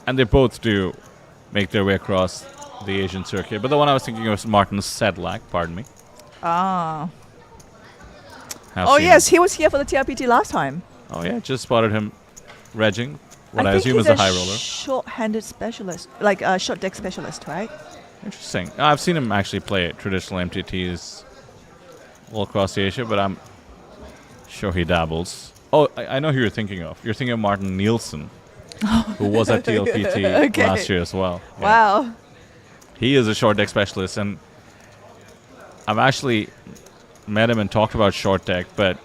And they both do make their way across the Asian circuit. But the one I was thinking of was Martin Sedlak, pardon me. Ah. Have Oh, seen yes, him. he was here for the TLPT last time. Oh, yeah, just spotted him regging what I think assume he's is a high roller. Short-handed specialist, like a short deck specialist, right? Interesting. I've seen him actually play traditional MTTs all across Asia, but I'm sure he dabbles. Oh, I know who you're thinking of. You're thinking of Martin Nielsen, who was at TLPT Okay. last year as well. Yeah. Wow. He is a short deck specialist, and I've actually met him and talked about short deck, but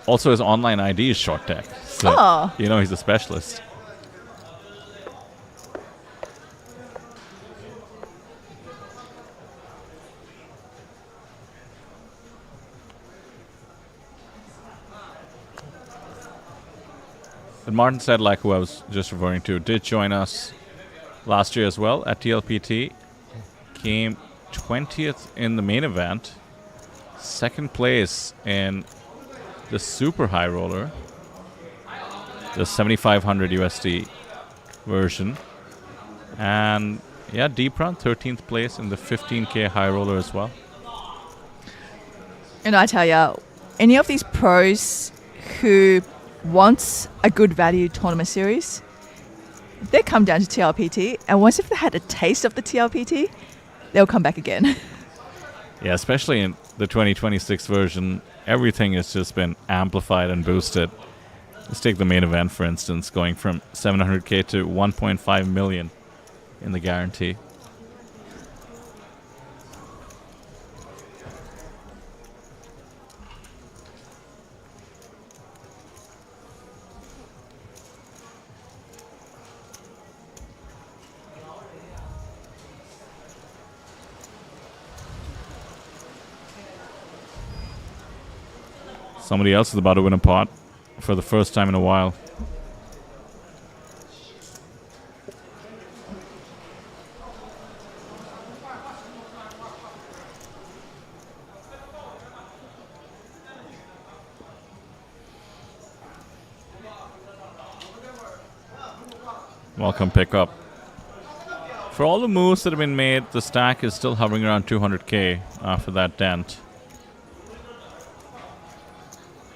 also his online ID is short deck. So, Oh. you know, he's a specialist. And Martin Sedlak, who I was just referring to, did join us last year as well at TLPT. Came 20th in the main event, second place in the super high roller, the 7,500 USD version, and yeah, deep run, 13th place in the 15K high roller as well. And I tell ya, any of these pros who wants a good value tournament series, they come down to TLPT, and once if they had a taste of the TLPT, they'll come back again. Yeah, especially in the 2026 version, everything has just been amplified and boosted. Let's take the main event, for instance, going from 700K to 1.5 million in the guarantee. Somebody else is about to win a pot for the first time in a while. Welcome pickup. For all the moves that have been made, the stack is still hovering around 200K after that dent.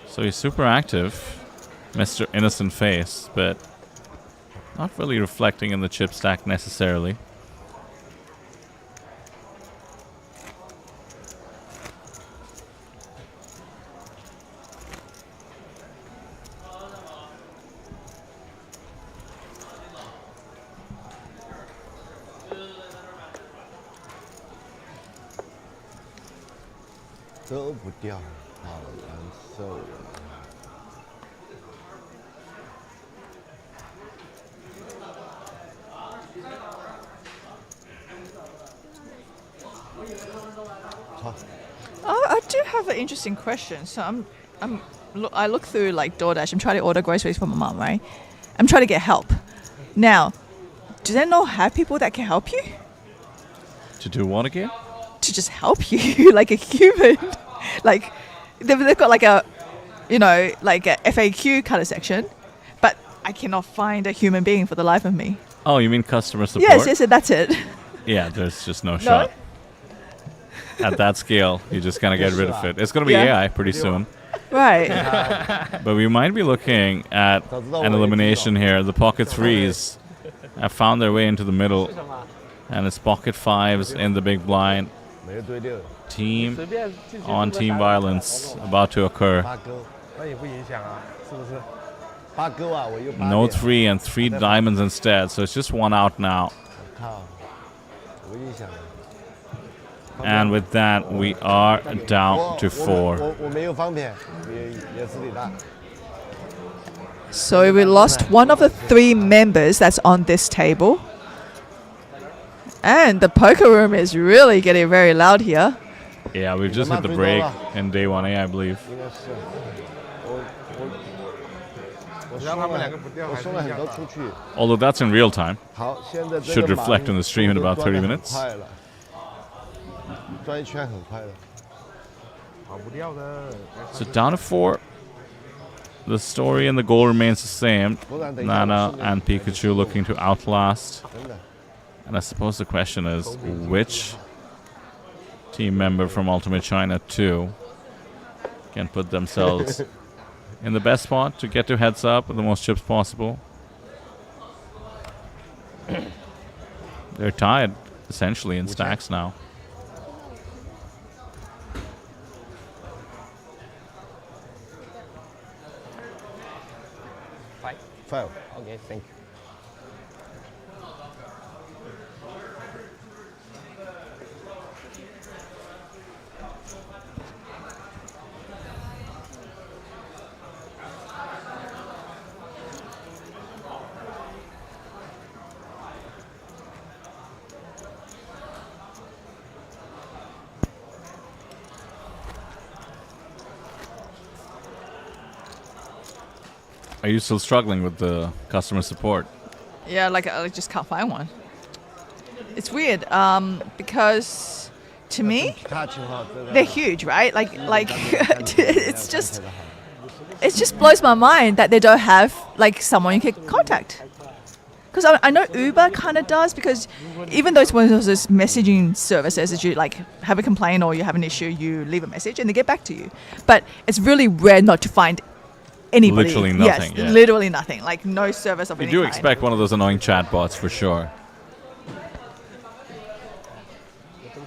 So he's super active, Mr. Innocent Face, but not really reflecting in the chip stack necessarily. 都不掉，好难受啊。好， I do have an interesting question. So I look through like DoorDash. I'm trying to order groceries for my mom, right? I'm trying to get help. Now, do they not have people that can help you? To do what again? To just help you, like a human. Like they've got like a, like a FAQ kind of section, but I cannot find a human being for the life of me. Oh, you mean customer support? Yes, that's it. Yeah, there's just no shot. At that scale, you just gotta get rid of it. It's gonna be Yeah. AI pretty soon. Right. But we might be looking at an elimination here. The pocket threes have found their way into the middle, and it's pocket fives in the big blind. 没人对六， Team on team violence about to occur. 八勾，那也不影响啊，是不是？八勾啊，我又八 No 点 three and 3 diamonds instead, so it's just one out now. 靠，无影响。 And with that, we are down to 4. 我没有方便，也是你的。 So we lost one of the 3 members that's on this table. And the poker room is really getting very loud here. Yeah, we've just hit the break in day 1A, I believe. 应该是，我送了很多出去。 Although that's in real time. 好，现在这 Should 个 reflect in the stream in about 30 转得很 minutes. 快了，转一圈很快了。 So down to 4. The story and the goal remains the same. Nana and Pikachu looking to outlast. 真的， And I suppose the question is, which team member from Ultimate China 2 can put themselves in the best spot to get to heads up with the most chips possible? They're tied, essentially, in stacks now. five. Okay, thank you. Are you still struggling with the customer support? Yeah, like I just can't find one. It's weird because to me, 其他情况真的 they're huge, right? Like it's just it just blows my mind that they don't have like someone you can contact. Because I know Uber kind of does, because even though it's one of those messaging services that you like have a complaint or you have an issue, you leave a message and they get back to you. But it's really rare not to find anybody. Literally nothing, Yes, yeah. literally nothing. Like no service of You any do kind. expect one of those annoying chatbots for sure.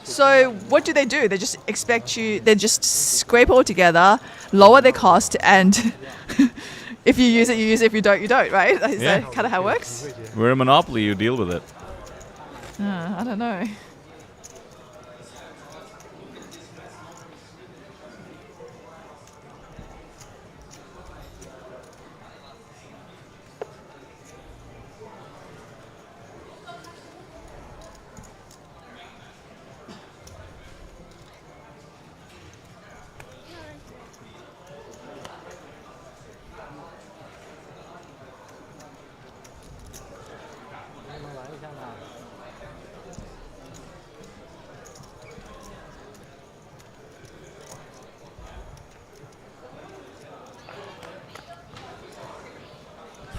So what do? They just expect you. They just scrape all together, lower their cost, and if you use it, you use it. If you don't, you don't. Right? Is Yeah. that kind of how it works? We're a monopoly, you deal with it. I don't know.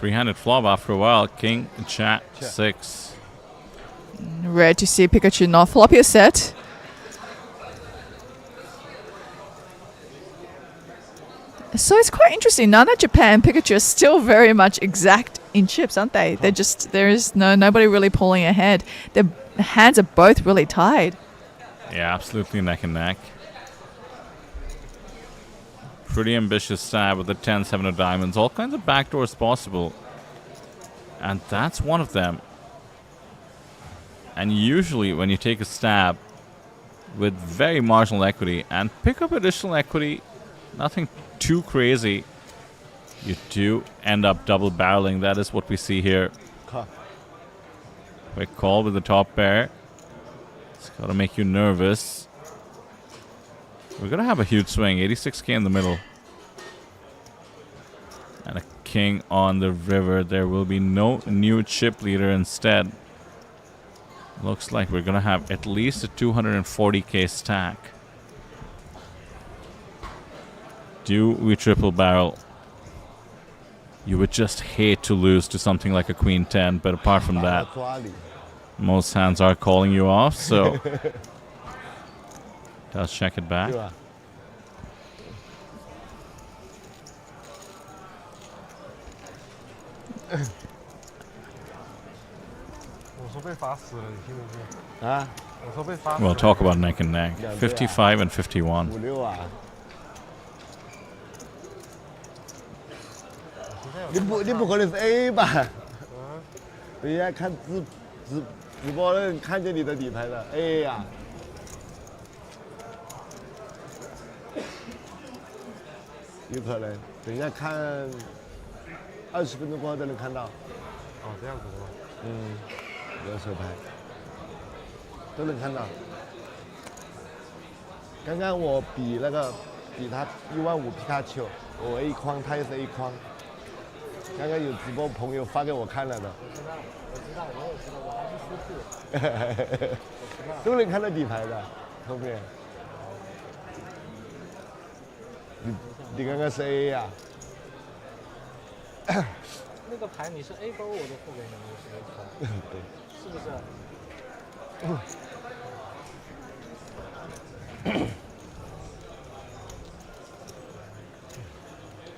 Three-handed flop after a while. King, chat, 6. Rare to see Pikachu not flop your set. So it's quite interesting. Nana, Japan, Pikachu are still very much exact in chips, aren't they? They're just nobody really pulling ahead. Their hands are both really tied. Yeah, absolutely neck and neck. Pretty ambitious stab with the 10, 7 of diamonds. All kinds of backdoors possible. And that's one of them. And usually when you take a stab, with very marginal equity and pick up additional equity. Nothing too crazy. You do end up double barreling. That is what we see here. Quick call with the top pair. It's got to make you nervous. We're going to have a huge swing. 86k in the middle. And a king on the river. There will be no new chip leader instead. Looks like we're going to have at least a 240k stack. Do we triple barrel? You would just hate to lose to something like a queen 10, but apart from that, most hands are calling you off, so does check it back. We'll talk about neck and neck. 55 and 51.你不可能是 A 吧？人家看直播的人看见你的底牌了 A 呀、有可能，等一下看20分钟过后都能看到。哦，这样子的吗？有手牌都能看到。刚刚我比他15000皮卡丘，我 A 框，他也是 A 框。刚刚有直播朋友发给我看了的。我知道，我还是输出。都能看到底牌的，后面。你刚刚是 A 呀、那个牌你是 A 勾，我都付给你，我是 A 勾，是不是？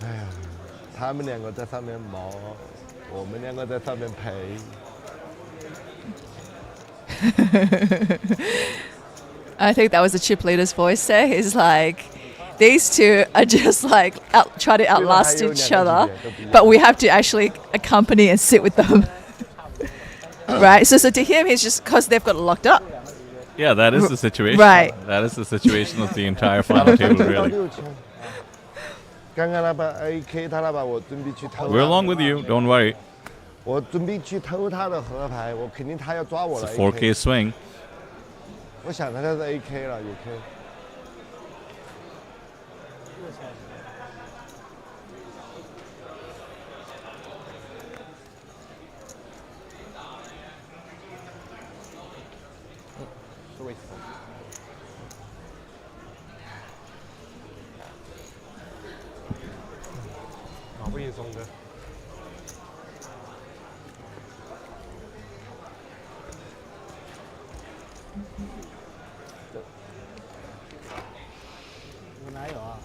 哎呀，他们两个在上面毛，我们两个在上面赔。I think that was the chip leader's voice there. He's like, these two are just like trying to outlast each other, but we have to actually accompany and sit with them. Right? So to him, he's just because they've got it locked up. Yeah, that is the situation. Right. That is the situation of the entire final table, really. We're along with you, don't worry. It's a 4K swing. 我想他是 AK 了，有 K。脑不轻松的。我哪有啊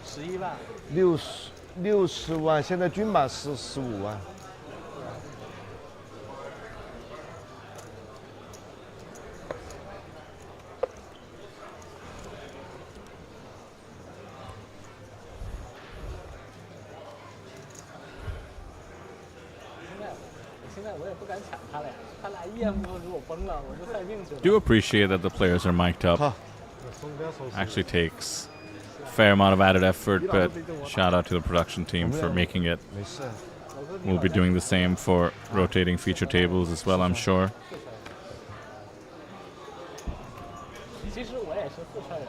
？11万。60万，现在均码是15万。现在我也不敢抢他俩，他俩一言不合给我崩了，我就带命去了。Do appreciate that the players are mic'd up. Actually takes a fair amount of added effort, but shout out to the production team for making it. We'll be doing the same for rotating feature tables as well, I'm sure. 其实我也是四川人。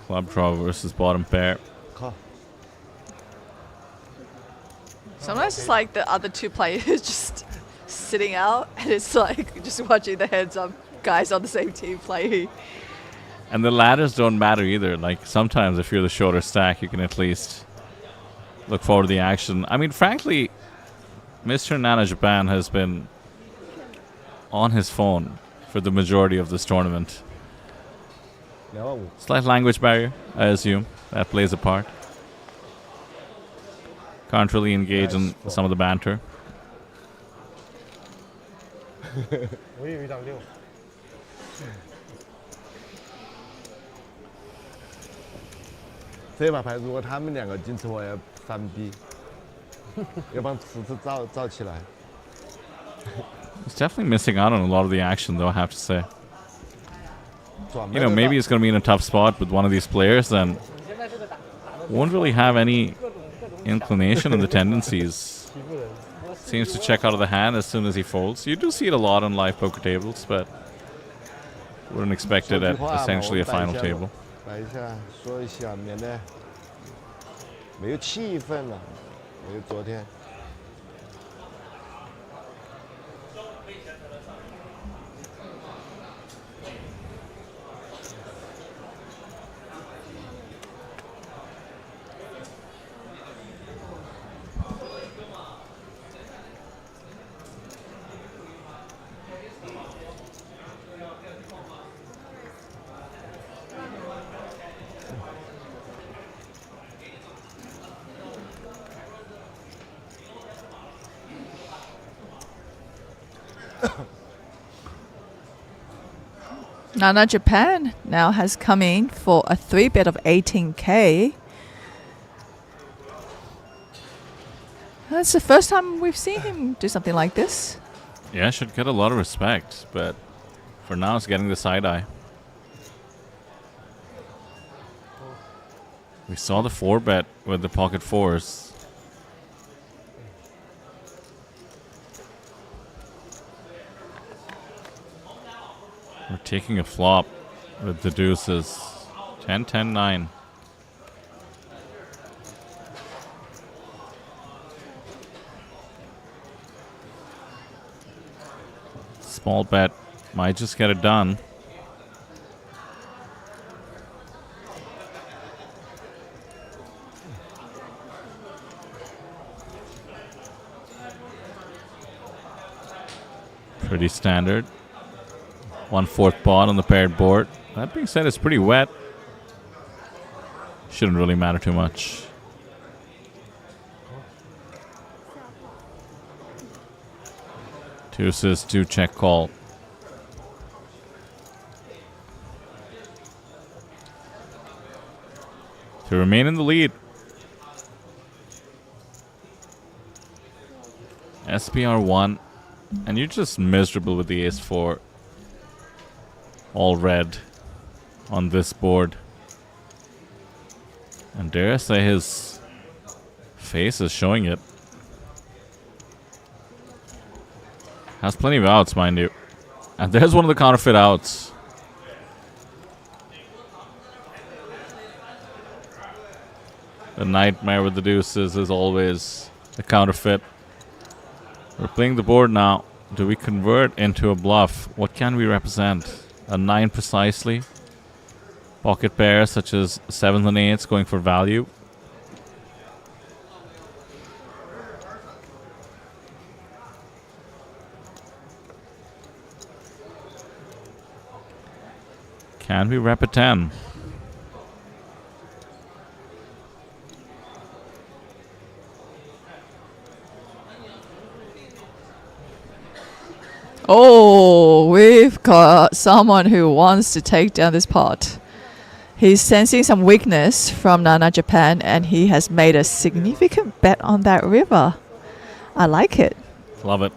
Club draw versus bottom pair. Sometimes it's like the other two players just sitting out, and it's like just watching the heads-up guys on the same team play. And the ladders don't matter either. Like, sometimes if you're the shorter stack, you can at least look forward to the action. I mean, frankly, Mr. Nana Japan has been on his phone for the majority of this tournament. Slight language barrier, I assume. That plays a part. Can't really engage in some of the banter. 我有一张6。这把牌如果他们两个进去，我要3B，要帮池子造起来。He's definitely missing out on a lot of the action, though, I have to say. You know, maybe he's going to be in a tough spot with one of these players, and won't really have any inclination in the tendencies. Seems to check out of the hand as soon as he folds. You do see it a lot on live poker tables, but wouldn't expect it at essentially a final table. 来一下，说一下，免得没有气氛了，没有昨天。Nana Japan now has come in for a 3-bet of 18k. That's the first time we've seen him do something like this. Yeah, should get a lot of respect, but for now it's getting the side eye. We saw the 4-bet with the pocket fours. We're taking a flop with the deuces. 10, 10, 9. Small bet might just get it done. Pretty standard. 1/4 pot on the paired board. That being said, it's pretty wet. Shouldn't really matter too much. Deuces, 2 check call. To remain in the lead. SPR 1. And you're just miserable with the ace 4. All red on this board. And dare I say his face is showing it. Has plenty of outs, mind you. And there's one of the counterfeit outs. The nightmare with the deuces is always a counterfeit. We're playing the board now. Do we convert into a bluff? What can we represent? A 9 precisely. Pocket pairs such as 7s and 8s going for value. Can we rep a 10? Oh, we've got someone who wants to take down this pot. He's sensing some weakness from Nana Japan, and he has made a significant bet on that river. I like it. Love it.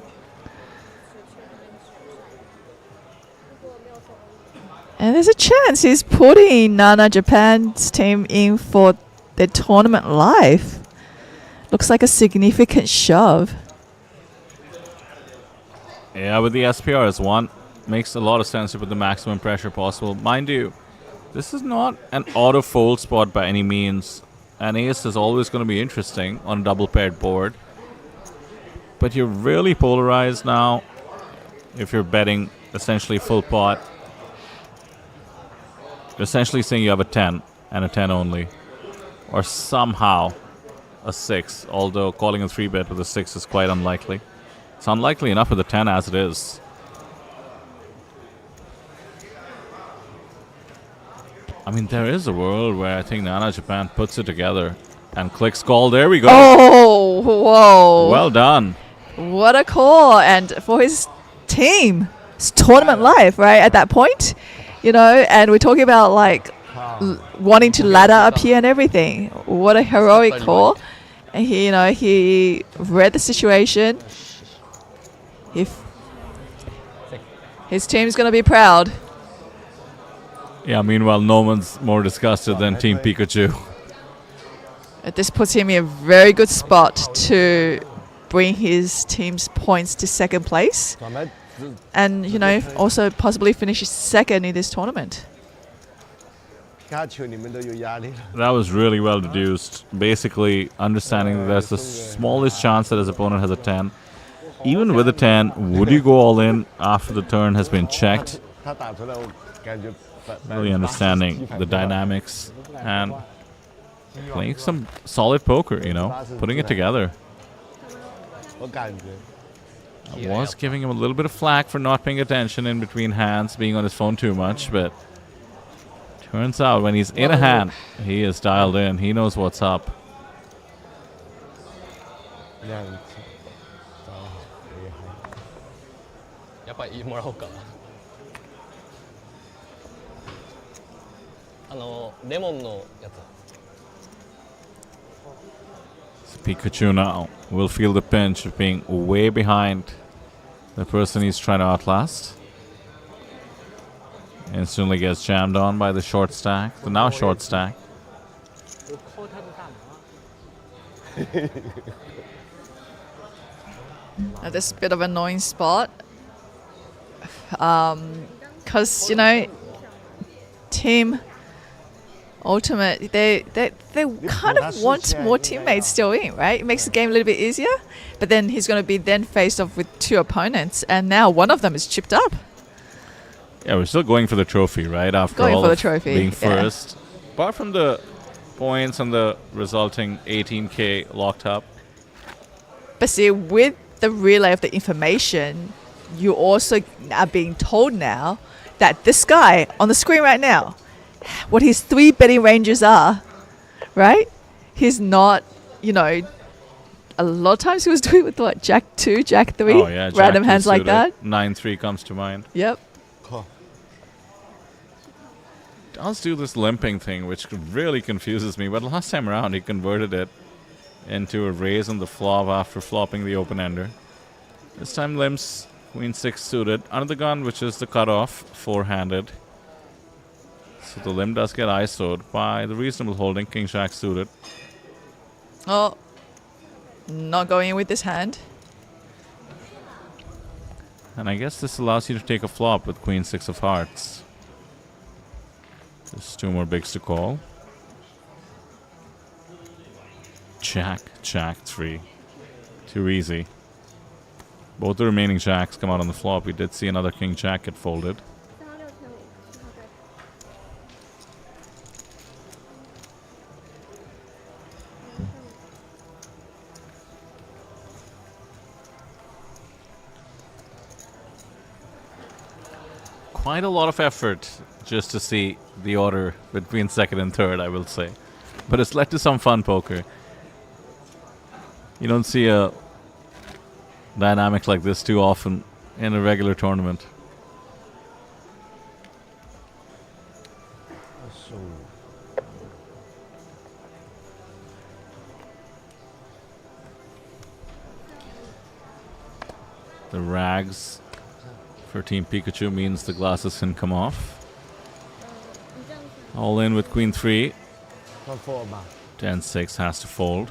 And there's a chance he's putting Nana Japan's team in for their tournament life. Looks like a significant shove. Yeah, with the SPR as 1, makes a lot of sense to put the maximum pressure possible. Mind you, this is not an auto fold spot by any means. An ace is always going to be interesting on a double paired board. But you're really polarized now if you're betting essentially full pot. You're essentially saying you have a 10 and a 10 only. Or somehow a 6, although calling a 3-bet with a 6 is quite unlikely. It's unlikely enough with the 10 as it is. I mean, there is a world where I think Nana Japan puts it together and clicks call. There we go. Oh, whoa. Well done. What a call. And for his team, it's tournament life, right? At that point, you know, and we're talking about like wanting to ladder up here and everything. What a heroic call. And he, you know, he read the situation. His team's going to be proud. Yeah, meanwhile, no one's more disgusted than Team Pikachu. This puts him in a very good spot to bring his team's points to second place. And, you know, also possibly finish second in this tournament. That was really well deduced. Basically, understanding that there's the smallest chance that his opponent has a 10. Even with a 10, would you go all in after the turn has been checked? Really understanding the dynamics and playing some solid poker, you know, putting it together. I was giving him a little bit of flack for not paying attention in between hands, being on his phone too much, but turns out when he's in a hand, he is dialed in. He knows what's up. Pikachu now will feel the pinch of being way behind the person he's trying to outlast. Instantly gets jammed on by the short stack, the now short stack. Now this is a bit of an annoying spot. Because, you know, Team Ultimate, they kind of want more teammates still in, right? It makes the game a little bit easier. But then he's going to be then faced off with two opponents, and now one of them is chipped up. Yeah, we're still going for the trophy, right? After Going all for the of trophy, being yeah. first. Apart from the points and the resulting 18K locked up. But see, with the relay of the information, you also are being told now that this guy on the screen right now, what his 3 betting ranges are, right? He's not, you know, a lot of times he was doing with what, Jack 2, Jack 3, Oh yeah, random Jack hands like suited. that. 9-3 comes to mind. Yep. Does do this limping thing, which really confuses me. But last time around, he converted it into a raise on the flop after flopping the open ender. This time limps Queen 6 suited under the gun, which is the cutoff, four-handed. So the limb does get ISO'd by the reasonable holding, King Jack suited. Oh, not going in with this hand. And I guess this allows you to take a flop with Queen 6 of hearts. There's 2 more bigs to call. Jack, Jack 3. Too easy. Both the remaining jacks come out on the flop. We did see another King Jack get folded. Quite a lot of effort just to see the order between second and third, I will say. But it's led to some fun poker. You don't see a dynamic like this too often in a regular tournament. The rags for Team Pikachu means the glasses can come off. All in with Queen 3. 10-6 has to fold.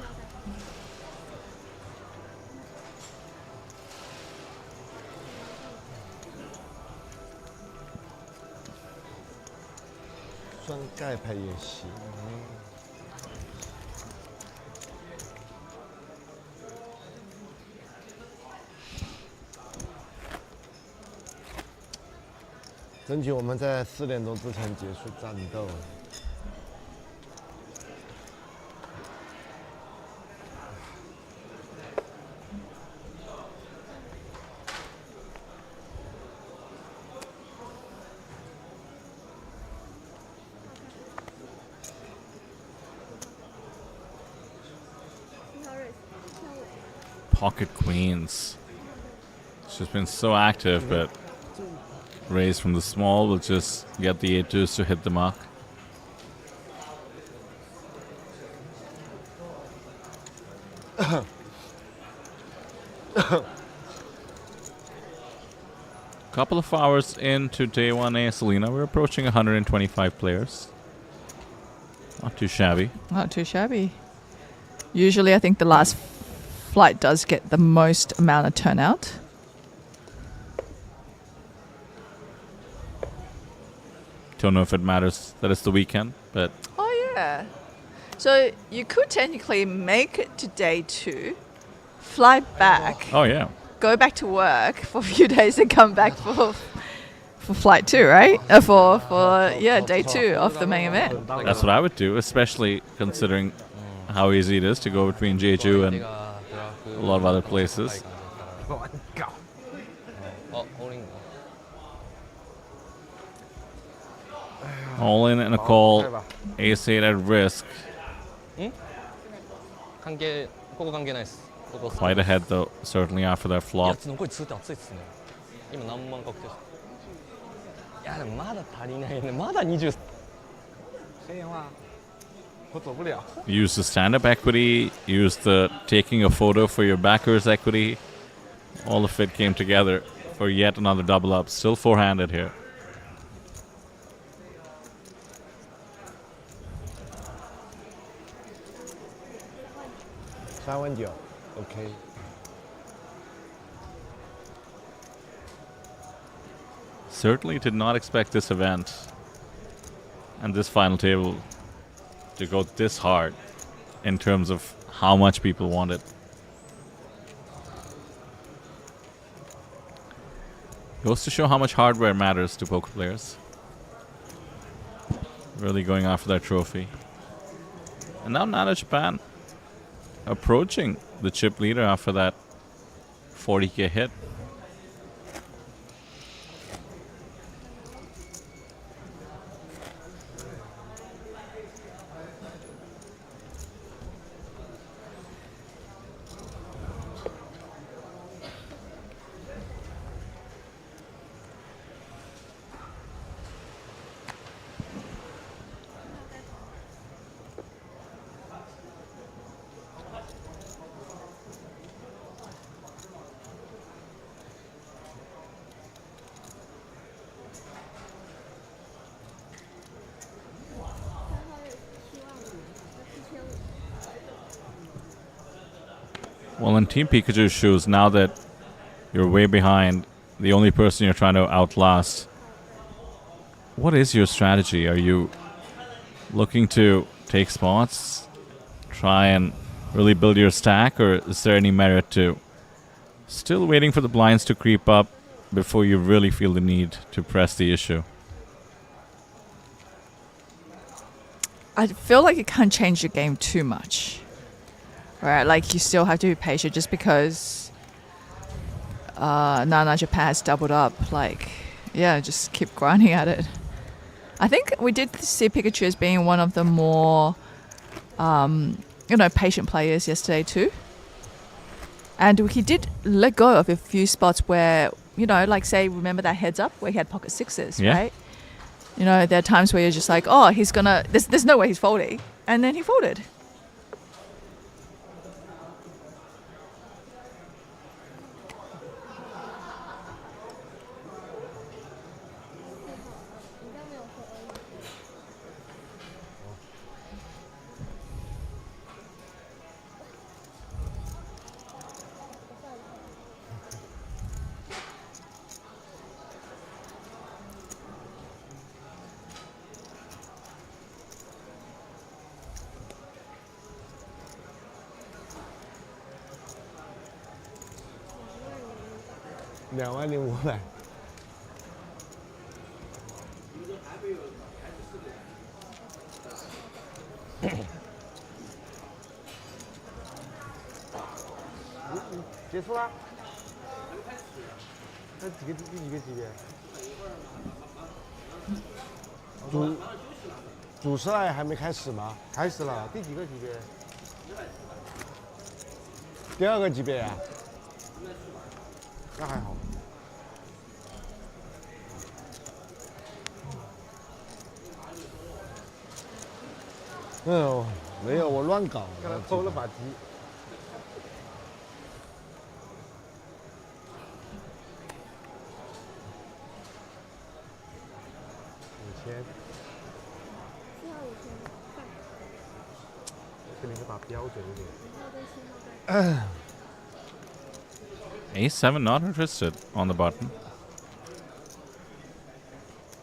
争取我们在4点钟之前结束战斗。Pocket queens. She's been so active, but raise from the small will just get the 8-2s to hit the mark. couple of hours into day 1A, Selena. We're approaching 125 players. Not too shabby. Not too shabby. Usually, I think the last flight does get the most amount of turnout. Don't know if it matters that it's the weekend, but... Oh, yeah. So you could technically make it to day 2, fly back. Oh, yeah. Go back to work for a few days and come back for flight 2, right? For day 2 of the main event. That's what I would do, especially considering how easy it is to go between Jeju and a lot of other places. All in and a call. Ace-8 at risk. Quite ahead though, certainly after that flop. Use the stand-up equity, use the taking a photo for your backers equity. All of it came together for yet another double up. Still four-handed here. Okay. Certainly did not expect this event and this final table to go this hard in terms of how much people want it. Goes to show how much hardware matters to poker players. Really going after that trophy. And now Nana Japan approaching the chip leader after that 40k hit. Well, in Team Pikachu's shoes, now that you're way behind, the only person you're trying to outlast, what is your strategy? Are you looking to take spots, try and really build your stack, or is there any merit to still waiting for the blinds to creep up before you really feel the need to press the issue? I feel like you can't change your game too much. Right, like you still have to be patient just because Nana Japan has doubled up. Like, yeah, just keep grinding at it. I think we did see Pikachu as being one of the more, patient players yesterday too. And he did let go of a few spots where, like say, remember that heads up where he had pocket sixes, right? There are times where you're just like, oh, he's gonna, there's no way he's folding. And then he folded.20,500。结束了？那第几个级别？主赛还没开始吗？开始了，第几个级别？第2个级别呀？那还好。没有，我乱搞。刚才偷了把鸡。A7 not interested on the button.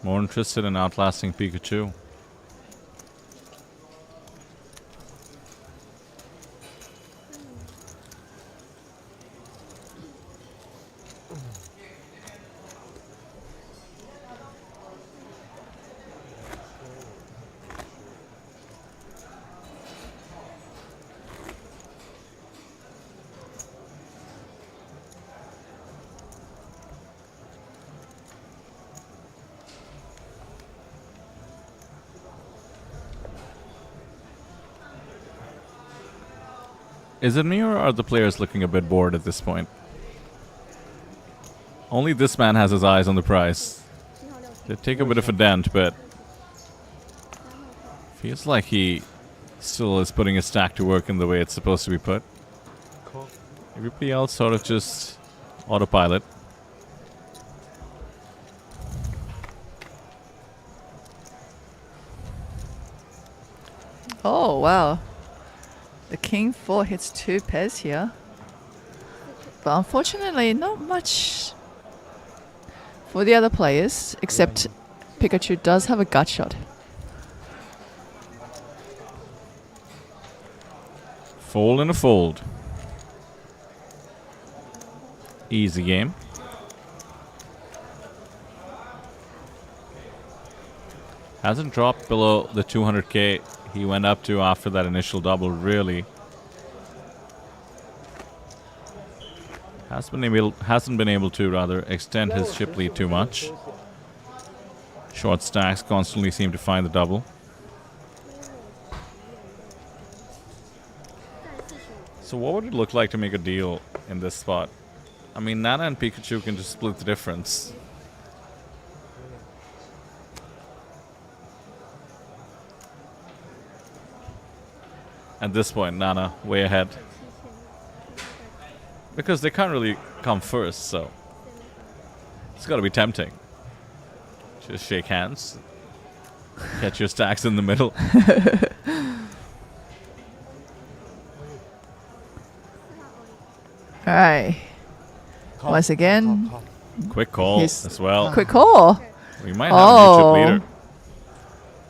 More interested in outlasting Pikachu. Is it me or are the players looking a bit bored at this point? Only this man has his eyes on the prize. They take a bit of a dent, but feels like he still is putting his stack to work in the way it's supposed to be put. Everybody else sort of just autopilot. Oh, wow. The King 4 hits 2 pairs here. But unfortunately, not much for the other players, except Pikachu does have a gut shot. Fold and a fold. Easy game. Hasn't dropped below the 200k he went up to after that initial double, really. Hasn't been able to extend his chip lead too much. Short stacks constantly seem to find the double. So what would it look like to make a deal in this spot? I mean, Nana and Pikachu can just split the difference. At this point, Nana way ahead. Because they can't really come first, so it's got to be tempting. Just shake hands. Catch your stacks in the middle. Alright. Once again. Quick call as well. Quick call. We might have a new chip leader.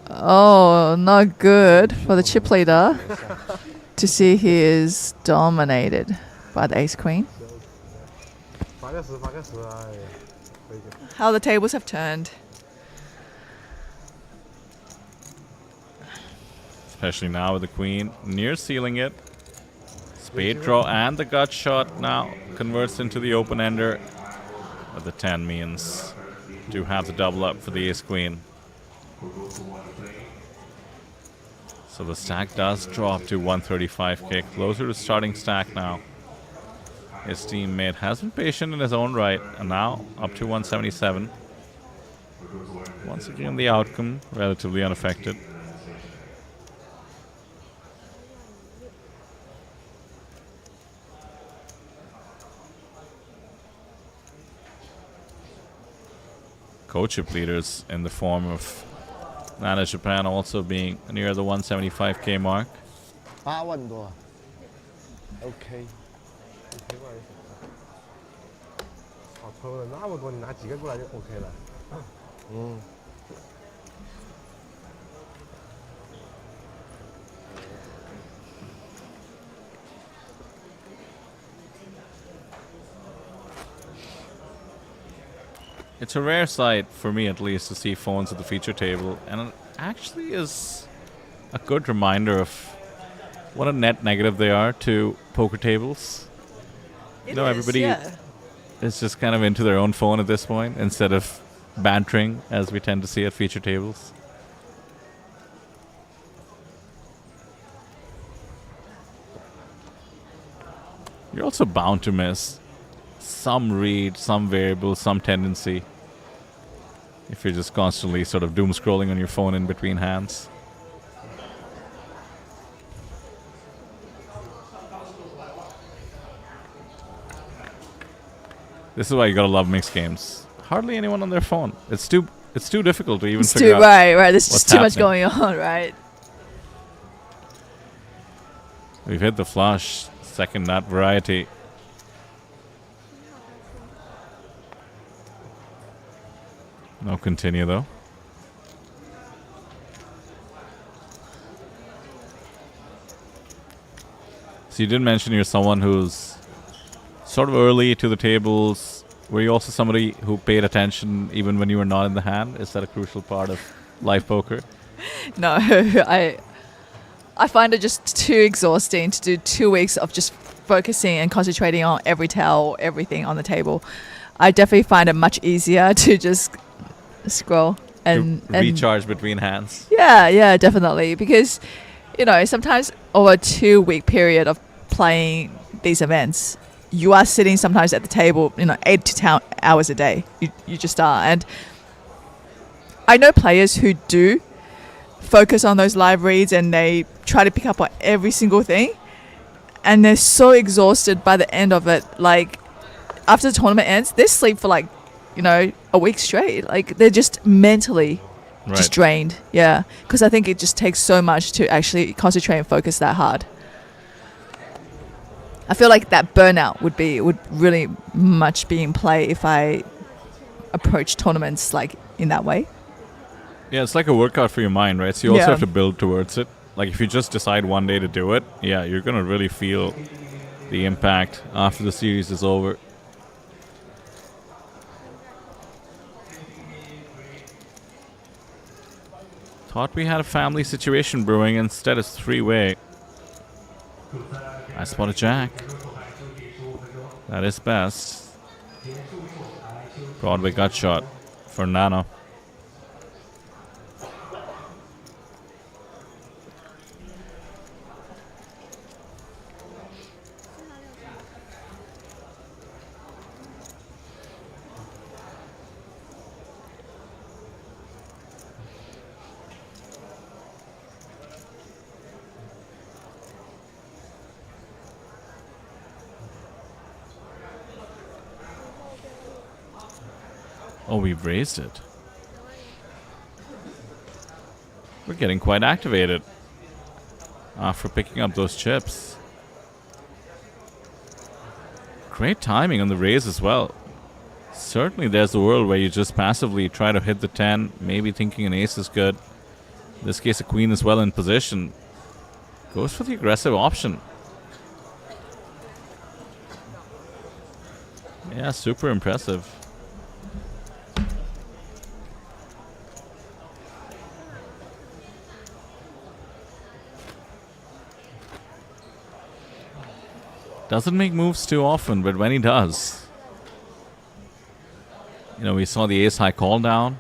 Oh, not good for the chip leader to see he is dominated by the ace queen. How the tables have turned. Especially now with the queen near sealing it. Spade draw and the gut shot now converts into the open ender. But the 10 means to have the double up for the ace queen. So the stack does drop to 135k, closer to starting stack now. His teammate has been patient in his own right, and now up to 177. Once again, the outcome relatively unaffected. Co-chip leaders in the form of Nana Japan also being near the 175k mark. 8万多 OK 好抽了那么多，你拿几个过来就 OK 了。嗯。It's a rare sight, for me at least, to see phones at the feature table, and it actually is a good reminder of what a net negative they are to poker tables. Everybody is just kind of into their own phone at this point, instead of bantering, as we tend to see at feature tables. You're also bound to miss some read, some variable, some tendency, if you're just constantly sort of doom scrolling on your phone in between hands. This is why you gotta love mixed games. Hardly anyone on their phone. It's it's too difficult to even It's figure too out. right. There's just too much happening. going on, right? We've hit the flush, second nut variety. No continue though. So you did mention you're someone who's sort of early to the tables. Were you also somebody who paid attention even when you were not in the hand? Is that a crucial part of live poker? No, I find it just too exhausting to do 2 weeks of just focusing and concentrating on every towel, everything on the table. I definitely find it much easier to just scroll and recharge between hands. Yeah, definitely. Because, sometimes over a 2 week period of playing these events, you are sitting sometimes at the table, 8 to 10 hours a day. You just are. And I know players who do focus on those live reads and they try to pick up on every single thing. And they're so exhausted by the end of it. Like, after the tournament ends, they sleep for a week straight. Like, they're just mentally just drained. Yeah. Because I think it just takes so much to actually concentrate and focus that hard. I feel like that burnout would really much be in play if I approach tournaments like in that way. Yeah, it's like a workout for your mind, right? So you also have to build towards it. Like if you just decide one day to do it, yeah, you're going to really feel the impact after the series is over. Thought we had a family situation brewing, instead it's three-way. I spot a jack. That is best. Broadway gut shot for Nano. Oh, we've raised it. We're getting quite activated after picking up those chips. Great timing on the raise as well. Certainly there's a world where you just passively try to hit the 10, maybe thinking an ace is good. In this case, a queen is well in position. Goes for the aggressive option. Yeah, super impressive. Doesn't make moves too often, but when he does, we saw the ace-high call down.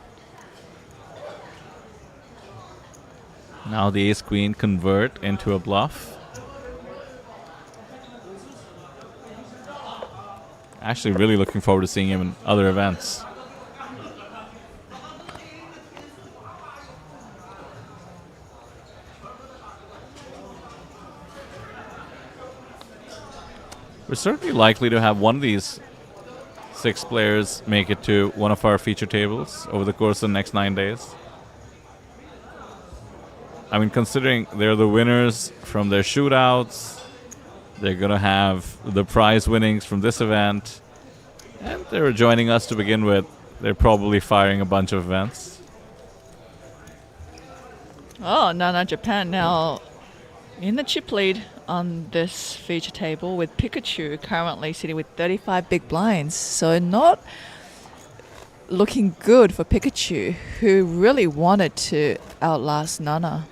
Now the ace-queen convert into a bluff. Actually really looking forward to seeing him in other events. We're certainly likely to have one of these 6 players make it to one of our feature tables over the course of the next 9 days. I mean, considering they're the winners from their shootouts, they're going to have the prize winnings from this event, and they were joining us to begin with. They're probably firing a bunch of events. Oh, Nana Japan now in the chip lead on this feature table, with Pikachu currently sitting with 35 big blinds. So not looking good for Pikachu, who really wanted to outlast Nana.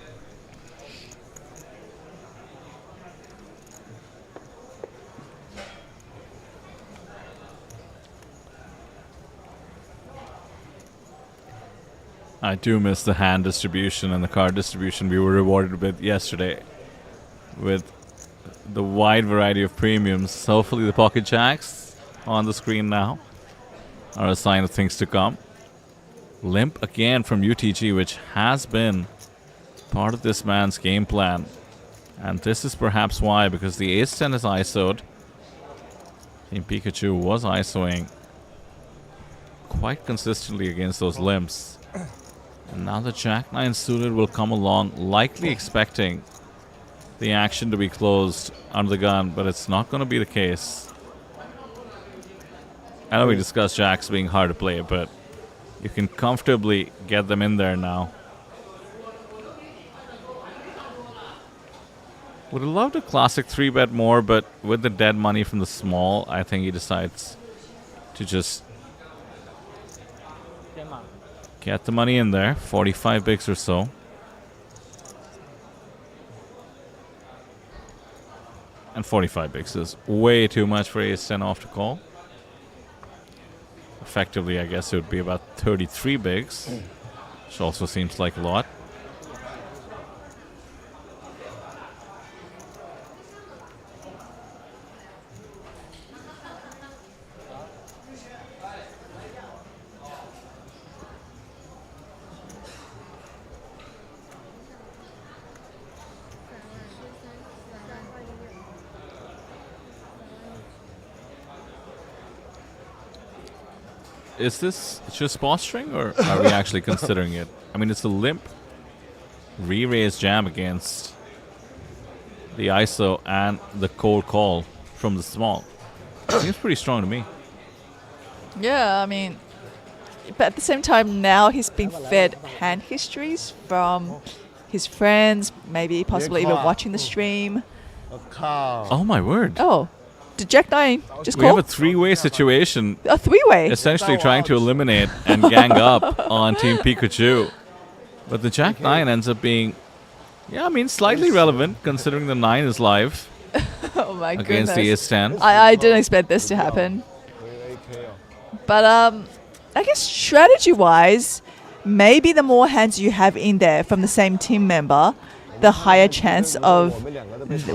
I do miss the hand distribution and the card distribution we were rewarded with yesterday, with the wide variety of premiums. Hopefully the pocket jacks on the screen now are a sign of things to come. Limp again from UTG, which has been part of this man's game plan. And this is perhaps why, because the ace-10 is ISO'd. Team Pikachu was ISOing quite consistently against those limps. And now the Jack-9 suited will come along, likely expecting the action to be closed under the gun, but it's not going to be the case. I know we discussed Jacks being hard to play, but you can comfortably get them in there now. Would have loved a classic 3-bet more, but with the dead money from the small, I think he decides to just get the money in there. 45 bigs or so. And 45 bigs is way too much for Ace-10 off to call. Effectively, I guess it would be about 33 bigs, which also seems like a lot. Is this just posturing, or are we actually considering it? I mean, it's a limp re-raise jam against the ISO and the cold call from the small. Seems pretty strong to me. Yeah, I mean, but at the same time, now he's being fed hand histories from his friends, maybe possibly even watching the stream. Oh my word. Oh, did Jack-9 just We call? have a three-way situation. A three-way? Essentially trying to eliminate and gang up on Team Pikachu. But the Jack-9 ends up being, yeah, I mean, slightly relevant considering the 9 is live Oh my against goodness. the Ace-10. I didn't expect this to happen. But I guess strategy-wise, maybe the more hands you have in there from the same team member, the higher chance of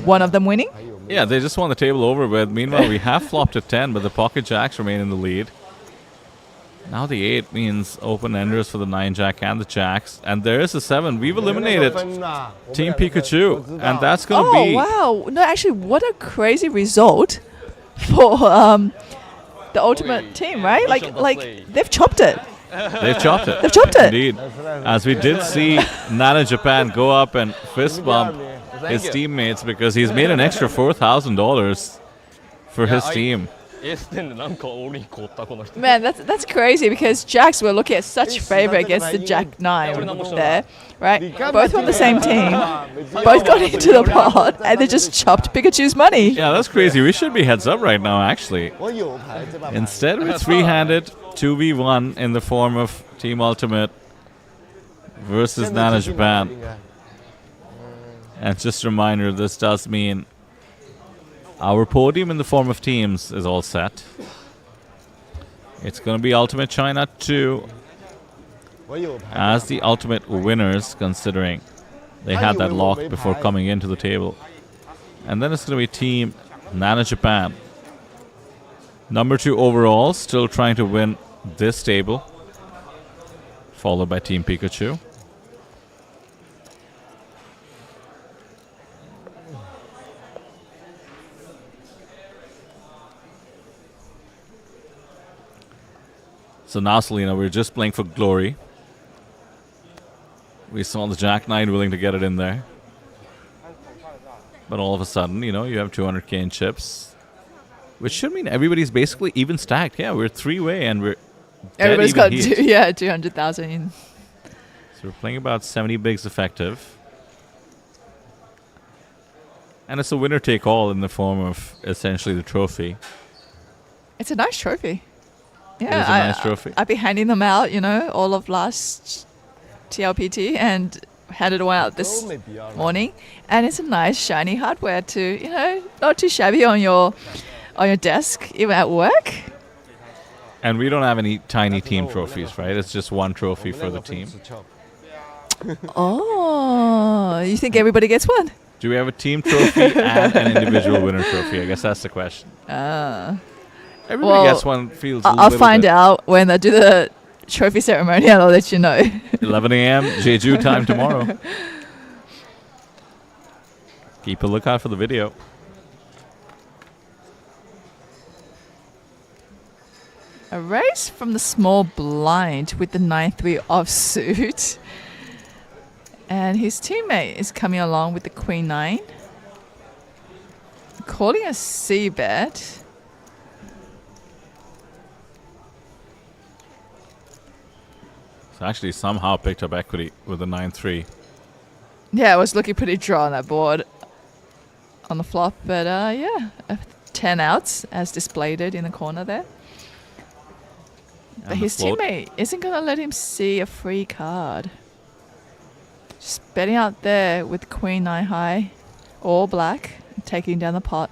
one of them winning. Yeah, they just want the table over with. Meanwhile, we have flopped a 10, but the pocket jacks remain in the lead. Now the 8 means open enders for the 9 jack and the jacks. And there is a 7. We've eliminated Team Pikachu. And that's going to be... Oh, wow. No, actually, what a crazy result for the ultimate team, right? Like they've chopped it. They've chopped it. They've chopped it. Indeed. As we did see Nana Japan go up and fist bump his teammates because he's made an extra $4,000 for his team. Man, that's crazy because Jacks were looking at such favor against the Jack-9 there, right? Both on the same team, both got into the pot, and they just chopped Pikachu's money. Yeah, that's crazy. We should be heads up right now, actually. Instead, we're three-handed 2v1 in the form of Team Ultimate versus Nana Japan. And just a reminder, this does mean our podium in the form of teams is all set. It's going to be Ultimate China 2 as the ultimate winners, considering they had that lock before coming into the table. And then it's going to be Team Nana Japan. Number 2 overall, still trying to win this table. Followed by Team Pikachu. So now, Selena, we're just playing for glory. We saw the Jack-9 willing to get it in there. But all of a sudden, you know, you have 200k in chips. Which should mean everybody's basically even stacked. Yeah, we're three-way and we're Everybody's got 200,000 in. So we're playing about 70 bigs effective. And it's a winner-take-all in the form of essentially the trophy. It's a nice trophy. Yeah, It is a nice trophy. I've been handing them out, you know, all of last TLPT and handed one out this morning. And it's a nice shiny hardware to, you know, not too shabby on your desk, even at work. And we don't have any tiny team trophies, right? It's just one trophy for the team. Oh, you think everybody gets one? Do we have a team trophy and an individual winner trophy? I guess that's the question. Everybody gets one. Feels. I'll find out when I do the trophy ceremony, and I'll let you know. 11 a.m. Jeju time tomorrow. Keep a lookout for the video. A raise from the small blind with the 9-3 offsuit. And his teammate is coming along with the Queen 9. Calling a c-bet. So actually somehow picked up equity with the 9-3. Yeah, it was looking pretty dry on that board on the flop. But yeah, 10 outs as displayed it in the corner there. But his teammate isn't going to let him see a free card. Just betting out there with Queen 9 high, all black, taking down the pot.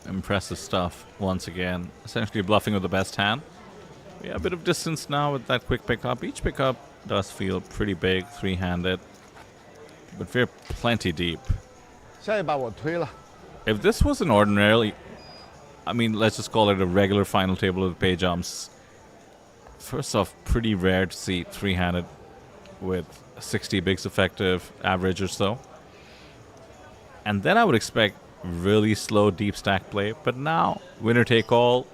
Impressive stuff once again. Essentially bluffing with the best hand. We have a bit of distance now with that quick pickup. Each pickup does feel pretty big, three-handed, but we're plenty deep. 下一把我推了。 If this was an ordinarily, I mean, let's just call it a regular final table with pay jumps. First off, pretty rare to see three-handed with 60 bigs effective average or so. And then I would expect really slow deep stack play. But now, winner take all,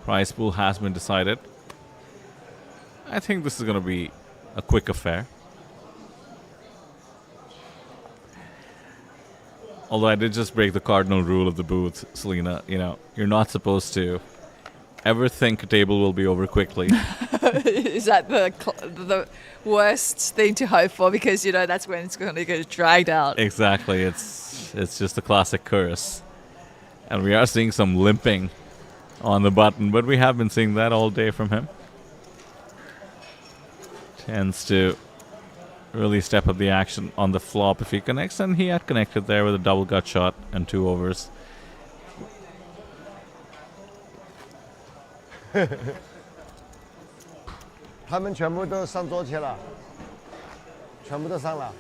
prize pool has been decided. I think this is going to be a quick affair. Although I did just break the cardinal rule of the booth, Selena. You know, you're not supposed to ever think a table will be over quickly. Is that the worst thing to hope for? Because, you know, that's when it's going to get dragged out. Exactly. It's just a classic curse. And we are seeing some limping on the button, but we have been seeing that all day from him. Tends to really step up the action on the flop if he connects, and he had connected there with a double gut shot and 2 overs. 他们全部都上桌去了，全部都上了。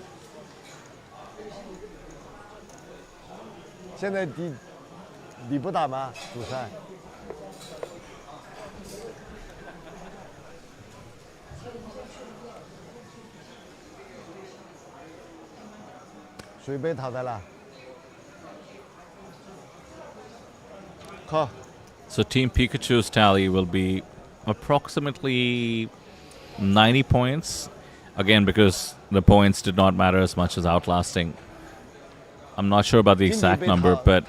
现在你不打吗？主赛。谁被淘汰了？靠。 So Team Pikachu's tally will be approximately 90 points. Again, because the points did not matter as much as outlasting. I'm not sure about the exact number, but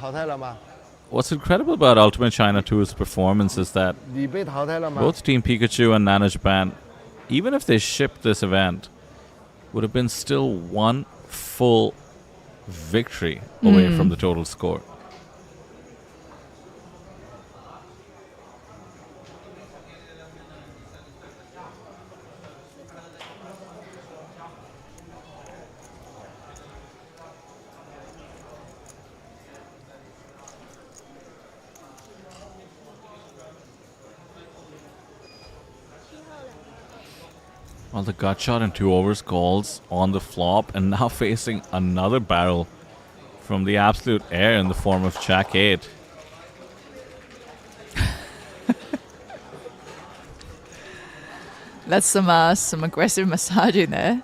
what's incredible about Ultimate China 2's performance is that both Team Pikachu and Nano Japan, even if they shipped this event, would have been still one full victory away from the total score. Well, the gut shot and 2 overs calls on the flop, and now facing another barrel from the absolute air in the form of Jack 8. That's some aggressive massaging there.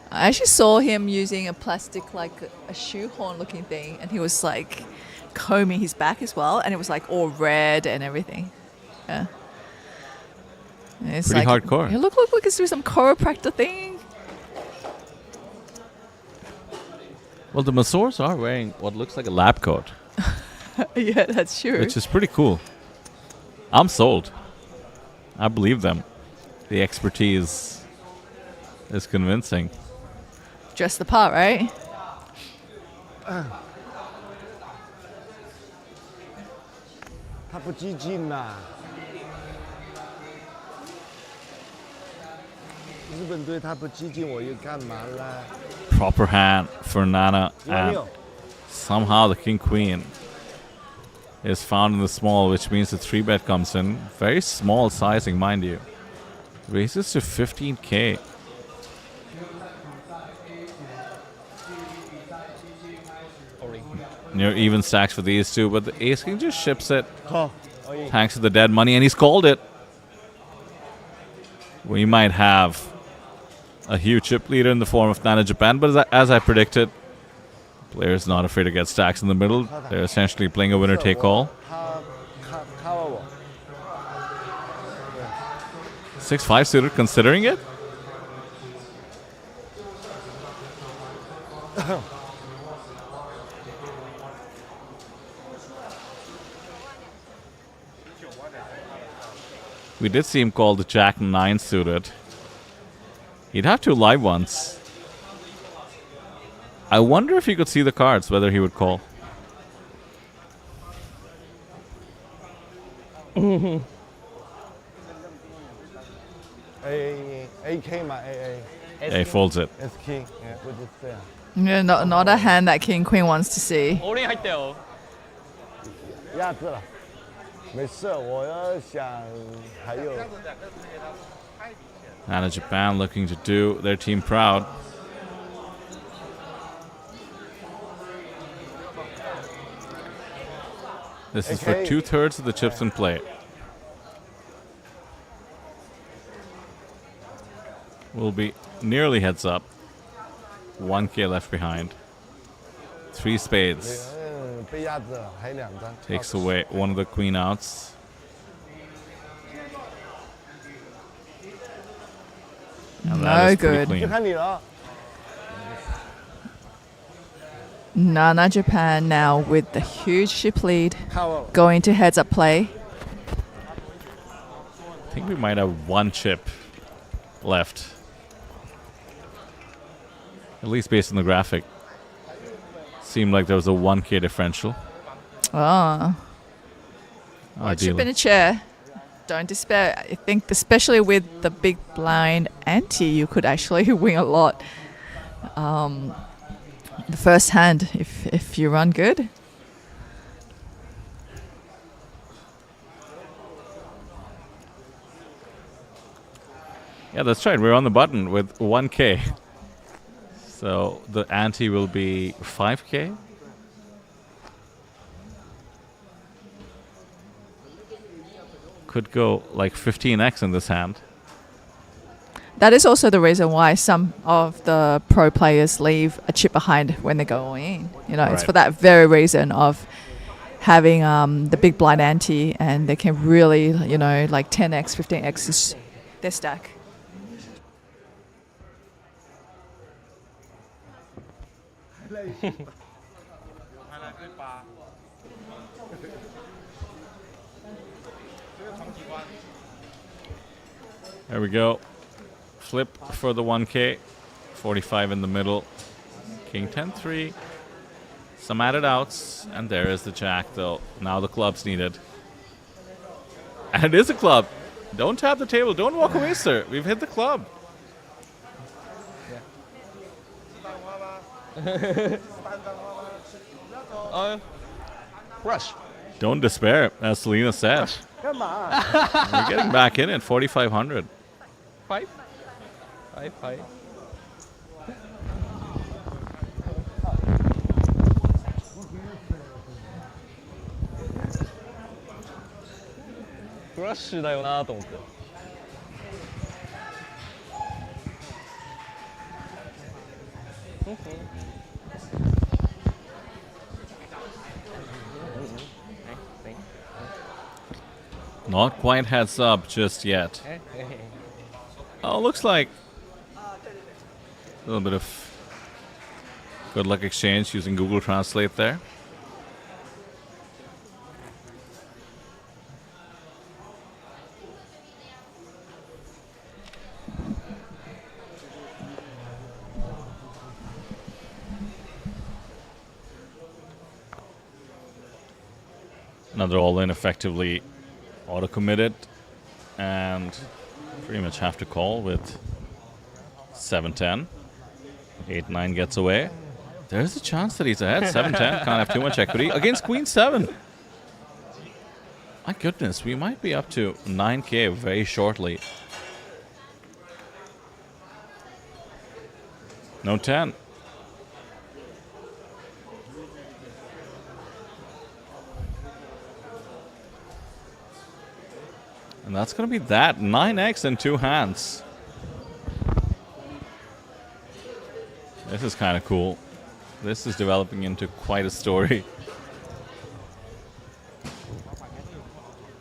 I actually saw him using a plastic, like a shoehorn looking thing, and he was like combing his back as well, and it was like all red and everything. Yeah. It's pretty like, hardcore. Yeah, look, it's doing some chiropractor thing. Well, the masseurs are wearing what looks like a lab coat. Yeah, that's true. Which is pretty cool. I'm sold. I believe them. The expertise is convincing. Dress the part, right? 他不激进呐、日本队他不激进，我又干嘛啦？ Proper hand for Nana, and somehow the King Queen is found in the small, which means the 3-bet comes in. Very small sizing, mind you. Raises to 15K. Near even stacks for these two, but the Ace King just ships it. Thanks to the dead money, and he's called it. We might have a huge chip leader in the form of Nana Japan, but as I predicted, Players not afraid to get stacks in the middle. They're essentially playing a winner-take-all. 6-5 suited, considering it. We did see him call the Jack 9 suited. He'd have 2 live ones. I wonder if he could see the cards, whether he would call. AK 嘛 AA。 Yeah, he folds it. S King， 不就是这样？ Yeah, not a hand that King Queen wants to see. 压制了，没事，我要想还有。 And Japan looking to do their team proud. This is for 2/3 of the chips in play. Will be nearly heads up. 1K left behind. 3 spades. 被压制了，还有2张。 Takes away one of the queen outs. And that No is pretty good. clean. 就看你了。 Nana Japan now with the huge chip lead, 看我。 going to heads up play. I think we might have 1 chip left. At least based on the graphic. Seemed like there was a 1K differential. Oh, chip in a chair. Don't despair. I think especially with the big blind ante, you could actually win a lot. The first hand, if you run good. Yeah, that's right. We're on the button with 1K. So the ante will be 5K. Could go like 15x in this hand. That is also the reason why some of the pro players leave a chip behind when they go in. You know, it's Right. for that very reason of having the big blind ante, and they can really, you know, like 10x, 15x is their stack. There we go. Flip for the 1K. 45 in the middle. King 10-3. Some added outs. And there is the jack, though. Now the club's needed. And it is a club. Don't tap the table. Don't walk away, sir. We've hit the club. Rush. Don't despair, as Selena said. Come on. We're getting back in at 4,500. 5. 5, 5. Crush だよなと思って。 Not quite heads up just yet. Oh, looks like a little bit of good luck exchange using Google Translate there. Another all-in effectively auto-committed and pretty much have to call with 7-10. 8-9 gets away. There's a chance that he's ahead. 7-10, can't have too much equity against Queen 7. My goodness, we might be up to 9K very shortly. No 10. And that's going to be that. 9x in 2 hands. This is kind of cool. This is developing into quite a story.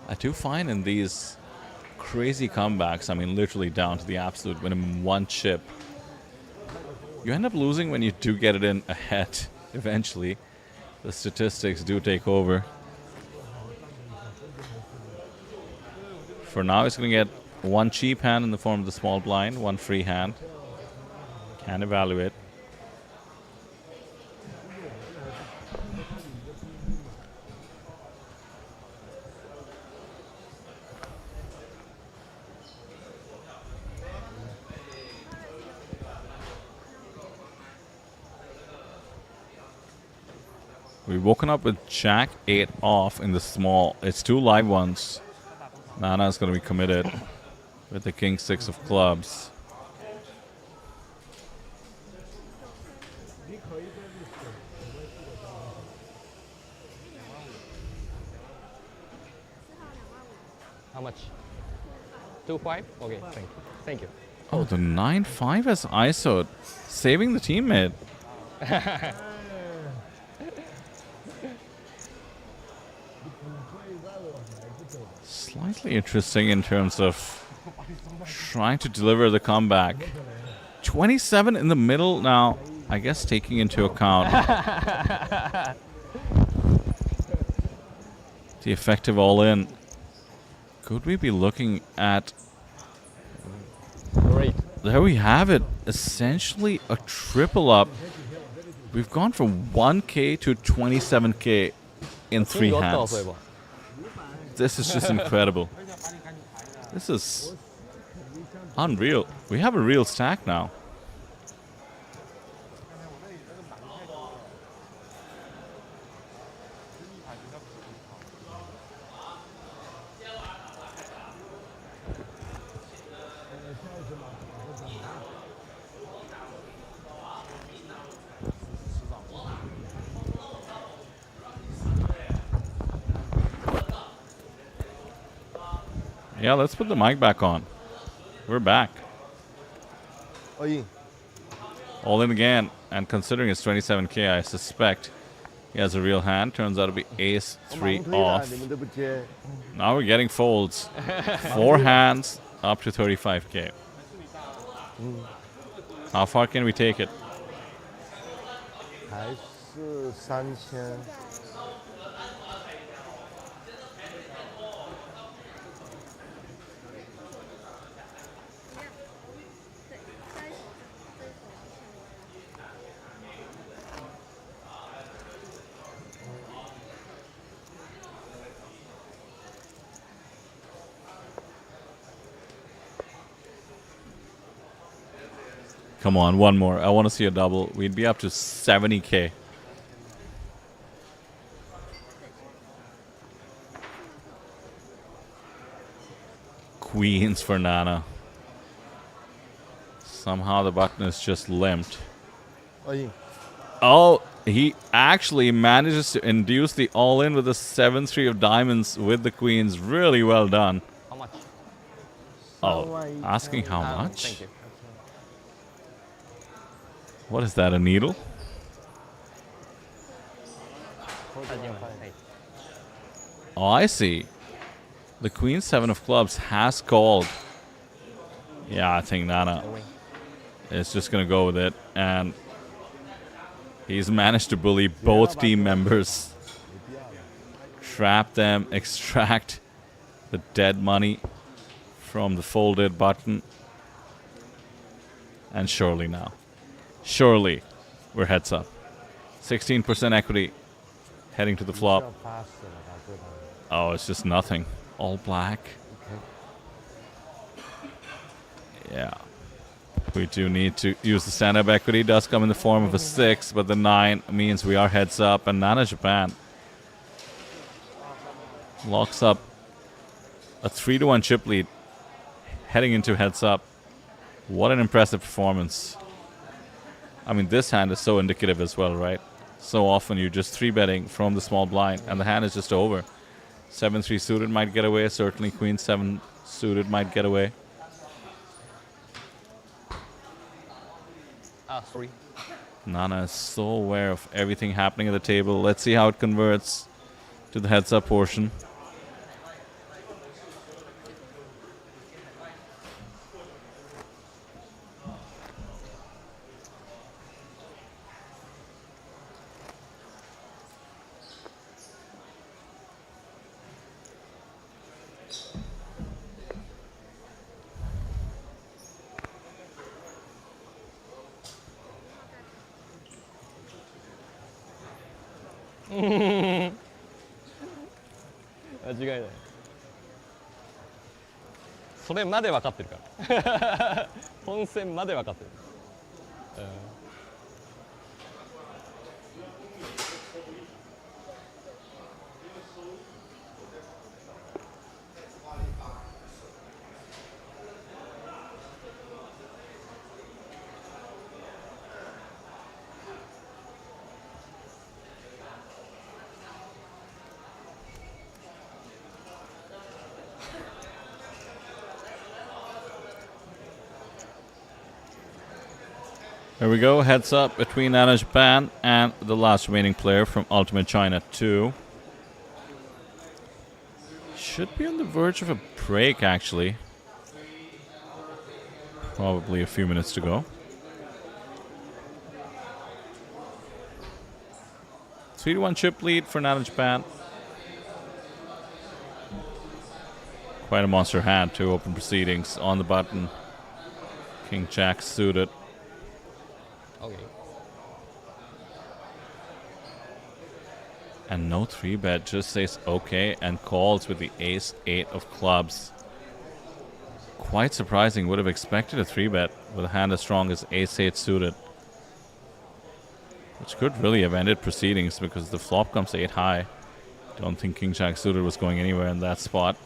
I do find in these crazy comebacks, I mean literally down to the absolute minimum, one chip, you end up losing when you do get it in ahead eventually. The statistics do take over. For now, he's going to get one cheap hand in the form of the small blind, one free hand. Can evaluate. We've woken up with Jack 8 off in the small. It's two live ones. Nana's going to be committed with the King 6 of clubs. How much? 2-5? Okay, thank you. Thank you. Oh, the 9-5 has ISO'd, saving the teammate. Slightly interesting in terms of trying to deliver the comeback. 27 in the middle now, I guess taking into account the effective all-in. Could we be looking at... Great. There we have it. Essentially a triple up. We've gone from 1K to 27K in 3 hands. This is just incredible. This is unreal. We have a real stack now. Yeah, let's put the mic back on. We're back. All in again. And considering it's 27K, I suspect he has a real hand. Turns out to be ace 3 off. Now we're getting folds. 4 hands up to 35K. How far can we take it? Come on, one more. I want to see a double. We'd be up to 70K. Queens for Nana. Somehow the button is just limped. Oh, he actually manages to induce the all-in with the 7-3 of diamonds with the queens. Really well done. How much? Oh, asking how much? Thank you. What is that, a needle? Oh, I see. The Queen 7 of clubs has called. Yeah, I think Nana is just going to go with it. And he's managed to bully both team members. Trap them, extract the dead money from the folded button. And surely now. Surely we're heads up. 16% equity heading to the flop. Oh, it's just nothing. All black. Yeah. We do need to use the stand-up equity. It does come in the form of a 6, but the 9 means we are heads up. And Nana Japan locks up a 3-1 chip lead heading into heads up. What an impressive performance. I mean, this hand is so indicative as well, right? So often you're just 3-betting from the small blind, and the hand is just over. 7-3 suited might get away. Certainly Queen 7 suited might get away. Sorry. Nana is so aware of everything happening at the table. Let's see how it converts to the heads-up portion. Here we go, heads up between Nana Japan and the last remaining player from Ultimate China 2. Should be on the verge of a break, actually. Probably a few minutes to go. 3-1 chip lead for Nana Japan. Quite a monster hand to open proceedings on the button. King Jack suited. Okay. And no 3-bet, just says okay and calls with the ace-8 of clubs. Quite surprising, would have expected a 3-bet with a hand as strong as ace-8 suited. Which could really have ended proceedings because the flop comes 8 high. Don't think King Jack suited was going anywhere in that spot.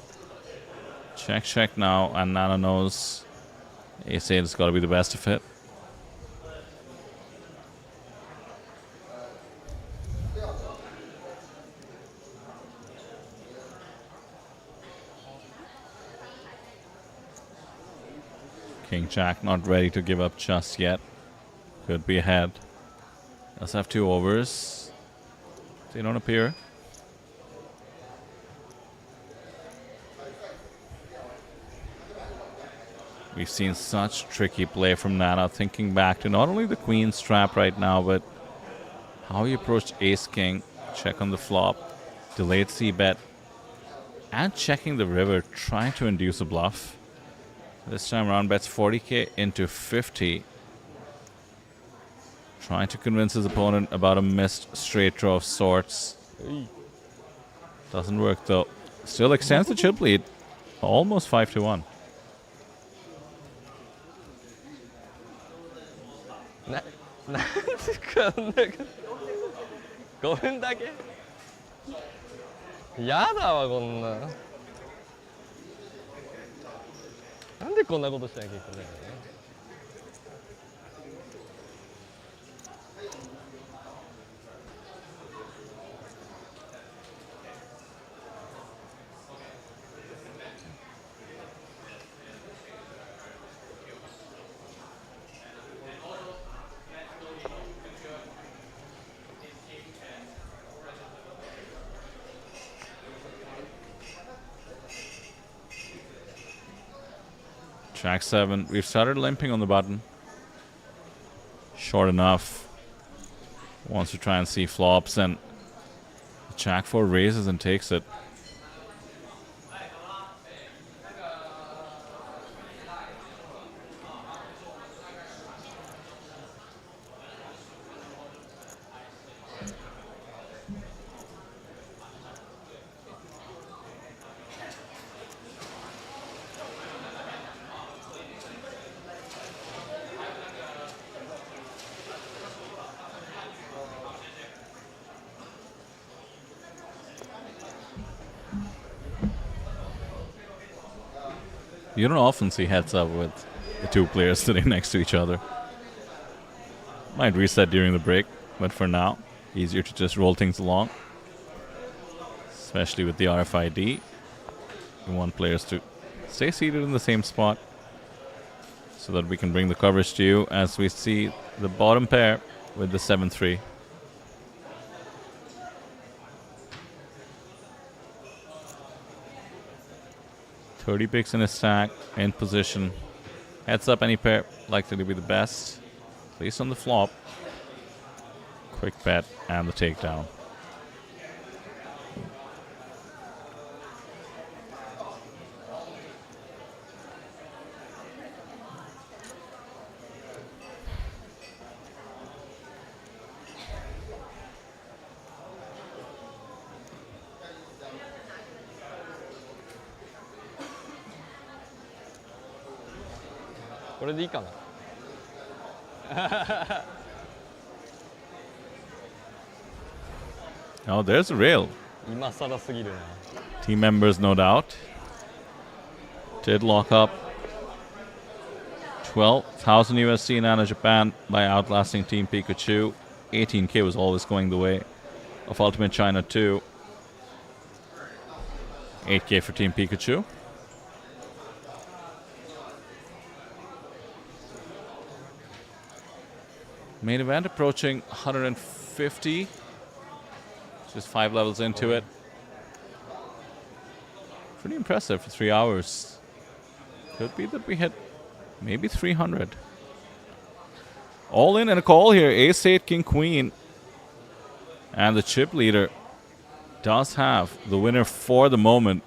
Check, check now, and Nana knows ace-8 has got to be the best of it. King Jack not ready to give up just yet. Could be ahead. Does have 2 overs. They don't appear. We've seen such tricky play from Nana, thinking back to not only the Queen's trap right now, but how he approached Ace-King, check on the flop, delayed C-bet, and checking the river, trying to induce a bluff. This time around bets 40k into 50. Trying to convince his opponent about a missed straight draw of sorts. Doesn't work though. Still extends the chip lead. Almost 5-1. Jack 7. We've started limping on the button. Short enough. Wants to try and see flops, and Jack 4 raises and takes it. You don't often see heads up with the 2 players sitting next to each other. Might reset during the break, but for now, easier to just roll things along. Especially with the RFID. We want players to stay seated in the same spot so that we can bring the coverage to you as we see the bottom pair with the 7-3. $30 bigs in his stack, in position. Heads up any pair, likely to be the best. At least on the flop. Quick bet and the takedown. Oh, there's a rail. Team members, no doubt, did lock up 12,000 USD in Nana Japan by outlasting Team Pikachu. 18K was always going the way of Ultimate China 2. 8K for Team Pikachu. Main event approaching 150. Just 5 levels into it. Pretty impressive for 3 hours. Could be that we hit maybe 300. All in and a call here. Ace-8, King-Queen. And the chip leader does have the winner for the moment.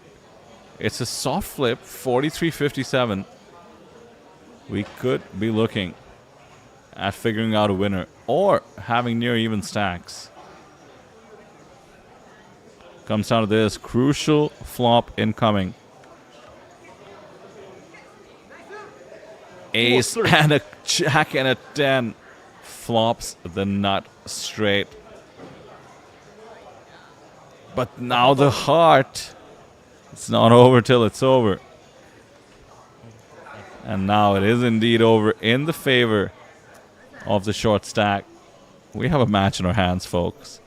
It's a soft flip, 43.57. We could be looking at figuring out a winner or having near even stacks. Comes down to this crucial flop incoming. Ace and a jack and a 10 flops the nut straight. But now the heart. It's not over till it's over. And now it is indeed over in the favor of the short stack. We have a match in our hands, folks.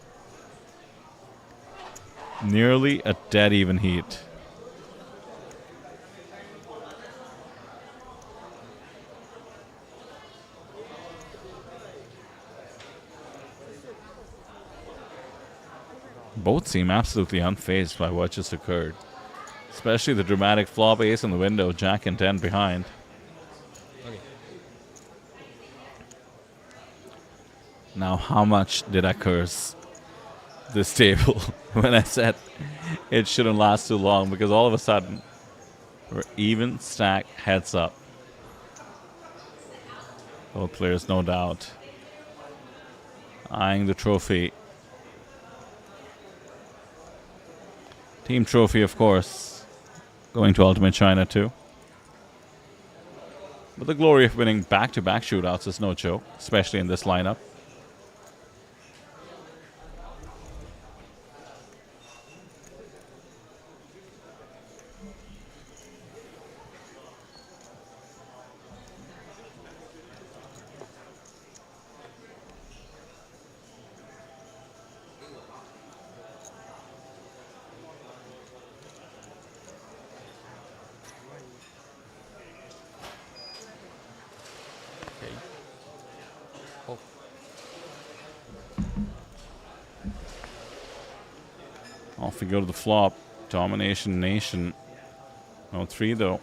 Nearly a dead even heat. Both seem absolutely unfazed by what just occurred. Especially the dramatic flop ace in the window, jack and 10 behind. Now, how much did I curse this table when I said it shouldn't last too long? Because all of a sudden, we're even stack heads up. Both players, no doubt, eyeing the trophy. Team trophy, of course, going to Ultimate China too. But the glory of winning back-to-back shootouts is no joke, especially in this lineup. Off we go to the flop. Domination Nation. No 3 though.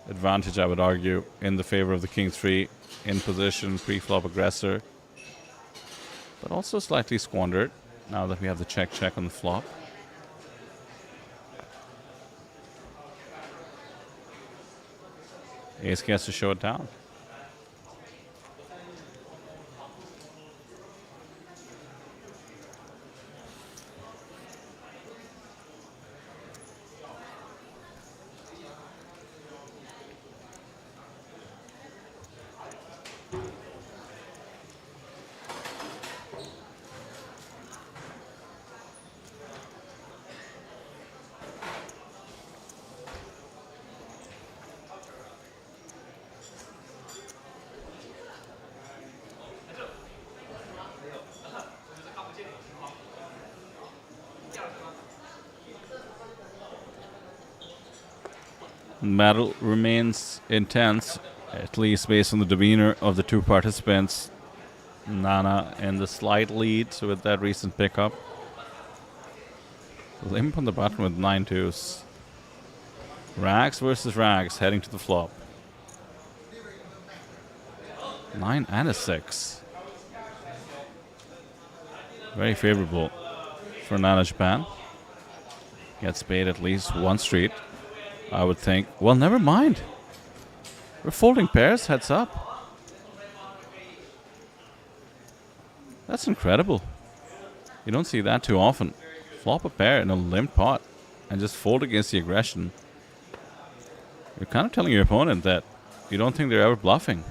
Advantage, I would argue, in the favor of the King 3. In position, pre-flop aggressor. But also slightly squandered now that we have the check-check on the flop. Ace gets to show it down. Battle remains intense At least based on the demeanor of the two participants, Nana in the slight lead with that recent pickup. Limp on the button with 9 deuce. Rags versus Rags heading to the flop. 9 and a 6. Very favorable for Nana Japan. Gets paid at least one street, I would think. Well, never mind. We're folding pairs, heads up. That's incredible. You don't see that too often. Flop a pair in a limp pot and just fold against the aggression. You're kind of telling your opponent that you don't think they're ever bluffing.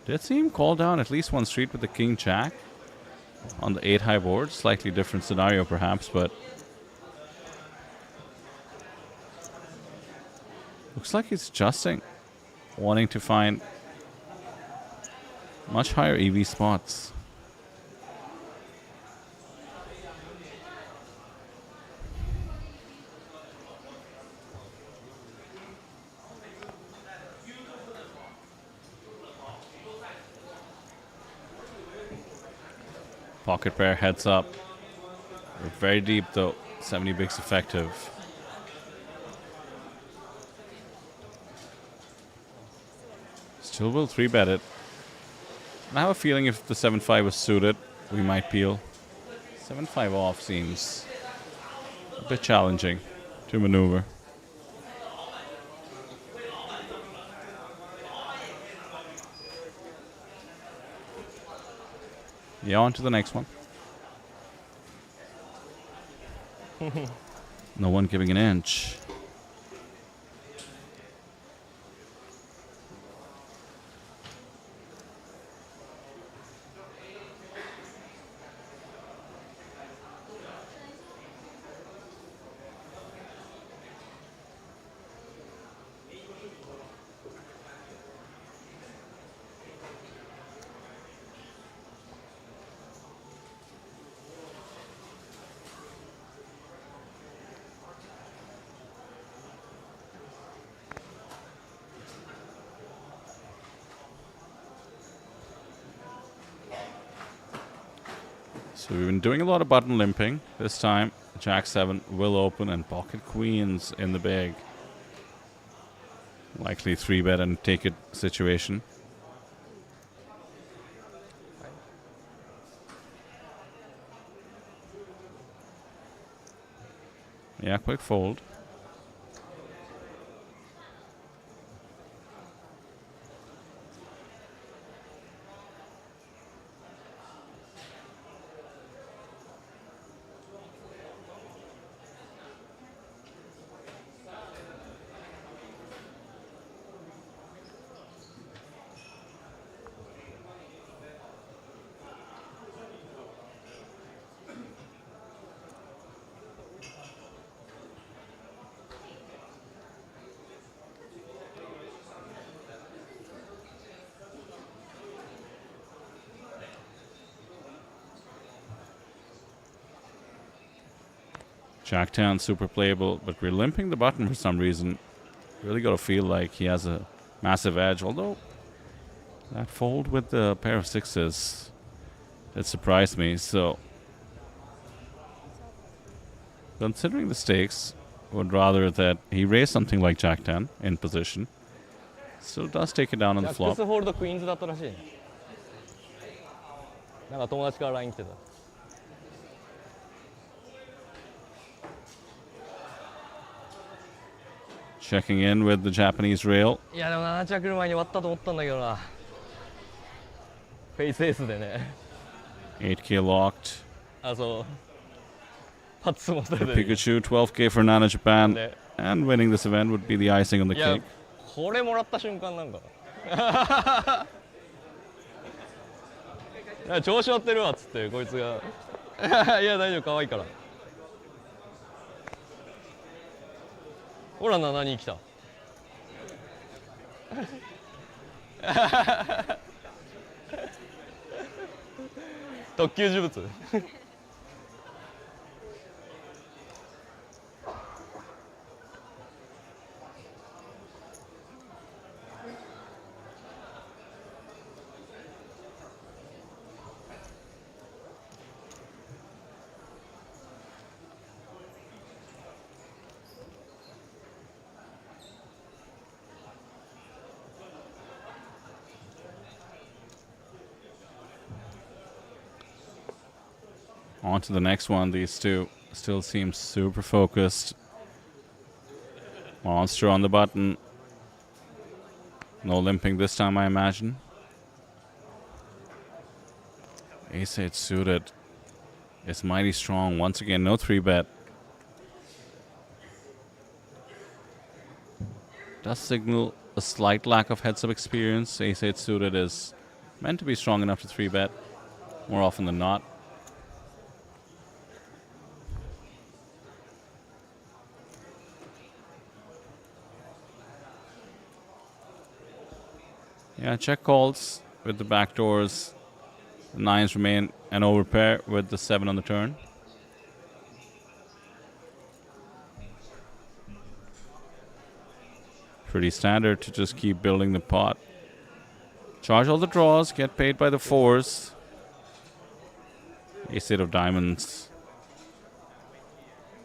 Did see him call down at least one street with the king jack on the 8 high board. Slightly different scenario perhaps, but looks like he's adjusting, wanting to find much higher EV spots. Pocket pair heads up. We're very deep though. 70 bigs effective. Still will 3-bet it. And I have a feeling if the 7-5 was suited, we might peel. 7-5 off seems a bit challenging to maneuver. Yeah, on to the next one. No one giving an inch. So we've been doing a lot of button limping. This time, Jack 7 will open and pocket queens in the big. Likely 3-bet and take it situation. Yeah, quick fold. Jack 10 super playable, but we're limping the button for some reason. Really got to feel like he has a massive edge, although that fold with the pair of sixes, it surprised me. So considering the stakes, would rather that he raise something like Jack 10 in position. Still does take it down on the flop. Checking in with the Japanese rail. いやでも7着来る前に終わったと思ったんだけどな。フェイスエースでね。8K locked. あ、そう。パッツ持ってる。Pikachu 12K for Nana Japan, and winning this event would be the icing on the cake. これもらった瞬間なんか。調子乗ってるわっつってこいつが。いや大丈夫可愛いから。ほら7に来た。特級呪物。On to the next one. These two still seem super focused. Monster on the button. No limping this time, I imagine. Ace-8 suited. It's mighty strong. Once again, no 3-bet. Does signal a slight lack of heads-up experience. Ace-8 suited is meant to be strong enough to 3-bet more often than not. Yeah, check calls with the back doors. The 9s remain an overpair with the 7 on the turn. Pretty standard to just keep building the pot. Charge all the draws, get paid by the 4s. Ace-8 of diamonds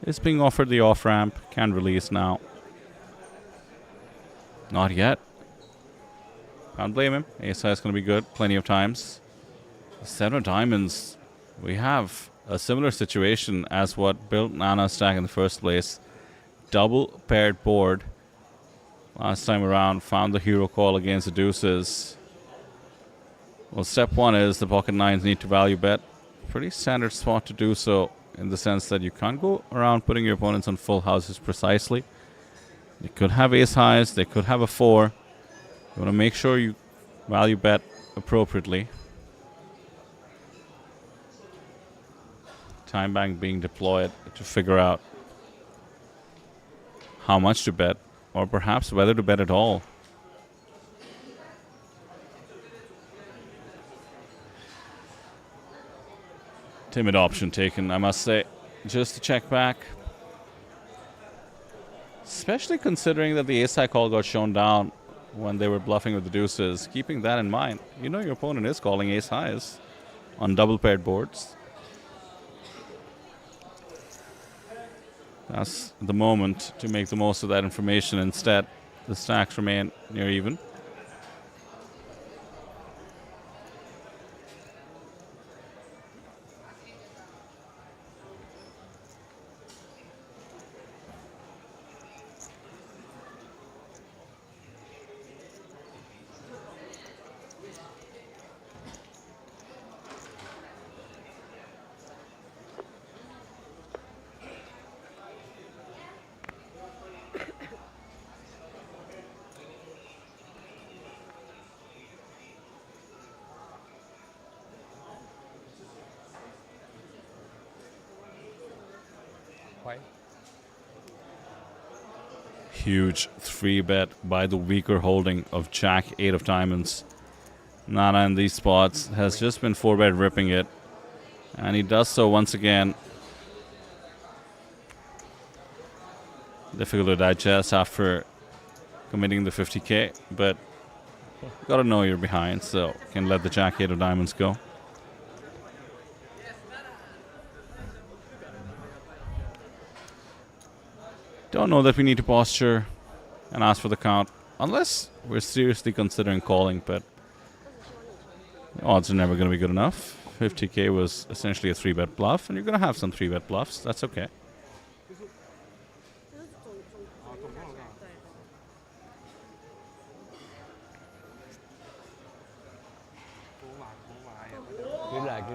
is being offered the off-ramp. Can release now. Not yet. Can't blame him. Ace-high is going to be good plenty of times. 7 of diamonds. We have a similar situation as what built Nana's stack in the first place. Double paired board. Last time around, found the hero call against the deuces. Well, step 1 is the pocket 9s need to value bet. Pretty standard spot to do so, in the sense that you can't go around putting your opponents on full houses precisely. They could have ace highs, they could have a 4. You want to make sure you value bet appropriately. Time bank being deployed to figure out how much to bet, or perhaps whether to bet at all. Timid option taken, I must say, just to check back. Especially considering that the ace-high call got shown down when they were bluffing with the deuces. Keeping that in mind, you know your opponent is calling ace-highs on double-paired boards. That's the moment to make the most of that information. Instead, the stacks remain near even. Huge 3-bet by the weaker holding of Jack 8 of diamonds. Nana in these spots has just been 4-bet ripping it, and he does so once again. Difficult to digest after committing the 50k, but gotta know you're behind, so can let the Jack 8 of diamonds go. Don't know that we need to posture and ask for the count, unless we're seriously considering calling, but the odds are never going to be good enough. 50k was essentially a 3-bet bluff, and you're going to have some 3-bet bluffs. That's okay.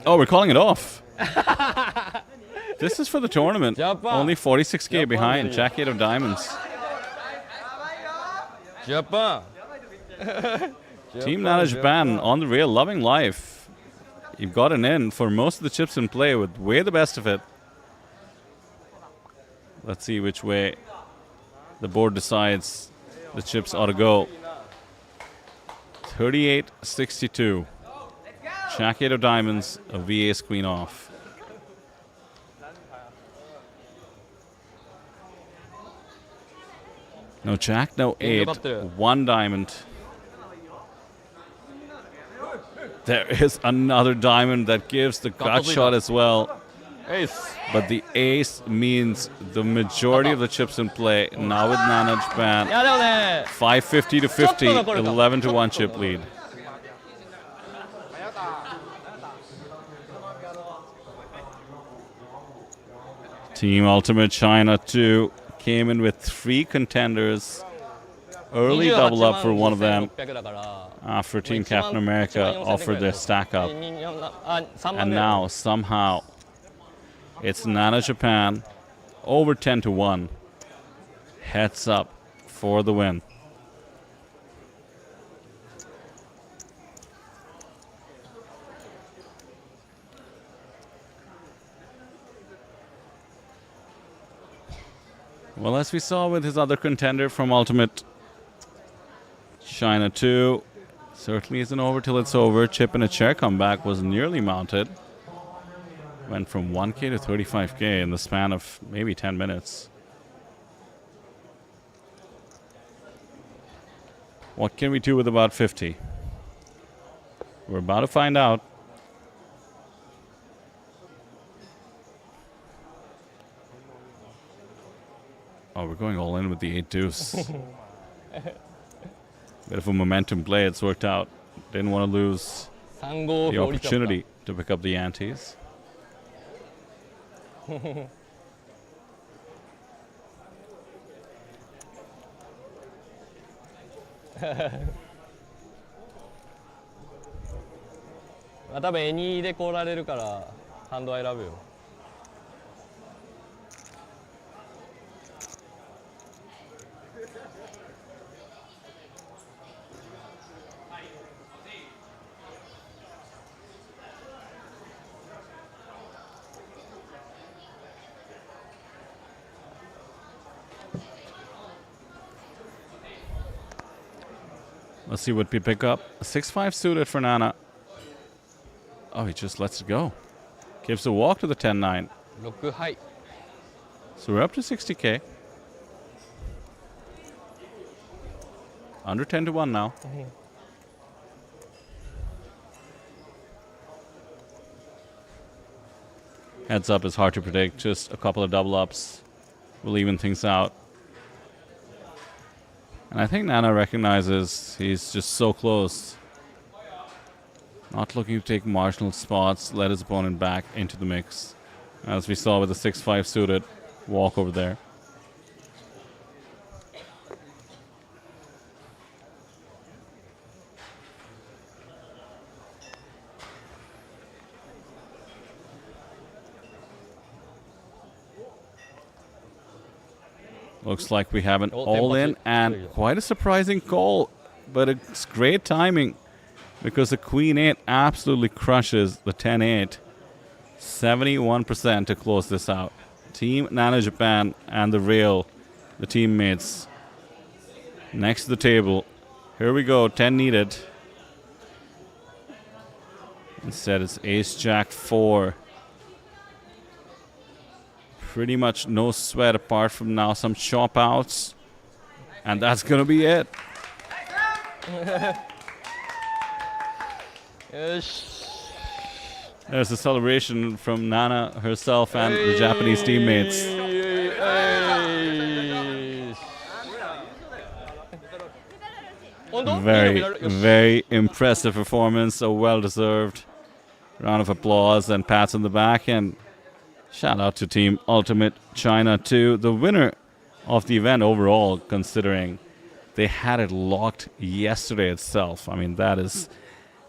Oh, we're calling it off. This is for the tournament. Only 46k behind. Jack 8 of diamonds. Team Nana Japan on the rail, loving life. You've got an in for most of the chips in play with way the best of it. Let's see which way the board decides the chips ought to go. 38-62. Jack 8 of diamonds, a V-Ace queen off. No Jack, no 8, 1 diamond. There is another diamond that gives the gut shot as well. Ace. But the ace means the majority of the chips in play. Now with Nana Japan, 550 to 50, 11 to 1 chip lead. Team Ultimate China 2 came in with 3 contenders. Early double up for one of them after Team Captain America offered their stack up. And now, somehow, it's Nana Japan over 10-1. Heads up for the win. Well, as we saw with his other contender from Ultimate China 2, certainly isn't over till it's over. Chip in a chair comeback was nearly mounted. Went from 1K to 35K in the span of maybe 10 minutes. What can we do with about 50? We're about to find out. Oh, we're going all in with the 8 deuce. Bit of a momentum play. It's worked out. Didn't want to lose the opportunity to pick up the antes. Let's see what we pick up. A 6-5 suited for Nana. Oh, he just lets it go. Gives a walk to the 10-9. So we're up to 60K. Under 10-1 now. Heads up is hard to predict. Just a couple of double ups will even things out. And I think Nana recognizes he's just so close. Not looking to take marginal spots, let his opponent back into the mix. As we saw with the 6-5 suited walk over there. Looks like we have an all-in and quite a surprising call, but it's great timing because the Queen 8 absolutely crushes the 10-8. 71% to close this out. Team Nana Japan and the teammates next to the table. Here we go, 10 needed. Instead it's Ace-Jack 4. Pretty much no sweat apart from now some chop outs. And that's going to be it. There's a celebration from Nana herself and the Japanese teammates. Very, very impressive performance. A well-deserved round of applause and pats on the back. And shout out to Team Ultimate China 2, the winner of the event overall, considering they had it locked yesterday itself. I mean, that is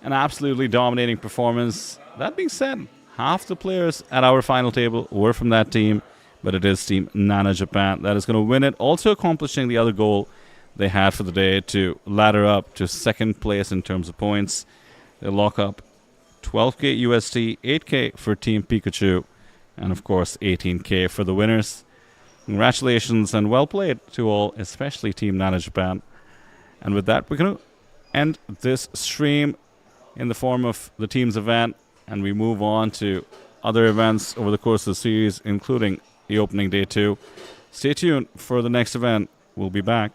an absolutely dominating performance. That being said, half the players at our final table were from that team, but it is Team Nana Japan that is going to win it, also accomplishing the other goal they had for the day to ladder up to second place in terms of points. They lock up 12K USD, 8K for Team Pikachu, and of course 18K for the winners. Congratulations and well played to all, especially Team Nana Japan. And with that, we're going to end this stream in the form of the team's event, and we move on to other events over the course of the series, including the opening day 2. Stay tuned for the next event. We'll be back.